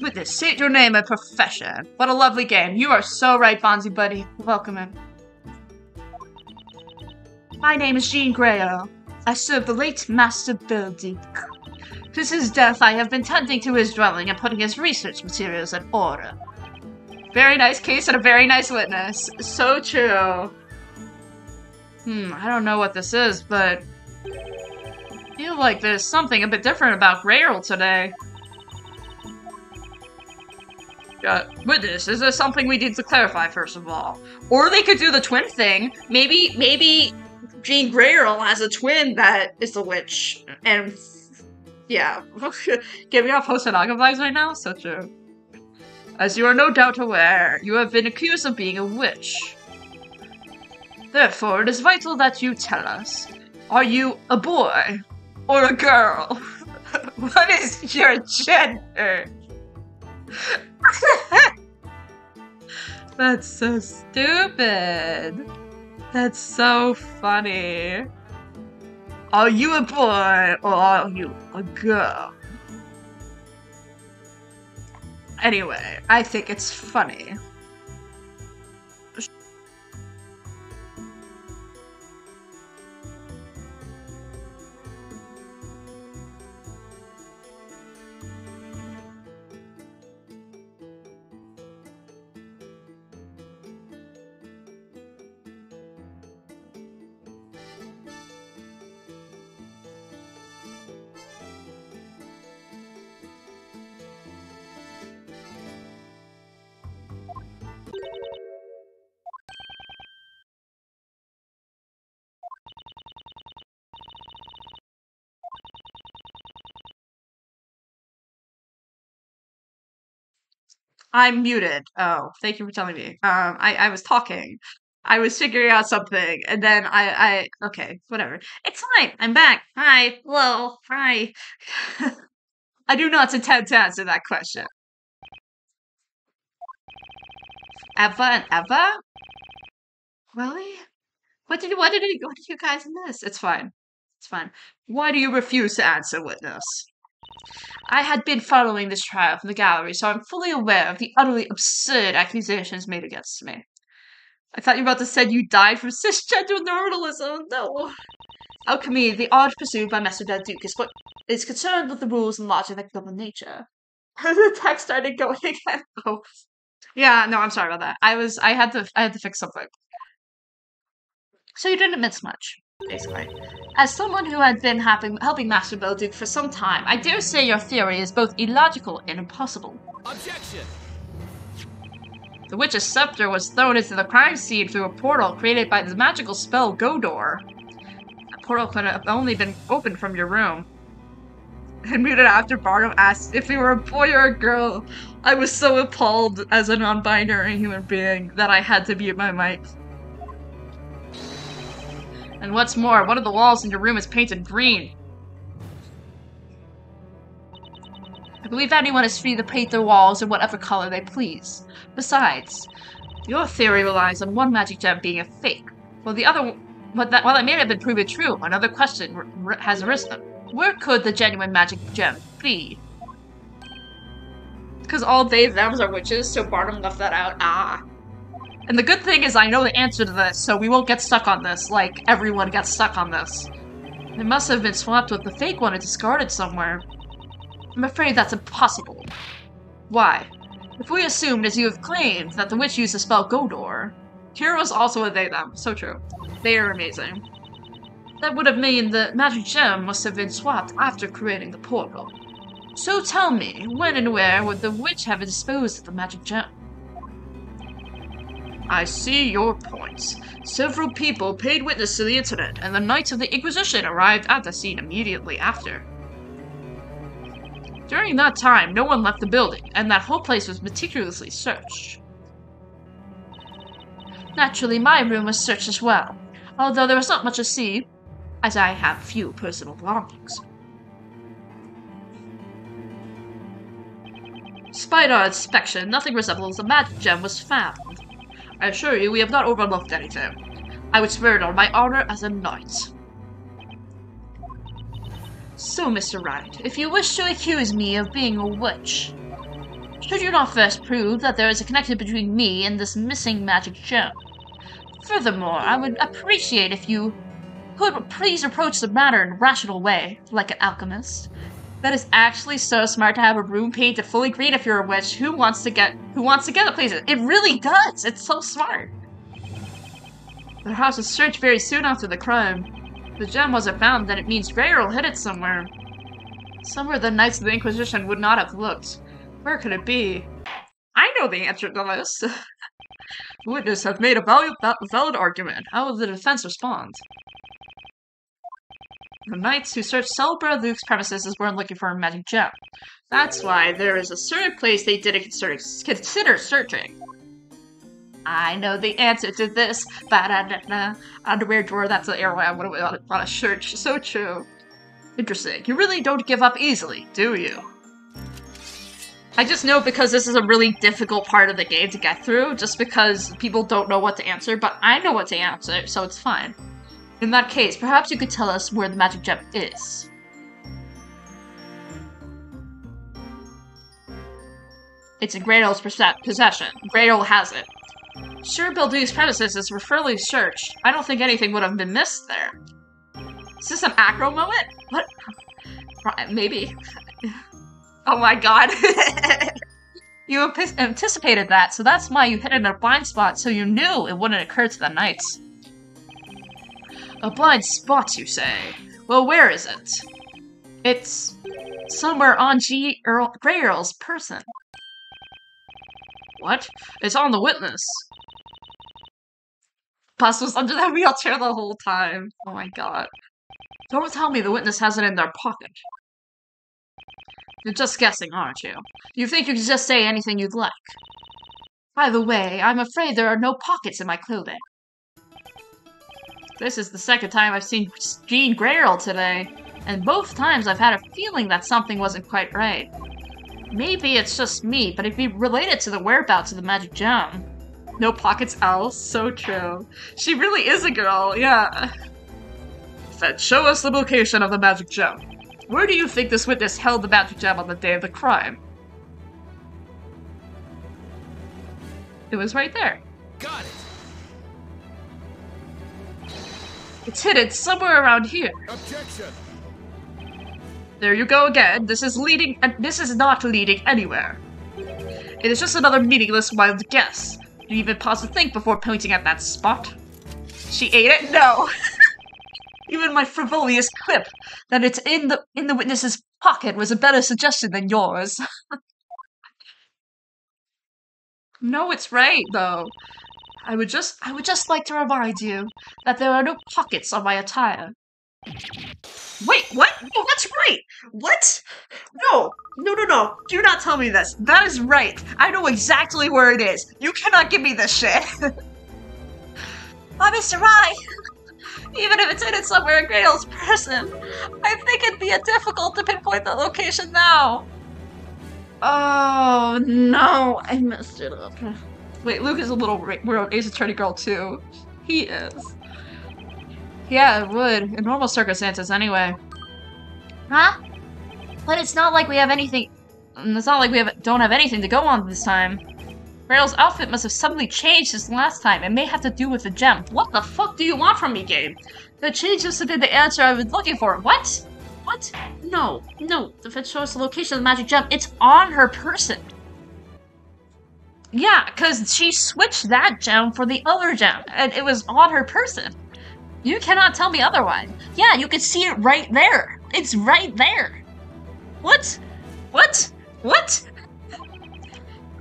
Witness, state your name and profession. What a lovely game. You are so right, Bonzi buddy. Welcome in. My name is Jean Greyo. I serve the late Master Beldick. Since his death, I have been tending to his dwelling and putting his research materials in order. Very nice case and a very nice witness. So true. I don't know what this is, but I feel like there's something a bit different about Greyo today. Witness, is there something we need to clarify first of all? Or they could do the twin thing. Maybe Jean Greyo has a twin that is the witch. And yeah. Giving off Hosonaga vibes right now? So true. As you are no doubt aware, you have been accused of being a witch. Therefore, it is vital that you tell us. Are you a boy? Or a girl? What is your gender? That's so stupid. That's so funny. Are you a boy or are you a girl? Anyway, I think it's funny. I'm muted. Oh, thank you for telling me. I was talking. I was figuring out something, and then okay, whatever. It's fine. I'm back. Hi. Hello. Hi. I do not intend to answer that question. Eva and Eva? Really? What did you guys miss? It's fine. It's fine. Why do you refuse to answer, witness? I had been following this trial from the gallery, so I'm fully aware of the utterly absurd accusations made against me. I thought you were about to say you died from cisgender normalism. No. Alchemy, the art pursued by Master Del Duke, is concerned with the rules and logic that govern nature. The text started going again. Oh. Yeah, no, I'm sorry about that. I had to fix something. So you didn't miss much, basically. As someone who had been helping Master Belduke for some time, I dare say your theory is both illogical and impossible. Objection! The witch's scepter was thrown into the crime scene through a portal created by the magical spell Godor. That portal could have only been opened from your room. And muted after Barnum asked if you were a boy or a girl. I was so appalled as a non-binary human being that I had to mute my mic. And what's more, one of the walls in your room is painted green. I believe anyone is free to paint their walls in whatever color they please. Besides, your theory relies on one magic gem being a fake, while that may have been proven true, another question has arisen. Where could the genuine magic gem be? Because all they thems are witches, so Barnum left that out. Ah. And the good thing is I know the answer to this, so we won't get stuck on this like everyone gets stuck on this. It must have been swapped with the fake one and discarded somewhere. I'm afraid that's impossible. Why? If we assumed, as you have claimed, that the witch used the spell Godor, here was also a they-them. So true. They are amazing. That would have meant the magic gem must have been swapped after creating the portal. So tell me, when and where would the witch have disposed of the magic gem? I see your points. Several people paid witness to the incident, and the Knights of the Inquisition arrived at the scene immediately after. During that time, no one left the building, and that whole place was meticulously searched. Naturally, my room was searched as well, although there was not much to see, as I have few personal belongings. Despite our inspection, nothing resembling the magic gem was found. I assure you, we have not overlooked anything. I would swear it on my honor as a knight. So, Mr. Wright, if you wish to accuse me of being a witch, should you not first prove that there is a connection between me and this missing magic gem? Furthermore, I would appreciate if you could please approach the matter in a rational way, like an alchemist. That is actually so smart to have a room painted fully green if you're a witch. Who wants to get the places? It really does! It's so smart! The house was searched very soon after the crime. If the gem wasn't found, then it means Greyrel hid it somewhere. Somewhere the Knights of the Inquisition would not have looked. Where could it be? I know the answer to this! The witness have made a valid argument. How will the defense respond? The knights who searched Celebra Luke's premises weren't looking for a magic gem. That's why there is a certain place they didn't consider searching. I know the answer to this. Underwear drawer, that's the area I want to search. So true. Interesting. You really don't give up easily, do you? I just know because this is a really difficult part of the game to get through, just because people don't know what to answer, but I know what to answer, so it's fine. In that case, perhaps you could tell us where the magic gem is. It's in Greyrel's possession. Greyrel has it. Sure, Beldu's premises is thoroughly searched. I don't think anything would have been missed there. Is this an acro moment? What? Maybe. Oh my god. You anticipated that, so that's why you hit it in a blind spot, so you knew it wouldn't occur to the knights. A blind spot, you say? Well, where is it? It's somewhere on Greyrel's person. What? It's on the witness. Bus was under that wheelchair the whole time. Oh my god. Don't tell me the witness has it in their pocket. You're just guessing, aren't you? You think you can just say anything you'd like. By the way, I'm afraid there are no pockets in my clothing. This is the second time I've seen Jean Greyrel today, and both times I've had a feeling that something wasn't quite right. Maybe it's just me, but it'd be related to the whereabouts of the magic gem. No pockets, else. So true. She really is a girl, yeah. Fed, show us the location of the magic gem. Where do you think this witness held the magic gem on the day of the crime? It was right there. Got it. It's hidden somewhere around here. Objection. There you go again. This is not leading anywhere. It is just another meaningless wild guess. You even pause to think before pointing at that spot. She ate it? No. Even my frivolous quip that it's in the witness's pocket was a better suggestion than yours. No, it's right though. I would just like to remind you that there are no pockets on my attire. Wait, what? No, that's right! What? No! No. Do not tell me this. That is right. I know exactly where it is. You cannot give me this shit. Why, Mr. Rye? Even if it's hidden somewhere in Greyl's person, I think it'd be difficult to pinpoint the location now. Oh, no. I messed it up. Wait, Luke is a little Ace Attorney girl too. He is. Yeah, it would. In normal circumstances, anyway. Huh? But it's not like we have anything. It's not like we don't have anything to go on this time. Rail's outfit must have suddenly changed since last time. It may have to do with the gem. What the fuck do you want from me, game? The change must have been the answer I was looking for. What? What? No. If it shows the location of the magic gem, it's on her person. Yeah, because she switched that gem for the other gem, and it was on her person. You cannot tell me otherwise. Yeah, you can see it right there. It's right there. What? What? What?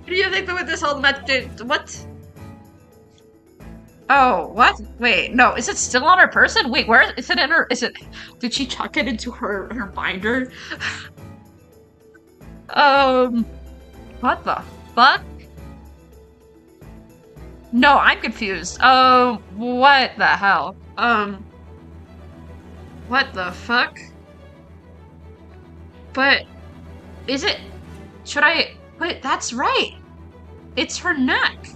Do you think the witness held the magic? What? Oh, what? Wait, no. Is it still on her person? Wait, where is it in her? Is it? Did she chuck it into her binder? What the fuck? No, I'm confused. What the hell? What the fuck? But, is it? Should I? Wait, that's right. It's her neck,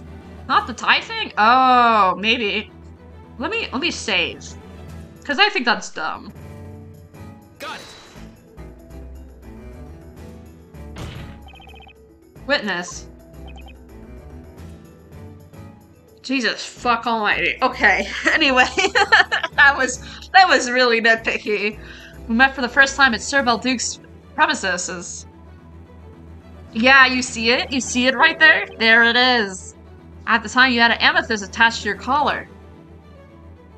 not the tie thing. Oh, maybe. Let me save, because I think that's dumb. Got it. Witness. Jesus fuck almighty. Okay, anyway, that was really nitpicky. We met for the first time at Sir Belduke's premises. Yeah, you see it? You see it right there? There it is. At the time, you had an amethyst attached to your collar.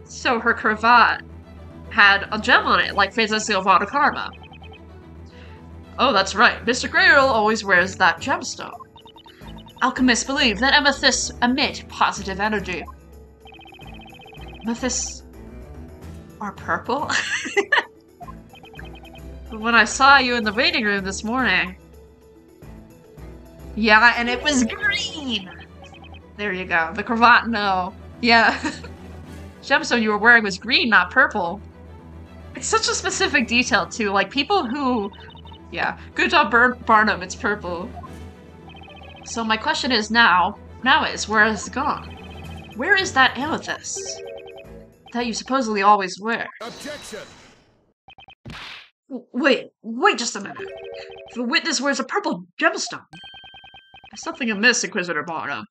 So her cravat had a gem on it, like Phases of Karma. Oh, that's right. Mr. Greyrel always wears that gemstone. Alchemists believe that amethysts emit positive energy. Amethysts are purple? When I saw you in the waiting room this morning. Yeah, and it was green! There you go. The cravat, no. Yeah. Gemstone you were wearing was green, not purple. It's such a specific detail, too. Like, people who... Yeah. Good job, Barnum. It's purple. So my question is now is, where has it gone? Where is that amethyst that you supposedly always wear? Objection. Wait just a minute. The witness wears a purple gemstone. There's something amiss, Inquisitor Barnum.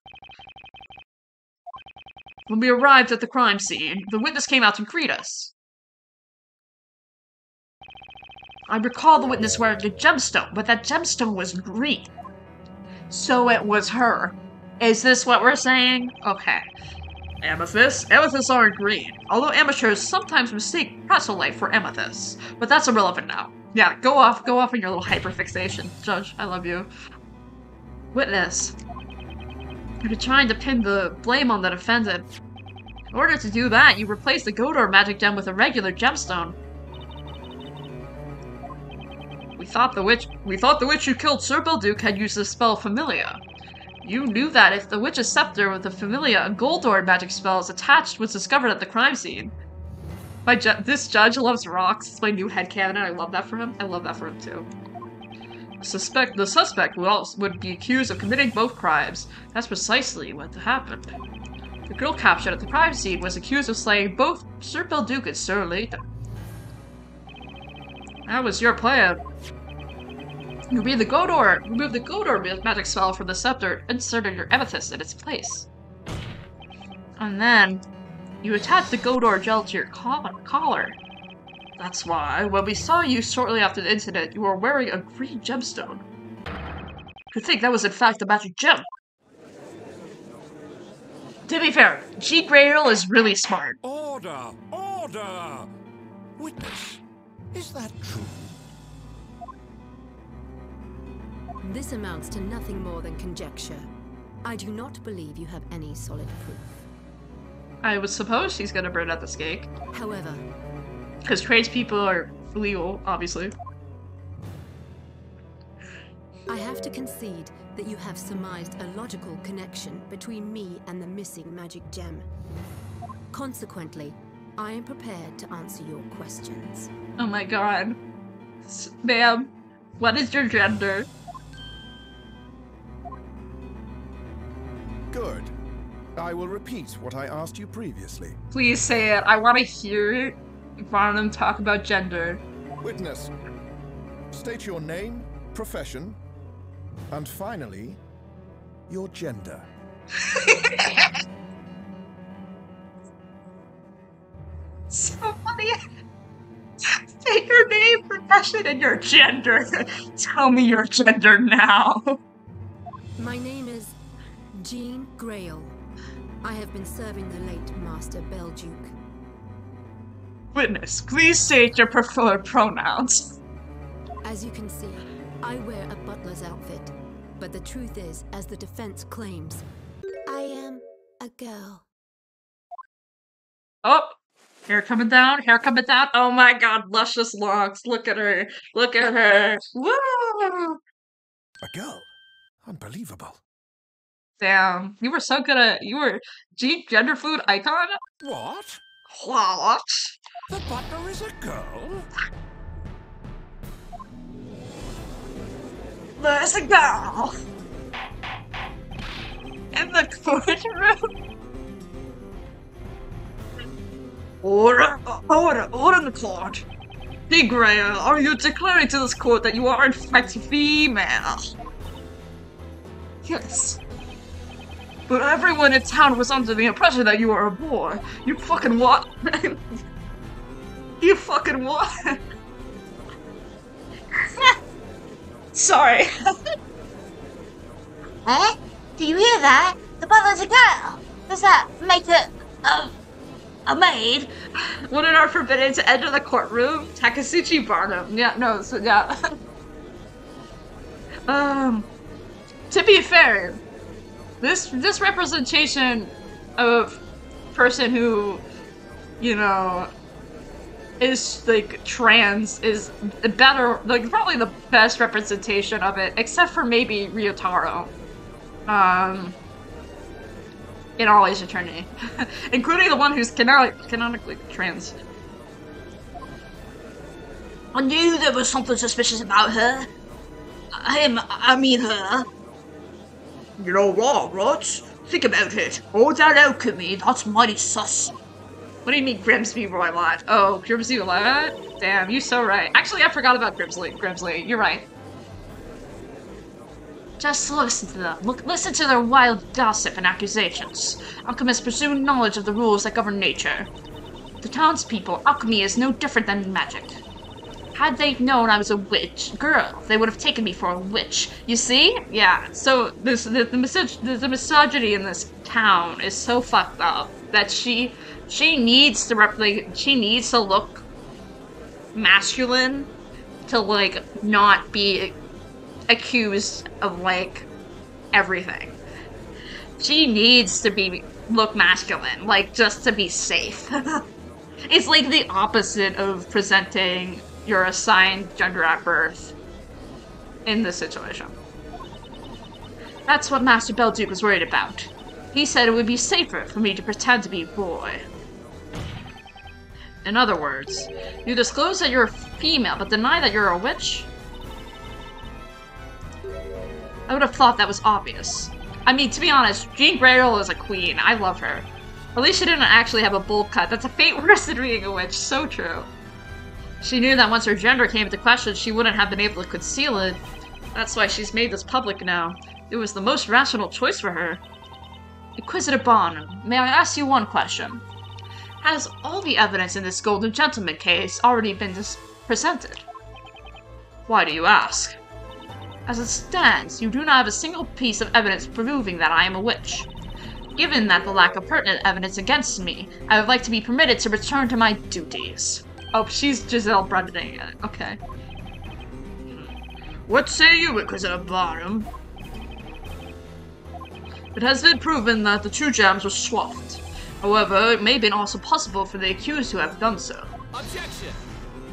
When we arrived at the crime scene, the witness came out to greet us. I recall the witness wearing a gemstone, but that gemstone was green. So it was her. Is this what we're saying? Okay. Amethysts? Amethysts aren't green. Although amateurs sometimes mistake chrysolite for amethysts. But that's irrelevant now. Yeah, go off on your little hyperfixation. Judge, I love you. Witness. You're trying to pin the blame on the defendant. In order to do that, you replace the Godor magic gem with a regular gemstone. We thought the witch who killed Sir Belduke had used the spell Familia. You knew that if the witch's scepter with the Familia and Goldor magic spells attached was discovered at the crime scene. This judge loves rocks. It's my new headcanon. I love that for him. I love that for him too. The suspect would be accused of committing both crimes. That's precisely what happened. The girl captured at the crime scene was accused of slaying both Sir Belduke and Sir Lathan. That was your plan. You remove the Godor magic spell from the scepter, inserted your amethyst in its place. And then, you attached the Godor gel to your collar. That's why, when we saw you shortly after the incident, you were wearing a green gemstone. To think that was in fact a magic gem. To be fair, G. Grail is really smart. Order! Order! Witness, is that true? This amounts to nothing more than conjecture. I do not believe you have any solid proof. I would suppose she's gonna burn at the stake. However, because tradespeople are illegal, obviously. I have to concede that you have surmised a logical connection between me and the missing magic gem. Consequently, I am prepared to answer your questions. Oh my god. Ma'am, what is your gender? Good. I will repeat what I asked you previously. Please say it. I want to hear it. I want them talk about gender. Witness, state your name, profession, and finally, your gender. So funny. State your name, profession, and your gender. Tell me your gender now. My name is Jean Grail. I have been serving the late Master Belduke. Witness, please state your preferred pronouns. As you can see, I wear a butler's outfit. But the truth is, as the defense claims, I am a girl. Oh, hair coming down, hair coming down. Oh my god, luscious locks. Look at her. Look at her. Woo! A girl? Unbelievable. Damn, you were so good at, you were gender fluid icon? What? What? The butler is a girl? There's a girl in the courtroom. Order in the court. P. Grail, are you declaring to this court that you are in fact female? Yes. But everyone in town was under the impression that you were a boy. You fucking what? You fucking what? Sorry. Eh? Do you hear that? The butler's a girl. Does that make it a maid? Women are forbidden to enter the courtroom. Takasuchi Barnum. Yeah, no, so yeah. To be fair, this representation of person who, you know, is like trans is better, like probably the best representation of it, except for maybe Ryotaro. In All Ace Eternity. Including the one who's canonically trans. I knew there was something suspicious about her. I mean her. You know what, Rots? Think about it. All that alchemy, that's mighty sus. What do you mean Grimsby Roylott? Oh, Grimsby Roylott? Damn, you're so right. Actually, I forgot about Grimsley. You're right. Just listen to them. Listen to their wild gossip and accusations. Alchemists presume knowledge of the rules that govern nature. To townspeople, alchemy is no different than magic. Had they known I was a witch girl, they would have taken me for a witch. You see? Yeah. So the misogyny in this town is so fucked up that she needs to look masculine to like not be accused of like everything. She needs to look masculine, like just to be safe. It's like the opposite of presenting your assigned gender at birth in this situation. That's what Master Belduke was worried about. He said it would be safer for me to pretend to be a boy. In other words, you disclose that you're a female, but deny that you're a witch? I would have thought that was obvious. I mean, to be honest, Jean Greyroll is a queen. I love her. At least she didn't actually have a bowl cut. That's a fate worse than being a witch. So true. She knew that once her gender came into question, she wouldn't have been able to conceal it. That's why she's made this public now. It was the most rational choice for her. Inquisitor Bond, may I ask you one question? Has all the evidence in this Golden Gentleman case already been presented? Why do you ask? As it stands, you do not have a single piece of evidence proving that I am a witch. Given that the lack of pertinent evidence against me, I would like to be permitted to return to my duties. Oh, she's Giselle Brendan. Okay. What say you, Inquisitor Barnum? It has been proven that the two gems were swapped. However, it may have been also possible for the accused to have done so. Objection!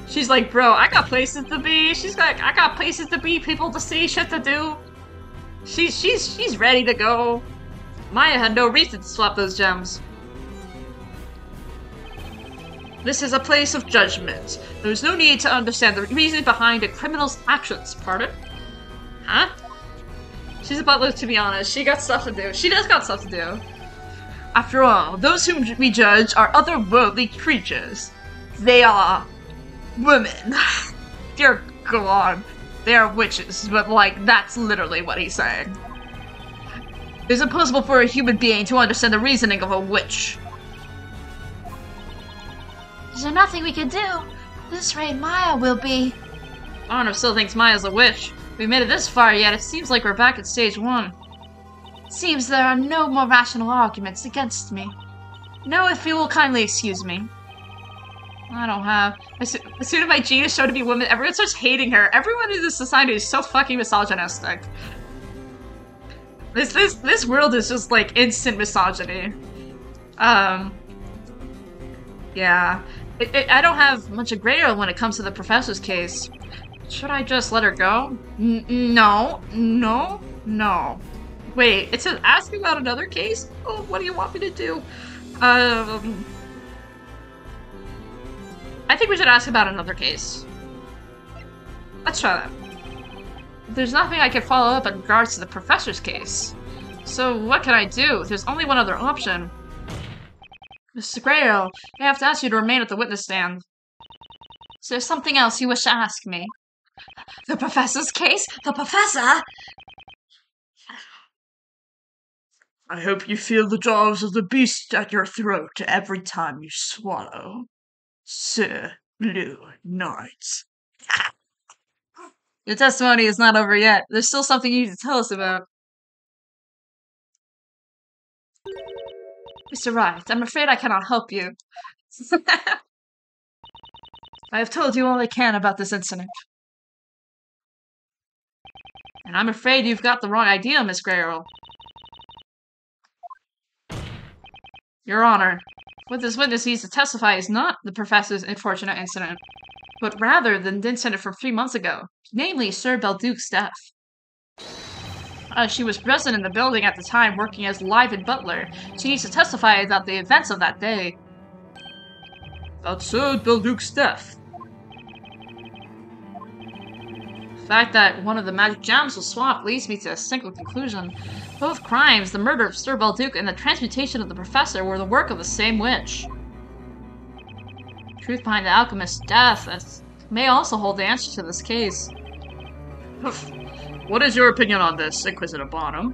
She's like, bro, I got places to be. She's like, I got places to be, people to see, shit to do. She's ready to go. Maya had no reason to swap those gems. This is a place of judgment. There is no need to understand the reason behind a criminal's actions. Pardon? Huh? She's a butler, to be honest. She got stuff to do. She does got stuff to do. After all, those whom we judge are otherworldly creatures. They are women. Dear God. They are witches, but like, that's literally what he's saying. It is impossible for a human being to understand the reasoning of a witch. Is there nothing we can do? At this rate, Maya will be... Honor still thinks Maya's a witch. We made it this far, yet it seems like we're back at stage 1. Seems there are no more rational arguments against me. No, if you will kindly excuse me. I don't have... As soon as my gene is shown to be women, everyone starts hating her. Everyone in this society is so fucking misogynistic. This world is just like instant misogyny. Yeah. I don't have much of Greyroll when it comes to the professor's case. Should I just let her go? No. Wait, it says ask about another case? Oh, what do you want me to do? I think we should ask about another case. Let's try that. There's nothing I can follow up in regards to the professor's case. So what can I do? There's only one other option. Mr. Greyroll, I have to ask you to remain at the witness stand. Is there something else you wish to ask me? The professor's case? The professor? I hope you feel the jaws of the beast at your throat every time you swallow. Sir Blue Knight. Your testimony is not over yet. There's still something you need to tell us about. Mr. Wright, I'm afraid I cannot help you. I have told you all I can about this incident. And I'm afraid you've got the wrong idea, Miss Greyroll. Your Honor, what this witness needs to testify is not the professor's unfortunate incident, but rather the incident from 3 months ago, namely Sir Belduke's death. She was present in the building at the time working as live-in butler. She needs to testify about the events of that day. About Sir Belduke's death. The fact that one of the magic gems was swapped leads me to a single conclusion. Both crimes, the murder of Sir Belduke and the transmutation of the professor, were the work of the same witch. The truth behind the alchemist's death may also hold the answer to this case. What is your opinion on this, Inquisitor Barnum?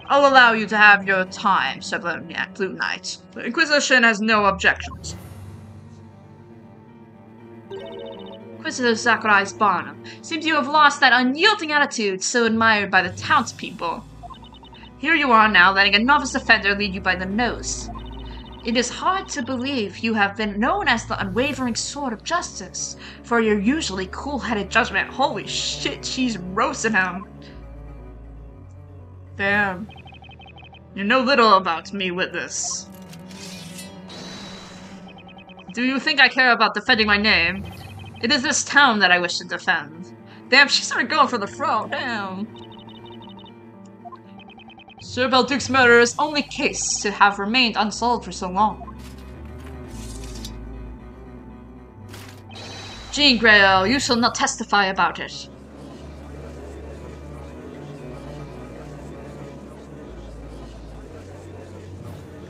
I'll allow you to have your time, Sir Blue Knight. The Inquisition has no objections. Inquisitor Zacharias Barnum, seems you have lost that unyielding attitude so admired by the townspeople. Here you are now letting a novice offender lead you by the nose. It is hard to believe you have been known as the unwavering sword of justice for your usually cool-headed judgment. Holy shit, she's roasting him. Damn. You know little about me, witness. Do you think I care about defending my name? It is this town that I wish to defend. Damn, she started going for the throne. Damn. Sir Belduke's murder is only case to have remained unsolved for so long. Jean Grail, you shall not testify about it.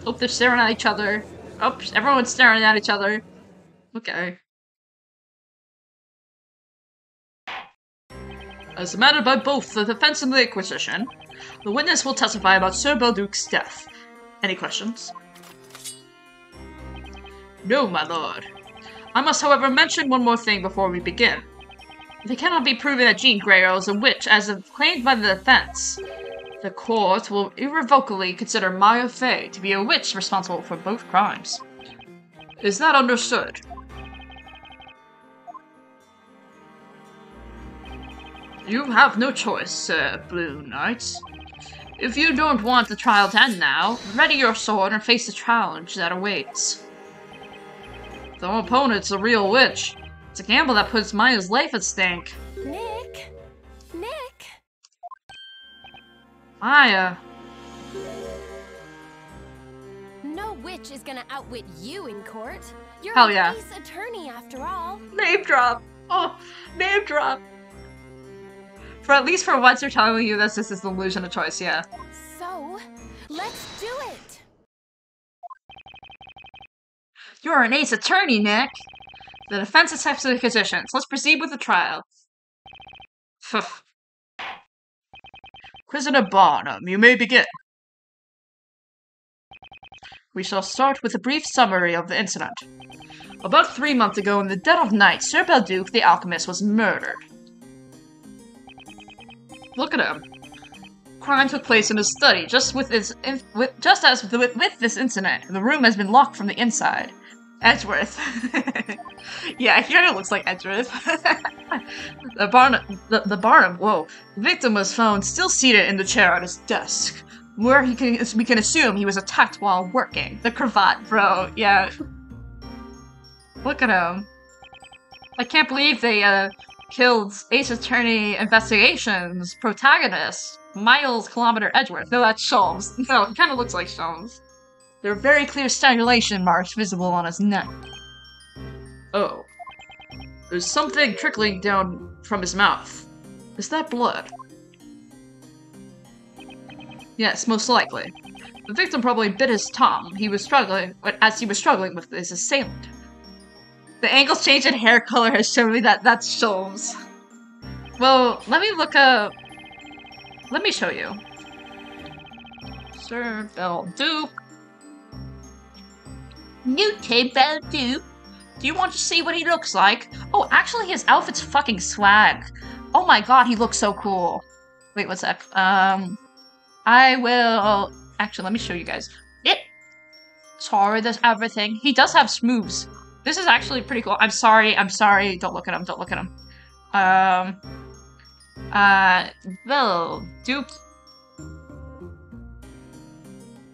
Oh, they're staring at each other. Oh, everyone's staring at each other. Okay. As demanded by both the defense and the Inquisition, the witness will testify about Sir Belduke's death. Any questions? No, my lord. I must, however, mention one more thing before we begin. If it cannot be proven that Jean Grail is a witch as claimed by the defense, the court will irrevocably consider Maya Fey to be a witch responsible for both crimes. Is that understood? You have no choice, Sir Blue Knight. If you don't want the trial to end now, ready your sword and face the challenge that awaits. The opponent's a real witch. It's a gamble that puts Maya's life at stake. Nick! Maya. No witch is gonna outwit you in court. You're Hell an yeah. ace attorney after all. Name drop. Oh, name drop. For at least for once, you're telling you this is the illusion of choice, yeah. So, let's do it! You're an ace attorney, Nick. The defense accepts the positions. Let's proceed with the trial. Prisoner Barnum, you may begin. We shall start with a brief summary of the incident. About 3 months ago, in the dead of night, Sir Belduke the alchemist was murdered. Look at him. Crime took place in his study. Just as with this incident, the room has been locked from the inside. Edgeworth. Yeah, he kind of looks like Edgeworth. The Barnum. Whoa. The victim was found still seated in the chair at his desk, where we can assume he was attacked while working. The cravat, bro. Yeah. Look at him. I can't believe they killed Ace Attorney Investigations protagonist, Miles Kilometer Edgeworth. No, that's Sholmes. No, he kind of looks like Sholmes. There are very clear strangulation marks visible on his neck. Oh. There's something trickling down from his mouth. Is that blood? Yes, most likely. The victim probably bit his tongue. As he was struggling with his assailant. The angle's change in hair color has shown me that that's Sholmes. Well, let me show you. Sir Belduke. New Belduke. Do you want to see what he looks like? Oh, actually his outfit's fucking swag. Oh my god, he looks so cool. Wait, one sec. I will... Actually, let me show you guys. Sorry, there's everything. He does have smooths. This is actually pretty cool. I'm sorry. Don't look at him. Belduke.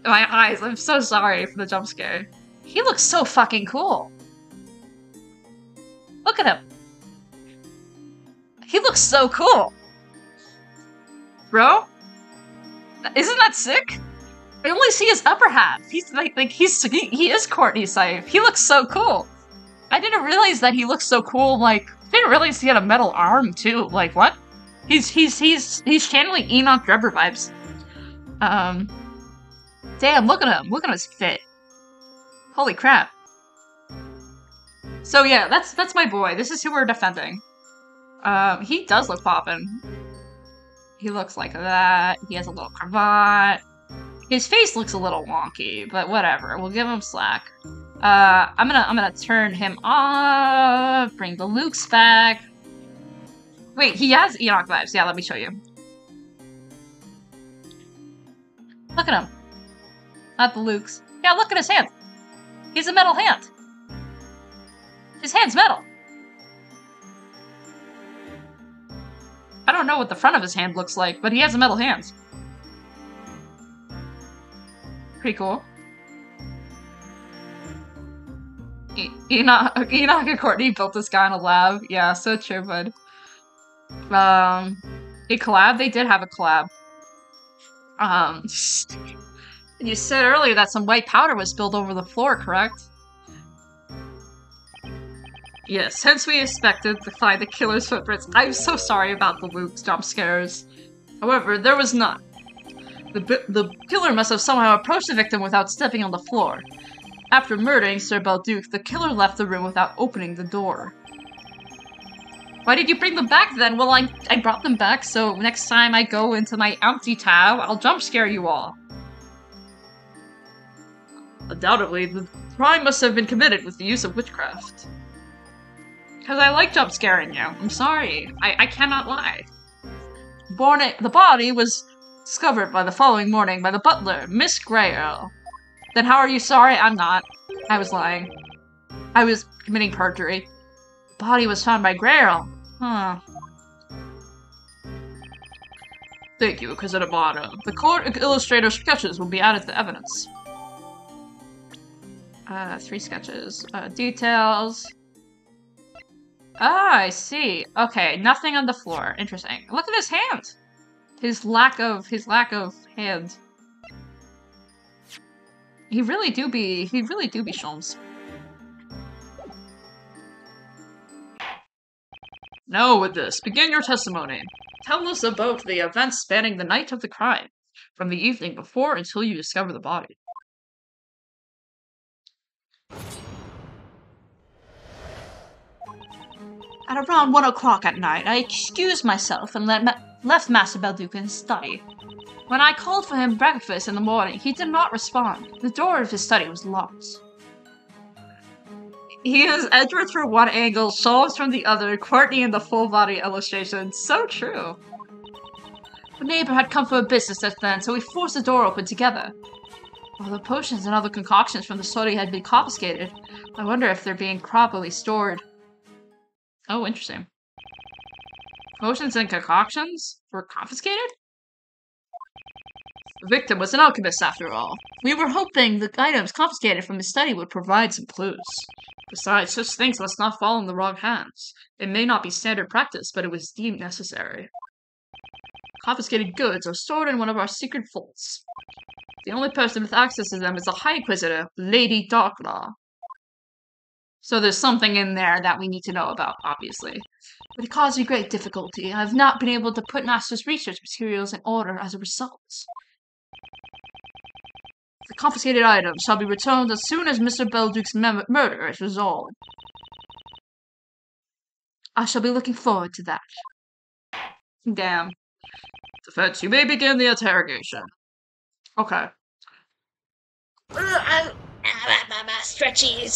My eyes. I'm so sorry for the jump scare. He looks so fucking cool. Look at him. He looks so cool. Bro? Isn't that sick? I only see his upper half. He's he is Courtney Syph. He looks so cool. I didn't realize that he looks so cool. Like, didn't realize he had a metal arm too. Like, what? He's channeling Enoch Drebber vibes. Damn, look at him. Look at his fit. Holy crap. So yeah, that's my boy. This is who we're defending. He does look poppin'. He looks like that. He has a little cravat. His face looks a little wonky, but whatever. We'll give him slack. I'm gonna turn him off. Bring the Lukes back. Wait, he has Enoch vibes. Yeah, let me show you. Look at him. Not the Lukes. Yeah, look at his hand. He's a metal hand. His hand's metal. I don't know what the front of his hand looks like, but he has a metal hand. Pretty cool. Enoch and Courtney built this guy in a lab. Yeah, so true, bud. A collab? They did have a collab. You said earlier that some white powder was spilled over the floor, correct? Yes, hence we expected to find the killer's footprints. I'm so sorry about the Luke's jump scares. However, there was none. The killer must have somehow approached the victim without stepping on the floor. After murdering Sir Belduc, the killer left the room without opening the door. Why did you bring them back then? Well, I brought them back so next time I go into my empty tab, I'll jump scare you all. Undoubtedly, the crime must have been committed with the use of witchcraft. Because I like jump scaring you. I'm sorry. I cannot lie. The body was discovered by the following morning by the butler, Miss Grayle. Then how are you sorry? I'm not. I was lying. I was committing perjury. The body was found by Grayle. Huh. Thank you, Casanova. The court illustrator's sketches will be added to evidence. 3 sketches. Details. Ah, I see. Okay, nothing on the floor. Interesting. Look at his hand. His lack of hand. He really do be Shulms. Now with this, begin your testimony. Tell us about the events spanning the night of the crime, from the evening before until you discover the body. At around 1 o'clock at night, I excused myself and left Master Belduc in his study. When I called for him breakfast in the morning, he did not respond. The door of his study was locked. He is Edward from one angle, Shulms from the other, Courtney in the full-body illustration. So true. The neighbor had come for a business just then, so we forced the door open together. While the potions and other concoctions from the study had been confiscated, I wonder if they're being properly stored. Oh, interesting. Potions and concoctions were confiscated? The victim was an alchemist, after all. We were hoping the items confiscated from his study would provide some clues. Besides, such things must not fall in the wrong hands. It may not be standard practice, but it was deemed necessary. Confiscated goods are stored in one of our secret vaults. The only person with access to them is the High Inquisitor, Lady Darklaw. So there's something in there that we need to know about, obviously. But it caused me great difficulty. I have not been able to put Master's research materials in order as a result. The confiscated items shall be returned as soon as Mr. Belduc's murder is resolved. I shall be looking forward to that. Damn. Defense, you may begin the interrogation. Okay. I'm stretching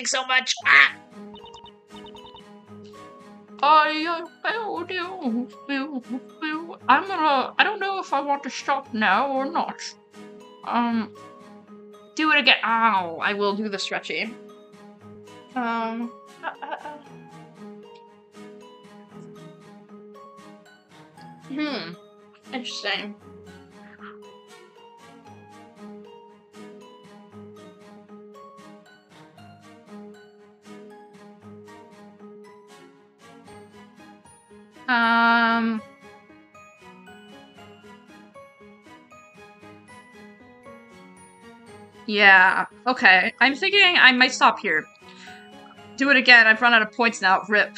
so much. I don't know if I want to stop now or not. Do it again. Ow, I will do the stretching. Interesting. Yeah, okay. I'm thinking I might stop here. Do it again. I've run out of points now. RIP.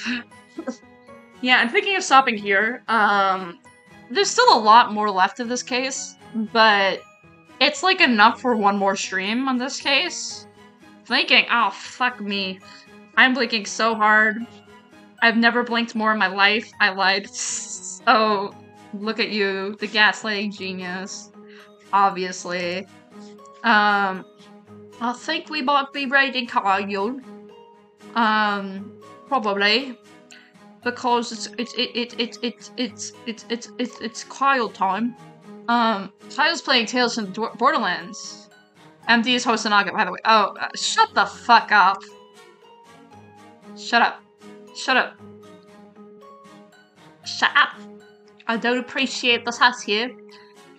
Yeah, I'm thinking of stopping here. There's still a lot more left of this case, but it's like enough for one more stream on this case. Thinking, oh, fuck me. I'm blinking so hard. I've never blinked more in my life. I lied. Oh, look at you, the gaslighting genius. Obviously. I think we might be raiding Kyle. Probably. Because it's Kyle time. Kyle's playing Tales from the Borderlands. MD is hosting Naga, by the way. Oh, shut the fuck up. Shut up. Shut up. Shut up. I don't appreciate this house here.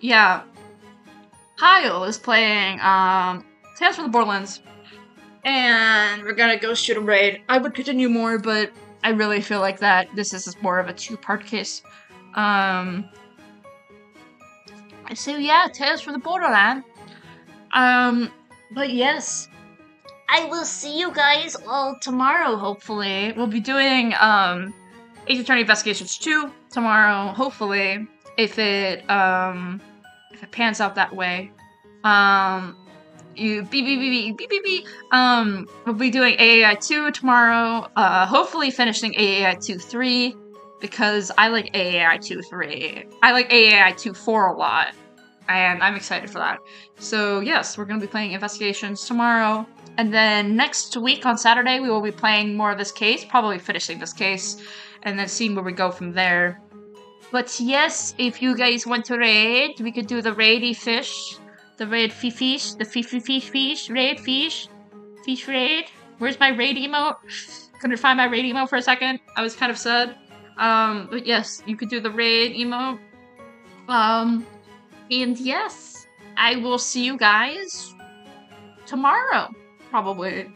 Yeah. Kyle is playing, Tales from the Borderlands. and we're gonna go shoot a raid. I would continue more, but I really feel like that this is more of a two-part case. So yeah, Tales from the Borderland. But yes, I will see you guys all tomorrow, hopefully. We'll be doing, Ace Attorney Investigations 2 tomorrow, hopefully, if it pans out that way. We'll be doing AAI 2 tomorrow, hopefully finishing AAI 2-3, because I like AAI 2-3. I like AAI 2-4 a lot, and I'm excited for that. So yes, we're going to be playing Investigations tomorrow, and then next week on Saturday we will be playing more of this case, probably finishing this case, and then seeing where we go from there. But yes, if you guys want to raid, we could do the raidy fish. The raid fish, the fish, raid fish raid. Where's my raid emote? Couldn't find my raid emote for a second. I was kind of sad. But yes, you could do the raid emote. And yes, I will see you guys tomorrow, probably.